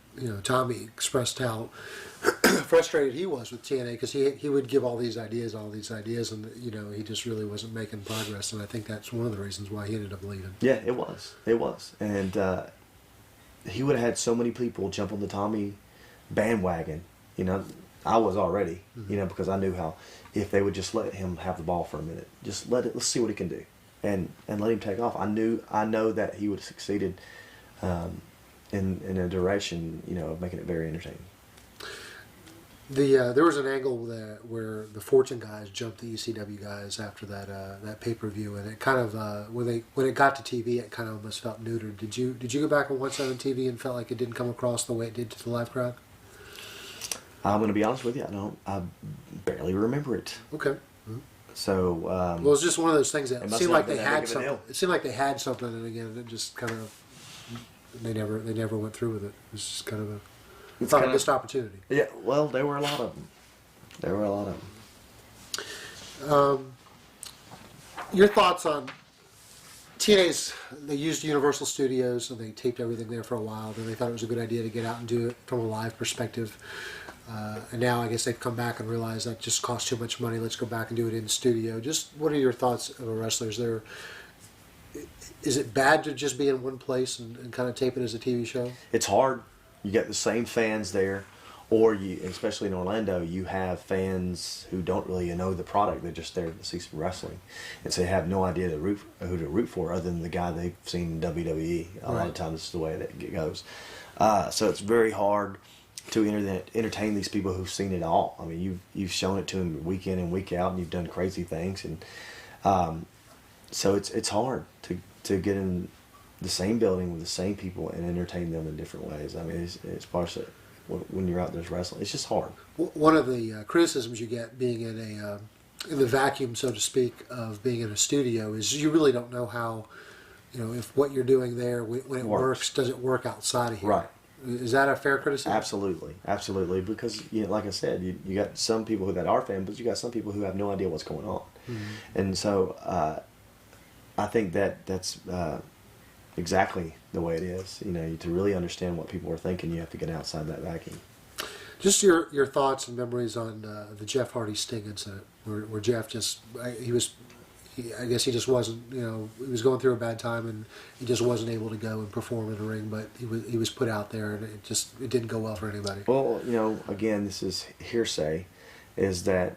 Tommy expressed how frustrated he was with TNA, because he would give all these ideas, and he just really wasn't making progress, and I think that's one of the reasons why he ended up leaving. Yeah, it was, and he would have had so many people jump on the Tommy bandwagon. I was already, because I knew how if they would just let him have the ball for a minute, let's see what he can do, and let him take off. I know that he would have succeeded in a direction, of making it very entertaining. There was an angle where the Fortune guys jumped the ECW guys after that pay-per-view, and it kind of when it got to TV, it kind of almost felt neutered. Did you go back and watch that on TV and felt like it didn't come across the way it did to the live crowd? I'm going to be honest with you. I barely remember it. Okay. So well, it's just one of those things that seemed like they had something. deal. It seemed like they had something, and again, it just kind of they never went through with it. It was just kind of a missed opportunity. Yeah. Well, there were a lot of them. Your thoughts on TNA's? They used Universal Studios, and they taped everything there for a while. Then they thought it was a good idea to get out and do it from a live perspective. And now I guess they've come back and realized that just costs too much money. Let's go back and do it in the studio. Just what are your thoughts of a wrestler? Is it bad to just be in one place and kind of tape it as a TV show? It's hard. You get the same fans there or you, especially in Orlando, you have fans who don't really know the product. They're just there to see some wrestling, and so they have no idea who to root for other than the guy they've seen in WWE. A lot of times, this is the way that it goes. So it's very hard to entertain these people who've seen it all. I mean, you've shown it to them week in and week out, and you've done crazy things, and so it's hard to get in the same building with the same people and entertain them in different ways. I mean, it's part of it. When you're out there wrestling, it's just hard. One of the criticisms you get being in the vacuum, so to speak, of being in a studio is you really don't know how, if what you're doing there when it works, does it work outside of here? Right. Is that a fair criticism? Absolutely. Because like I said, you got some people that are fans, but you got some people who have no idea what's going on, and so I think that's exactly the way it is. To really understand what people are thinking, you have to get outside that vacuum. Just your thoughts and memories on the Jeff Hardy Sting incident, where Jeff I guess he just wasn't, he was going through a bad time and he just wasn't able to go and perform in the ring, but he was put out there and it didn't go well for anybody. Well, again, this is hearsay, is that,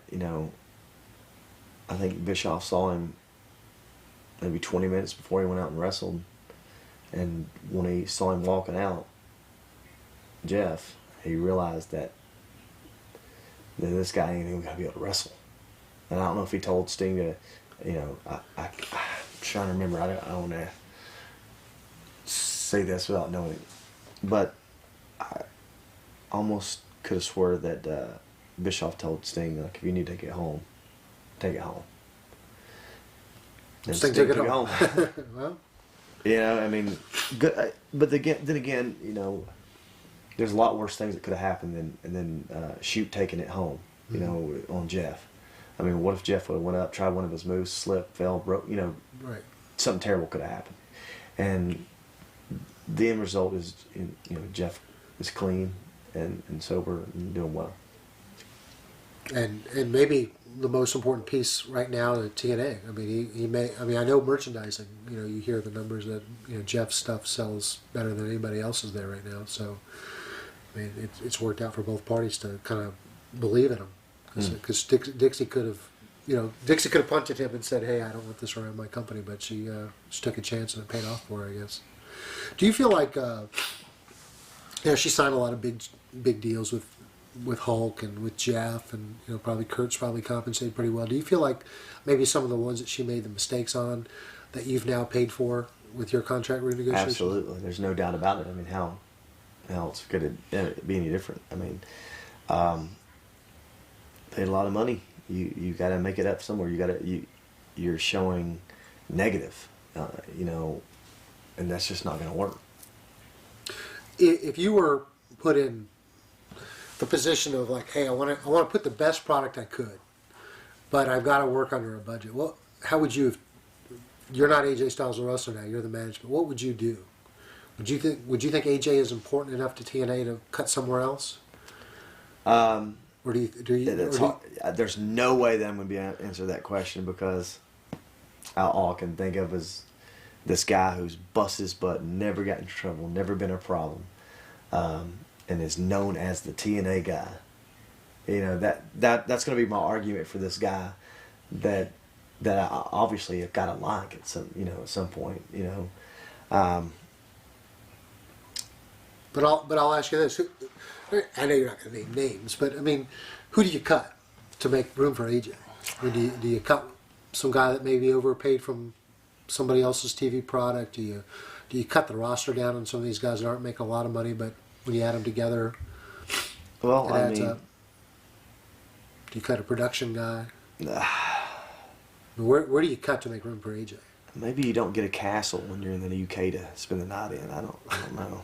I think Bischoff saw him maybe 20 minutes before he went out and wrestled, and when he saw him walking out, Jeff, he realized that this guy ain't even going to be able to wrestle. And I don't know if he told Sting to, I'm trying to remember. I don't want to say this without knowing it. But I almost could have swore that Bischoff told Sting, like, if you need to take it home, take it home. And Sting took it home. Well, I mean, good, but then again, there's a lot worse things that could have happened than Shoot taking it home, on Jeff. I mean, what if Jeff would have went up, tried one of his moves, slipped, fell, broke, right. Something terrible could have happened. And the end result is, Jeff is clean and sober and doing well. And maybe the most important piece right now to TNA. I mean, he may. I mean, I know merchandising. You hear the numbers that Jeff's stuff sells better than anybody else's there right now. So, I mean, it's worked out for both parties to kind of believe in him. Because Dixie could have punted him and said, "Hey, I don't want this around my company," but she took a chance and it paid off for her, I guess. Do you feel like she signed a lot of big deals with Hulk and with Jeff, and probably Kurt's probably compensated pretty well. Do you feel like maybe some of the ones that she made the mistakes on that you've now paid for with your contract renegotiation? Absolutely, there's no doubt about it. I mean, how else could it be any different? I mean, paid a lot of money. You got to make it up somewhere. You're showing negative, and that's just not going to work. If you were put in the position of like, hey, I want to put the best product I could, but I've got to work under a budget. Well, how would you? You're not AJ Styles the wrestler now. You're the management. What would you do? Would you think AJ is important enough to TNA to cut somewhere else? Or do you? There's no way that I'm going to be able to answer that question, because all I can think of is this guy who's bust his butt, never got in trouble, never been a problem, and is known as the TNA guy. That's going to be my argument for this guy that I obviously have got to like at some point. But I'll ask you this. I know you're not going to name names, but I mean, who do you cut to make room for AJ? I mean, do you cut some guy that may be overpaid from somebody else's TV product? Do you cut the roster down on some of these guys that aren't making a lot of money, but when you add them together, well, it adds up? Do you cut a production guy? Where do you cut to make room for AJ? Maybe you don't get a castle when you're in the UK to spend the night in. I don't know.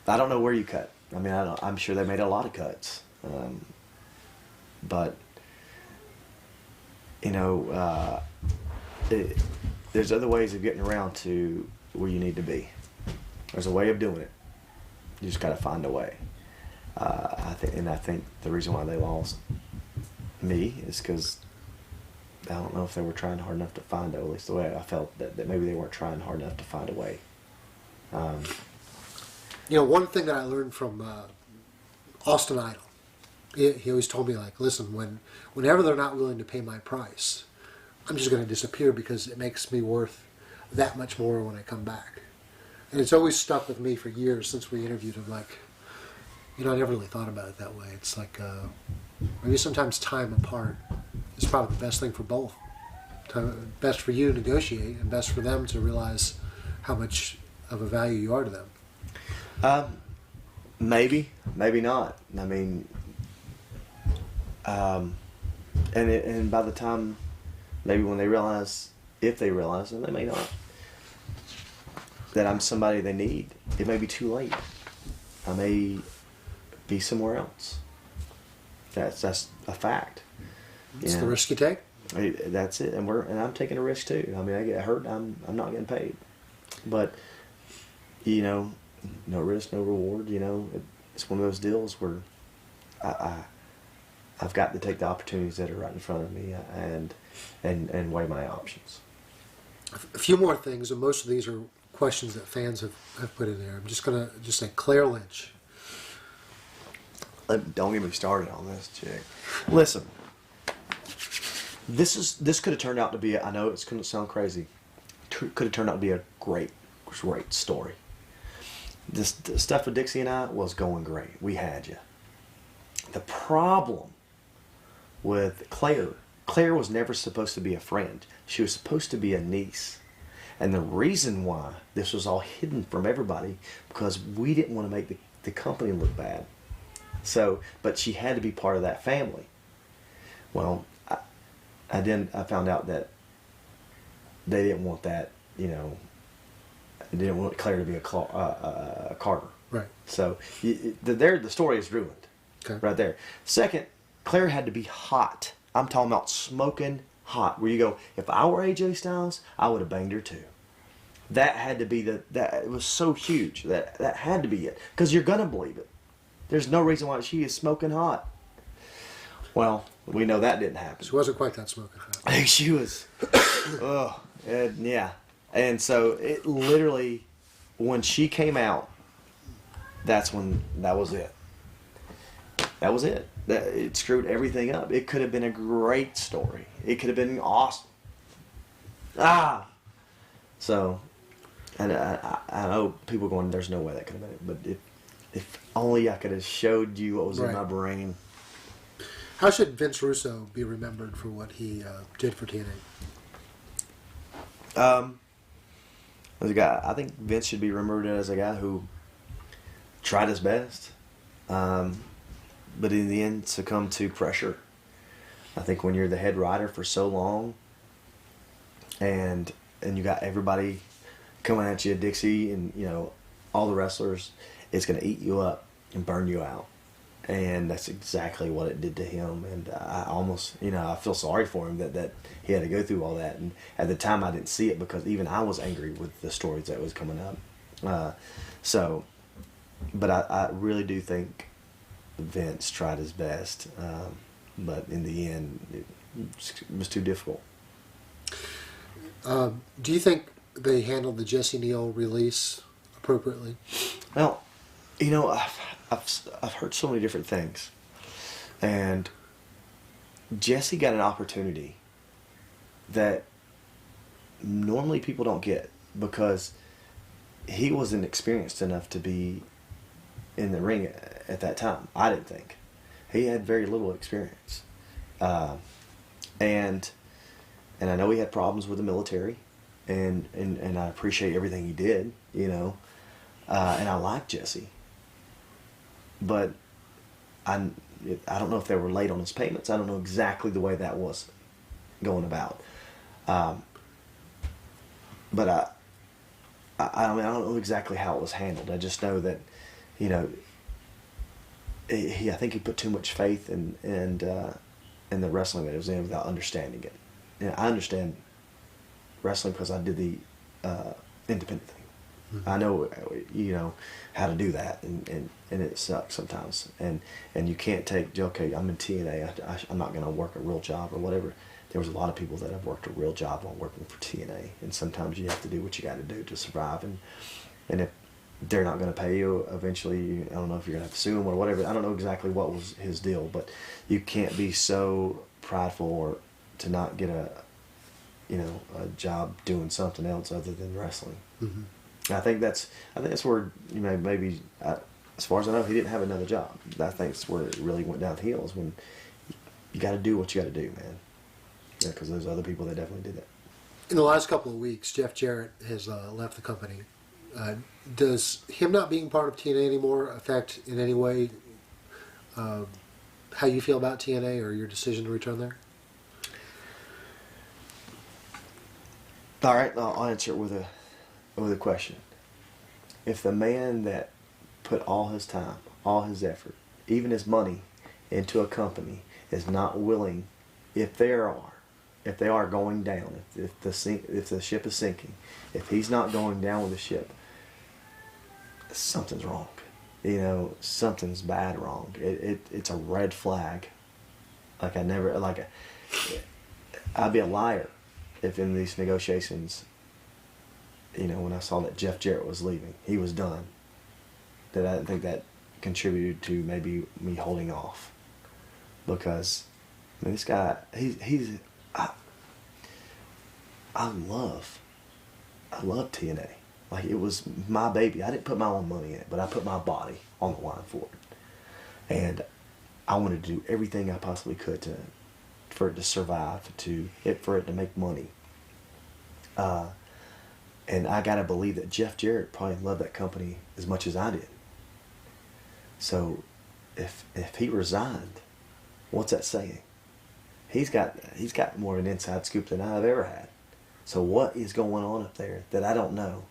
I don't know where you cut. I mean, I'm sure they made a lot of cuts, but there's other ways of getting around to where you need to be. There's a way of doing it. You just got to find a way. I think the reason why they lost me is because I don't know if they were trying hard enough to find it. At least the way I felt that maybe they weren't trying hard enough to find a way. One thing that I learned from Austin Idol. He always told me, like, listen, whenever they're not willing to pay my price, I'm just going to disappear because it makes me worth that much more when I come back. And it's always stuck with me for years since we interviewed him. Like, I never really thought about it that way. It's like maybe sometimes time apart is probably the best thing for both. Best for you to negotiate, and best for them to realize how much of a value you are to them. Maybe not. I mean, and by the time, maybe when they realize, if they realize, and they may not, that I'm somebody they need, it may be too late. I may be somewhere else. That's a fact. It's the risk you take. That's it, and I'm taking a risk too. I mean, I get hurt, I'm not getting paid, but no risk, no reward. It's one of those deals where I've got to take the opportunities that are right in front of me and weigh my options. A few more things, and most of these are questions that fans have put in there. I'm just gonna say Claire Lynch. Don't get me started on this chick. Listen. This could have turned out to be, I know it's going to sound crazy, could have turned out to be a great story. The stuff with Dixie and I was going great. We had you. The problem with Claire was never supposed to be a friend. She was supposed to be a niece. And the reason why this was all hidden from everybody, because we didn't want to make the company look bad. So, but she had to be part of that family. Well, I found out that they didn't want that, they didn't want Claire to be a Carter. Right. So the story is ruined. Okay. Right there. Second, Claire had to be hot. I'm talking about smoking hot. Where you go, if I were AJ Styles, I would have banged her too. That had to be it was so huge. That had to be it. Because you're going to believe it. There's no reason why she is smoking hot. Well, we know that didn't happen. She wasn't quite that smoking hot. I think she was. Yeah. And so it literally, when she came out, that was it. That was it. It screwed everything up. It could have been a great story. It could have been awesome. So, and I know people going, there's no way that could have been it. But if only I could have showed you what was in my brain. How should Vince Russo be remembered for what he did for TNA? As a guy, I think Vince should be remembered as a guy who tried his best, but in the end succumbed to pressure. I think when you're the head writer for so long, and you got everybody coming at you, Dixie, and all the wrestlers, it's going to eat you up and burn you out. And that's exactly what it did to him. And I almost, I feel sorry for him that he had to go through all that. And at the time I didn't see it because even I was angry with the stories that was coming up. But I really do think Vince tried his best. But in the end, it was too difficult. Do you think they handled the Jesse Neal release appropriately? Well, I've heard so many different things, and Jesse got an opportunity that normally people don't get because he wasn't experienced enough to be in the ring at that time. I didn't think he had very little experience, and I know he had problems with the military, and I appreciate everything he did, and I like Jesse. But I don't know if they were late on his payments. I don't know exactly the way that was going about. But I don't know exactly how it was handled. I just know that, I think he put too much faith in the wrestling that it was in without understanding it. And I understand wrestling because I did the independent thing. I know, how to do that, and it sucks sometimes. And you can't take, okay, I'm in TNA, I'm not going to work a real job or whatever. There was a lot of people that have worked a real job while working for TNA, and sometimes you have to do what you got to do to survive. And if they're not going to pay you eventually. I don't know if you're going to have to sue him or whatever. I don't know exactly what was his deal, but you can't be so prideful or to not get a job doing something else other than wrestling. I think that's where maybe as far as I know, he didn't have another job. I think that's where it really went downhill, is when you got to do what you got to do, man. Yeah, because there's other people that definitely did that. In the last couple of weeks, Jeff Jarrett has left the company. Does him not being part of TNA anymore affect in any way how you feel about TNA or your decision to return there? All right, I'll answer it with a question. If the man that put all his time, all his effort, even his money into a company is not willing, if they are going down, if the ship is sinking, if he's not going down with the ship, something's wrong. Something's bad wrong. It's a red flag. I'd be a liar if in these negotiations, when I saw that Jeff Jarrett was leaving, he was done, that I think that contributed to maybe me holding off. Because, this guy, I love TNA. Like, it was my baby. I didn't put my own money in it, but I put my body on the line for it. And I wanted to do everything I possibly could for it to survive, for it to make money. And I gotta believe that Jeff Jarrett probably loved that company as much as I did. So if he resigned, what's that saying? He's got more of an inside scoop than I've ever had. So what is going on up there that I don't know?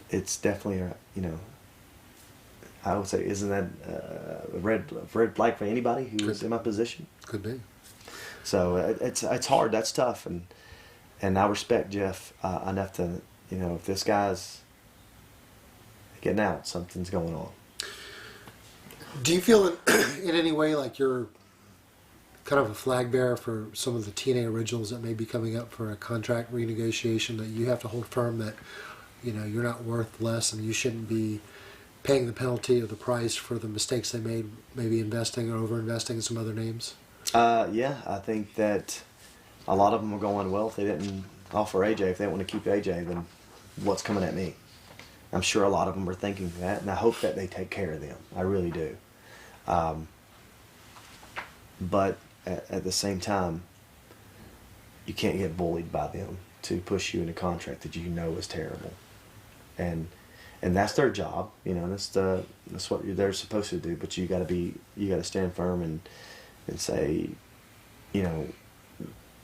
It's definitely I would say, isn't that a red flag for anybody who was in my position? Could be. So it's hard. That's tough, and I respect Jeff enough to if this guy's getting out, something's going on. Do you feel in any way like you're kind of a flag bearer for some of the TNA originals that may be coming up for a contract renegotiation, that you have to hold firm that you're not worth less and you shouldn't be paying the penalty or the price for the mistakes they made, maybe investing or over-investing in some other names? Yeah, I think that a lot of them are going, well, if they didn't offer AJ, if they want to keep AJ, then what's coming at me? I'm sure a lot of them are thinking that, and I hope that they take care of them. I really do. But at the same time, you can't get bullied by them to push you in a contract that is terrible. And that's their job, that's what they're supposed to do. But you got to stand firm and say,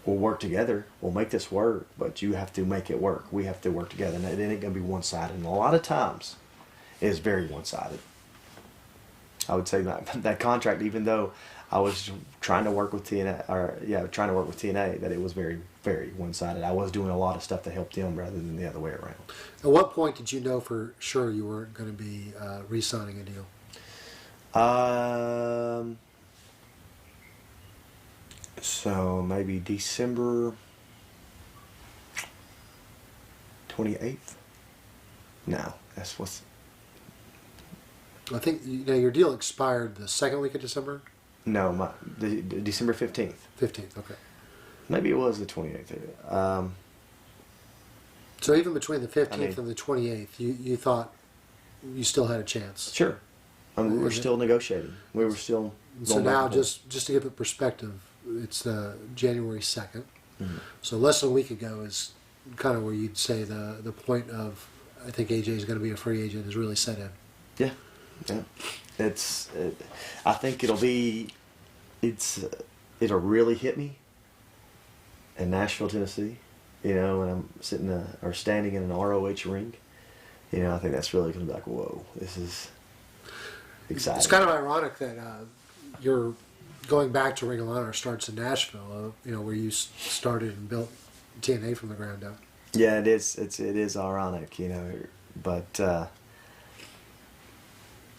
we'll work together. We'll make this work, but you have to make it work. We have to work together, and it ain't gonna be one-sided. And a lot of times, it is very one-sided. I would say that contract, even though I was trying to work with TNA, that it was very, very one-sided. I was doing a lot of stuff to help them rather than the other way around. At what point did you know for sure you weren't going to be re-signing a deal? So maybe December 28th? No, that's what's... I think your deal expired the second week of December? No, December 15th. 15th, okay. Maybe it was the 28th. So even between the 15th and the 28th, you thought you still had a chance? Sure. We were still negotiating. We were still... So now, just to give it perspective, it's January 2nd. Mm-hmm. So less than a week ago is kind of where you'd say the point of, I think AJ is going to be a free agent, is really set in. Yeah. I think it'll really hit me in Nashville, Tennessee, when I'm standing in an ROH ring. I think that's really going to be like, whoa, this is exciting. It's kind of ironic that you're going back to Ring of Honor starts in Nashville, where you started and built TNA from the ground up. Yeah, it is. It is ironic, but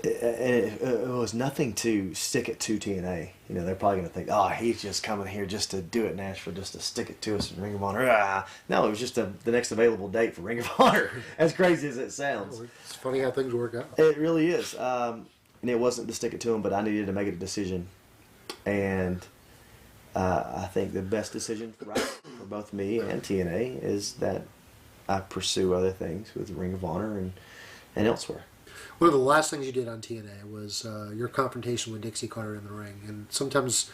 it was nothing to stick it to TNA. You know, they're probably going to think, oh, he's just coming here just to do it in Nashville, just to stick it to us in Ring of Honor. Ah. No, it was just the next available date for Ring of Honor, as crazy as it sounds. It's funny how things work out. It really is. And it wasn't to stick it to him, but I needed to make a decision. And I think the best decision for both me and TNA is that I pursue other things with Ring of Honor and elsewhere. One of the last things you did on TNA was your confrontation with Dixie Carter in the ring. And sometimes,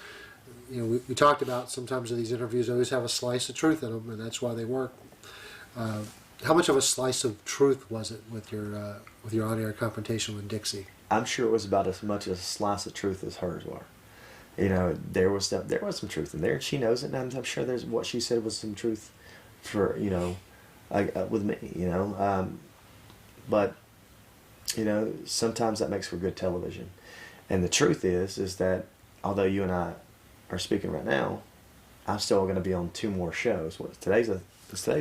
you know, we talked about sometimes these interviews always have a slice of truth in them, and that's why they work. How much of a slice of truth was it with your on-air confrontation with Dixie? I'm sure it was about as much a slice of truth as hers were. You know, there was some truth in there, and she knows it, and I'm sure there's what she said was some truth for, you know, with me, you know. But, you know, sometimes that makes for good television. And the truth is that although you and I are speaking right now, I'm still going to be on 2 more shows. Is today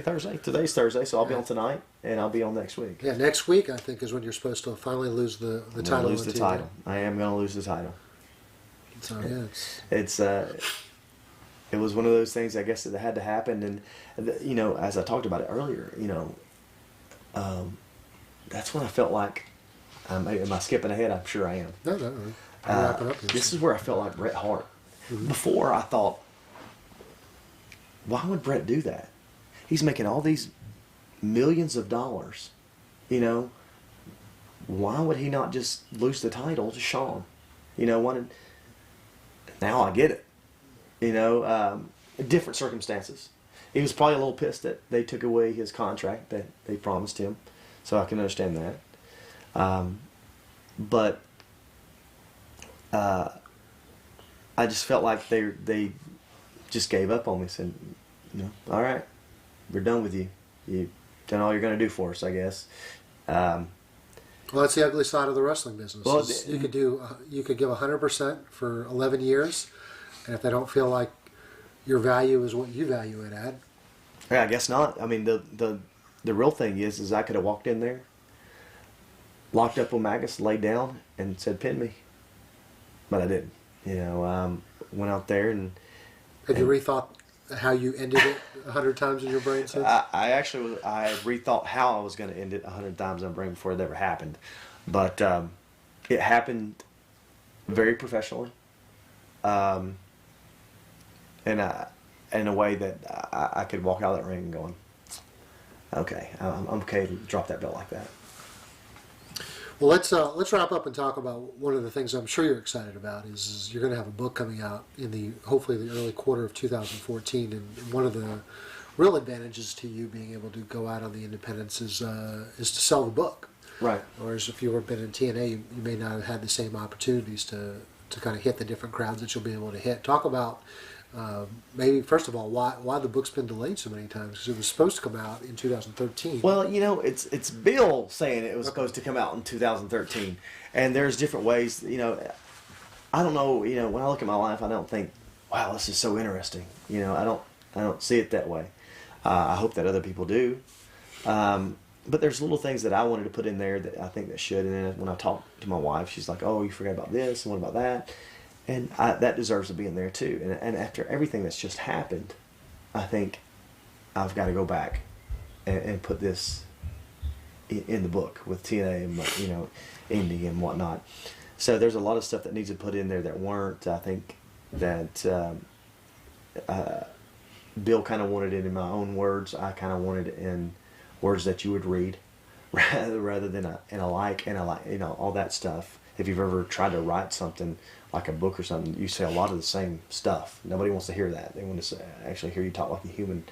Thursday? Today's Thursday, so I'll be on tonight, and I'll be on next week. Yeah, next week I think is when you're supposed to finally lose the title. Lose the title. I am going to lose the title. So yeah, it was one of those things, I guess, that had to happen. And you know, as I talked about it earlier, you know, that's when I felt like, am I skipping ahead? I'm sure I am. No. Wrap it up here. This is where I felt like Bret Hart. Mm-hmm. Before, I thought, why would Bret do that? He's making all these millions of dollars. You know, why would he not just lose the title to Shawn? You know, now I get it. You know, different circumstances. He was probably a little pissed that they took away his contract that they promised him, so I can understand that. But I just felt like they just gave up on me, said, you know, all right, we're done with you. You've done all you're going to do for us, I guess. Well, that's the ugly side of the wrestling business. Well, you could give 100% for 11 years, and if they don't feel like your value is what you value it at, yeah, I guess not. I mean, the real thing is I could have walked in there, locked up Omagus, laid down, and said, "Pin me," but I didn't. You know, went out there and. Have you rethought how you ended it 100 times in your brain since? I rethought how I was going to end it 100 times in my brain before it ever happened, but it happened very professionally, and in a way that I could walk out of that ring going, okay, I'm okay to drop that belt like that. Well, let's wrap up and talk about one of the things I'm sure you're excited about is you're going to have a book coming out in hopefully the early quarter of 2014, and one of the real advantages to you being able to go out on the independents is to sell the book. Right. Whereas if you were been in TNA, you may not have had the same opportunities to kind of hit the different crowds that you'll be able to hit. Talk about maybe first of all why the book's been delayed so many times, because it was supposed to come out in 2013. Well, you know, it's Bill saying it was supposed to come out in 2013, and there's different ways. You know, I don't know. You know, when I look at my life, I don't think, wow, this is so interesting. You know, I don't see it that way. I hope that other people do. But there's little things that I wanted to put in there that I think that should. And then when I talked to my wife, she's like, "Oh, you forgot about this, and what about that?" And that deserves to be in there too. And after everything that's just happened, I think I've got to go back and put this in the book with TNA and, you know, Indy and whatnot. So there's a lot of stuff that needs to put in there that weren't. I think that Bill kind of wanted it in my own words. I kind of wanted it in words that you would read, rather than in a like, you know, all that stuff. If you've ever tried to write something like a book or something, you say a lot of the same stuff. Nobody wants to hear that. They want to actually hear you talk like a human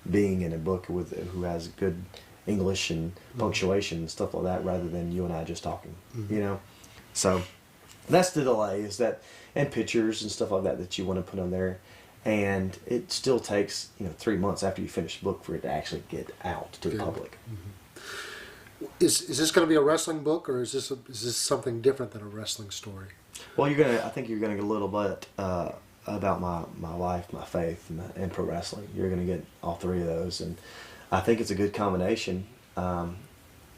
being in a book who has good English and punctuation and stuff like that, rather than you and I just talking. You know, so that's the delay. Is that, and pictures and stuff like that you want to put on there, and it still takes 3 months after you finish the book for it to actually get out to the public. Is this going to be a wrestling book, or is this something different than a wrestling story? Well, I think you're going to get a little bit about my life, my faith, and pro wrestling. You're going to get all three of those, and I think it's a good combination.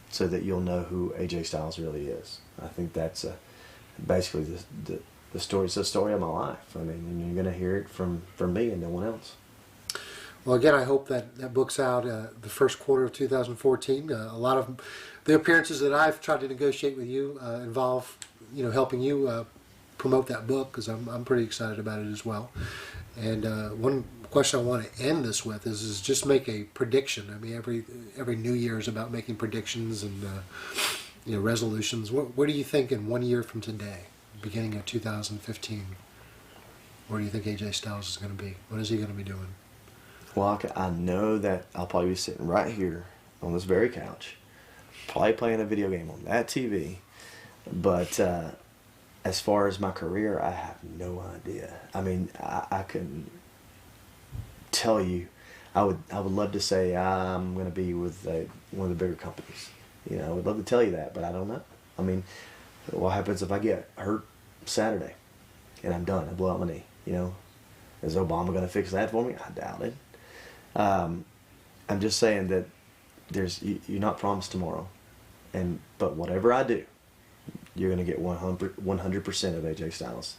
so that you'll know who AJ Styles really is. I think that's basically the story. It's the story of my life. I mean, and you're going to hear it from me and no one else. Well, again, I hope that book's out the first quarter of 2014. A lot of the appearances that I've tried to negotiate with you involve, helping you promote that book, because I'm pretty excited about it as well. And one question I want to end this with is just make a prediction. I mean, every New Year is about making predictions and resolutions. What do you think in 1 year from today, beginning of 2015? Where do you think AJ Styles is going to be? What is he going to be doing? Well, I know that I'll probably be sitting right here on this very couch, probably playing a video game on that TV. But as far as my career, I have no idea. I mean, I couldn't tell you. I would love to say I'm going to be with one of the bigger companies. I would love to tell you that, but I don't know. I mean, what happens if I get hurt Saturday and I'm done? I blow out my knee. Is Obama going to fix that for me? I doubt it. I'm just saying that you're not promised tomorrow, but whatever I do, you're going to get 100% of AJ Styles,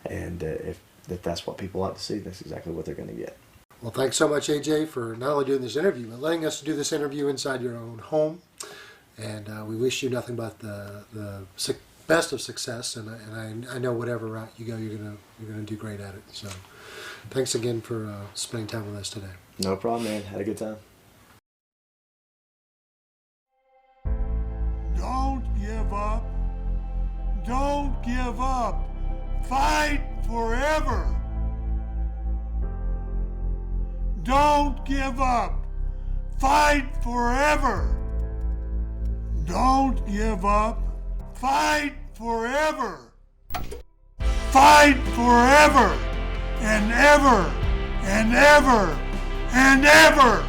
and if that's what people like to see, that's exactly what they're going to get. Well, thanks so much, AJ, for not only doing this interview, but letting us do this interview inside your own home. And we wish you nothing but the best of success. And I know whatever route you go, you're gonna do great at it. So, thanks again for spending time with us today. No problem, man. Had a good time. Don't give up. Don't give up. Fight forever. Don't give up. Fight forever. Don't give up. Fight forever. Fight forever and ever and ever and ever.